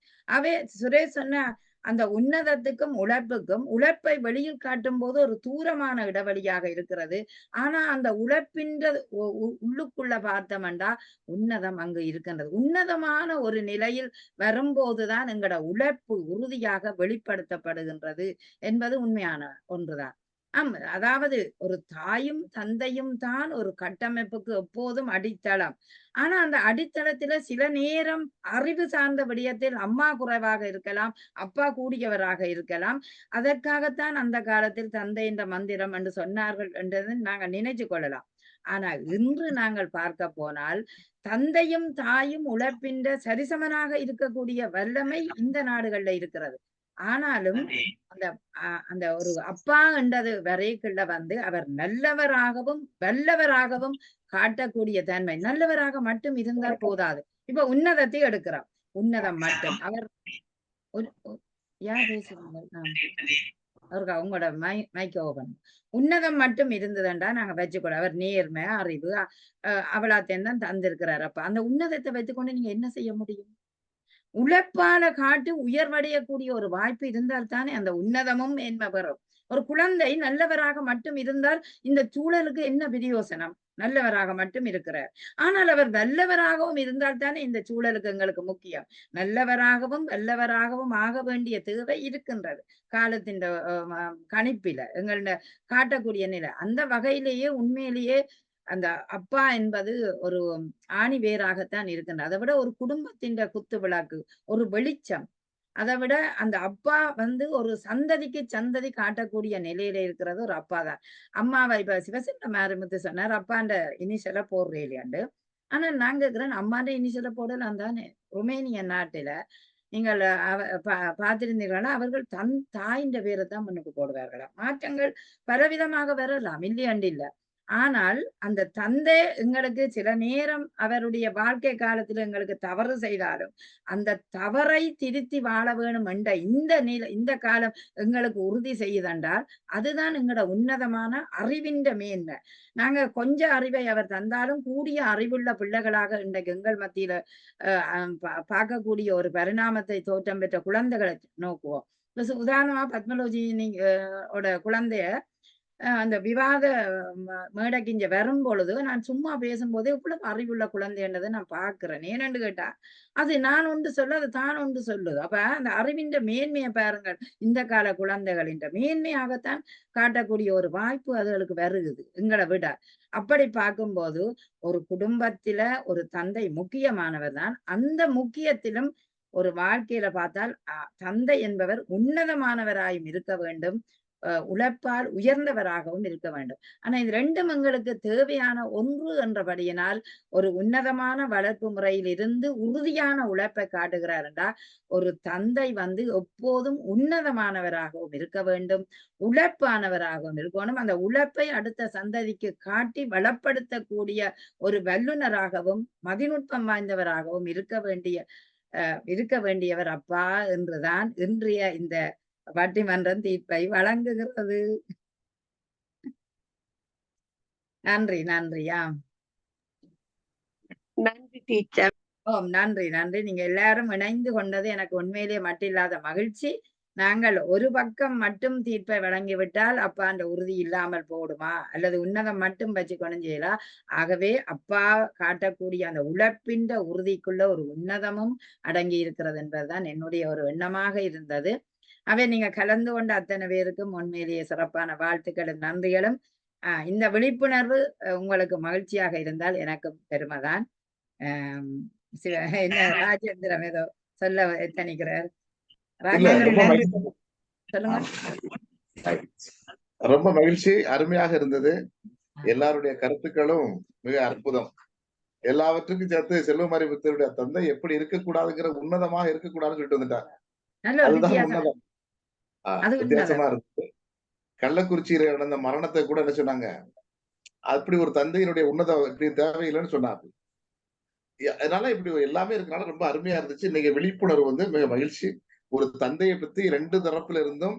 சுரேஷ் சொன்ன அந்த உன்னதத்துக்கும் உழைப்புக்கும், உழைப்பை வெளியில் காட்டும் போது ஒரு தூரமான இடைவெளியாக இருக்கிறது. ஆனா அந்த உழைப்பின் உள்ளுக்குள்ள பார்த்தோம்டா உன்னதம் அங்கு இருக்கின்றது. உன்னதமான ஒரு நிலையில் வரும்போதுதான் எங்களோட உழைப்பு உறுதியாக வெளிப்படுத்தப்படுகின்றது என்பது உண்மையான ஒன்றுதான். அதாவது ஒரு தாயும் தந்தையும் தான் ஒரு கட்டமைப்புக்கு எப்போதும் அடித்தளம். ஆனா அந்த அடித்தளத்துல சில நேரம் அறிவு சார்ந்த விடயத்தில் அம்மா குறைவாக இருக்கலாம், அப்பா கூடியவராக இருக்கலாம். அதற்காகத்தான் அந்த காலத்தில் தந்தை என்ற மந்திரம் என்று சொன்னார்கள் என்றது நாங்கள் நினைச்சு கொள்ளலாம். ஆனால் இன்று நாங்கள் பார்க்க போனால் தந்தையும் தாயும் உழைப்பின்ற சரிசமனாக இருக்கக்கூடிய வல்லமை இந்த நாடுகள்ல இருக்கிறது. ஆனாலும் அந்த ஒரு அப்பா என்றது வரைக்குள்ள வந்து அவர் நல்லவராகவும் வல்லவராகவும் காட்டக்கூடிய தன்மை. நல்லவராக மட்டும் இருந்தால் போதாது. இப்ப உன்னதத்தை எடுக்கிறார். உன்னதம் மட்டும் அவர் யார் பேசுறீங்க? அவருக்கு அவங்களோட மைக்க ஓபன். உன்னதம் மட்டும் இருந்ததுண்டா நாங்க வச்சுக்கூட அவர் நேர்மை, அறிவு, அவளாத்தையும் தான் தந்திருக்கிறார். அப்ப அந்த உன்னதத்தை வைத்துக்கொண்டு நீங்க என்ன செய்ய முடியும்? உழைப்பால காட்டு உயர்வடையக்கூடிய ஒரு வாய்ப்பு இருந்தால் தானே அந்த உன்னதமும் மேன்மை பெறும். ஒரு குழந்தை நல்லவராக மட்டும் இருந்தால் இந்த சூழலுக்கு என்ன பிரயோசனம்? நல்லவராக மட்டும் இருக்கிறார். ஆனால் அவர் நல்லவராகவும் இருந்தால் தானே இந்த சூழலுக்கு எங்களுக்கு முக்கியம். நல்லவராகவும் வல்லவராகவும் ஆக வேண்டிய தேவை இருக்கின்றது காலத்தின் கணிப்பில எங்கள காட்டக்கூடிய நிலை. அந்த வகையிலேயே உண்மையிலேயே அந்த அப்பா என்பது ஒரு ஆணி வேராகத்தான் இருக்கின்றது. அதை விட ஒரு குடும்பத்தின் குத்து விளக்கு, ஒரு வெளிச்சம். அதை விட அந்த அப்பா வந்து ஒரு சந்ததிக்கு சந்ததி காட்டக்கூடிய நிலையில இருக்கிறது ஒரு அப்பா தான். அம்மாவை இப்ப சிவசேன மாரிமுத்து சொன்னார், அப்பாண்ட இனிஷியலை போடுறே இல்லையாண்டு. ஆனா நான் கேட்கிறேன், அம்மாண்ட இனிஷியலை போடலாம் தானே. ருமேனிய நாட்டில நீங்கள் பார்த்திருந்தீர்களா, அவர்கள் தன் தாயின் பேரை தான் முன்னுக்கு போடுவார்களா. மாற்றங்கள் பலவிதமாக வரலாம், இல்லையாண்டு இல்ல. ஆனால் அந்த தந்தை எங்களுக்கு சில நேரம் அவருடைய வாழ்க்கை காலத்துல எங்களுக்கு தவறு செய்தாலும் அந்த தவறை திருத்தி வாழ வேணும் என்ற இந்த காலம் எங்களுக்கு உறுதி செய்யுதென்றால் அதுதான் எங்களோட உன்னதமான அறிவின் மேன்மை. நாங்க கொஞ்சம் அறிவை அவர் தந்தாலும் கூடிய அறிவுள்ள பிள்ளைகளாக இன்றைக்கு எங்கள் மத்தியில பார்க்கக்கூடிய ஒரு பரிணாமத்தை தோற்றம் பெற்ற குழந்தைகளை நோக்குவோம். உதாரணமா பத்மலோஜி குழந்தைய அந்த விவாத மேடைக்கு இங்க வரும் பொழுது நான் சும்மா பேசும்போது இவ்வளவு அறிவுள்ள குழந்தைன்றதை நான் பார்க்கிறேன். ஏனென்று கேட்டா அது நான் ஒன்று சொல்லு, அது தான் ஒன்று சொல்லுது. அப்ப அந்த அறிவின் மேன்மையை பாருங்கள், இந்த கால குழந்தைகளின் மேன்மையாகத்தான் காட்டக்கூடிய ஒரு வாய்ப்பு அதுகளுக்கு வருகுது எங்களை விட. அப்படி பார்க்கும்போது ஒரு குடும்பத்தில ஒரு தந்தை முக்கியமானவர் தான். அந்த முக்கியத்திலும் ஒரு வாழ்க்கையில பார்த்தால் தந்தை என்பவர் உன்னதமானவராயும் இருக்க வேண்டும், உழைப்பால் உயர்ந்தவராகவும் இருக்க வேண்டும். ஆனா இது ரெண்டும் எங்களுக்கு தேவையான ஒன்று என்றபடியினால் ஒரு உன்னதமான வளர்ப்பு முறையில் இருந்து உறுதியான உழைப்பை காட்டுகிறார் என்றால் ஒரு தந்தை வந்து எப்போதும் உன்னதமானவராகவும் இருக்க வேண்டும், உழைப்பானவராகவும் இருக்கணும். அந்த உழைப்பை அடுத்த சந்ததிக்கு காட்டி வளப்படுத்தக்கூடிய ஒரு வல்லுநராகவும் மதிநுட்பம் வாய்ந்தவராகவும் இருக்க வேண்டியவர் அப்பா என்றுதான் இன்றைய இந்த பட்டிமன்றம் தீர்ப்பை வழங்குகிறது. நன்றி. நன்றியாம். நன்றி டீச்சர். ஓம் நன்றி. நீங்க எல்லாரும் இணைந்து கொண்டது எனக்கு உண்மையிலேயே மட்டில்லாத மகிழ்ச்சி. நாங்கள் ஒரு பக்கம் மட்டும் தீர்ப்பை வழங்கிவிட்டால் அப்பா அந்த உறுதி இல்லாமல் போடுமா, அல்லது உன்னதம் மட்டும் வச்சுக்கணும் செய்யலாம். ஆகவே அப்பா காட்டக்கூடிய அந்த உழைப்பின் உறுதிக்குள்ள ஒரு உன்னதமும் அடங்கி இருக்கிறது என்பதுதான் என்னுடைய ஒரு எண்ணமாக இருந்தது. நீங்க கலந்து கொண்ட அத்தனை பேருக்கும் உண்மையிலேயே சிறப்பான வாழ்த்துக்களும் நன்றிகளும். இந்த விழிப்புணர்வு உங்களுக்கு மகிழ்ச்சியாக இருந்தால் எனக்கு பெருமைதான். என்ன ராஜேந்திரம் ஏதோ சொல்ல எத்தனிக்கிறார். சொல்லுங்க. ரொம்ப மகிழ்ச்சி, அருமையாக இருந்தது. எல்லாருடைய கருத்துக்களும் மிக அற்புதம். எல்லாவற்றுக்கும் சேர்த்து செல்வமாரிமுத்துடைய தந்தை எப்படி இருக்கக்கூடாதுங்கிற உன்னதமாக இருக்கக்கூடாதுன்னு சொல்லிட்டு வந்துட்டாங்க. அதுதான் உன்னதம். வித்தியாசமா இருக்கு. கள்ளக்குறிச்சியில நடந்த மரணத்தை கூட என்ன சொன்னாங்க, அப்படி ஒரு தந்தையினுடைய உன்னதம் இப்படி தேவையில்லைன்னு சொன்னாங்க. அதனால இப்படி எல்லாமே இருக்கனால ரொம்ப அருமையா இருந்துச்சு. இன்னைக்கு விழிப்புணர்வு வந்து மிக மகிழ்ச்சி. ஒரு தந்தையை பத்தி 2 தரப்புல இருந்தும்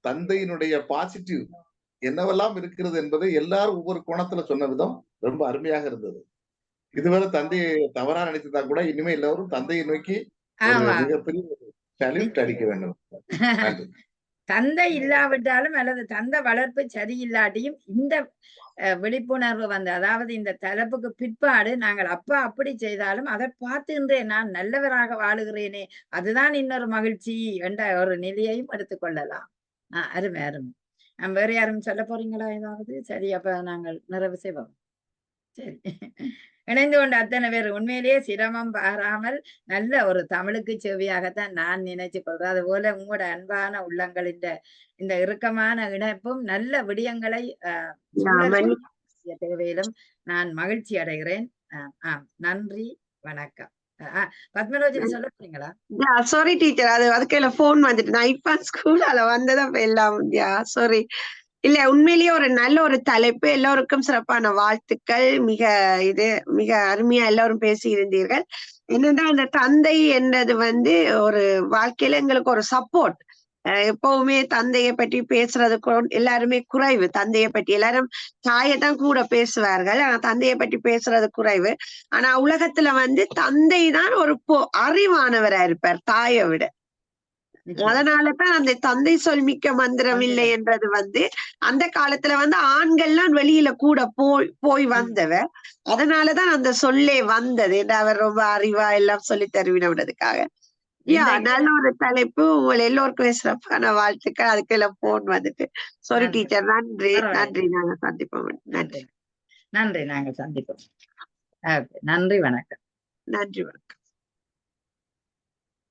தந்தையினுடைய பாசிட்டிவ் என்னவெல்லாம் இருக்கிறது என்பதை எல்லாரும் ஒவ்வொரு கோணத்துல சொன்ன விதம் ரொம்ப அருமையாக இருந்தது. இதுவரை தந்தையை தவறா நினைத்ததா கூட இனிமே எல்லாரும் தந்தையை நோக்கி மிகப்பெரிய சல்யூட் அடிக்க வேண்டும். தந்தை இல்லாவிட்டாலும் அல்லது தந்தை வளர்ப்பு சரியில்லாட்டியும் இந்த விழிப்புணர்வு வந்து, அதாவது இந்த தலைப்புக்கு பிற்பாடு நாங்கள் அப்பா அப்படி செய்தாலும் அதை பார்த்துகின்றேன், நான் நல்லவராக வாழுகிறேனே, அதுதான் இன்னொரு மகிழ்ச்சி என்ற ஒரு நிலையையும் எடுத்துக்கொள்ளலாம். அருமை. வேற யாரும் சொல்ல போறீங்களா ஏதாவது? சரி, அப்ப நாங்கள் நிறைவு செய்வோம். சரி, இணைந்து கொண்ட அத்தனை பேர் உண்மையிலேயே சிரமம் பாராமல் நல்ல ஒரு தமிழுக்கு செவியாகத்தான் நான் நினைச்சு கொள்றேன். அது போல உங்களோட அன்பான உள்ளங்களின் இந்த இறுக்கமான இணைப்பும் நல்ல விடயங்களை தேவையிலும் நான் மகிழ்ச்சி அடைகிறேன். நன்றி, வணக்கம். பத்மலோஜி சொல்ல போறீங்களா? சாரி டீச்சர், அதுக்கு போன் வந்துட்டு நான் இப்ப ஸ்கூலால வந்ததான் எல்லாம். சாரி. இல்ல, உண்மையிலேயே ஒரு நல்ல ஒரு தலைப்பு. எல்லோருக்கும் சிறப்பான வாழ்த்துக்கள். மிக அருமையா எல்லாரும் பேசி இருந்தீர்கள். என்னன்னா அந்த தந்தை என்றது வந்து ஒரு வாழ்க்கையில எங்களுக்கு ஒரு சப்போர்ட். எப்பவுமே தந்தையை பற்றி பேசுறது எல்லாருமே குறைவு. தந்தையை பற்றி எல்லாரும் தாயைதான் கூட பேசுவார்கள், ஆனா தந்தையை பற்றி பேசுறது குறைவு. ஆனா உலகத்துல வந்து தந்தை தான் ஒரு அறிவானவரா இருப்பார் தாயை விட. அதனாலதான் அந்த தந்தை சொல்மிக்க மந்திரம் இல்லை என்றது வந்து அந்த காலத்துல வந்து ஆண்கள்லாம் வெளியில கூட போய் வந்தவர். அதனாலதான் அந்த சொல்லே வந்தது. அவர் ரொம்ப அறிவா எல்லாம் சொல்லி தருவினதுக்காக. நல்ல ஒரு தலைப்பு. உங்களை எல்லோருக்கும் சிறப்பான வாழ்த்துக்கள். அதுக்கு எல்லாம் போன் வந்துட்டு சாரி டீச்சர். நன்றி. நாங்க சந்திப்போம். நன்றி. நாங்க சந்திப்போம். நன்றி, வணக்கம். நன்றி, வணக்கம்.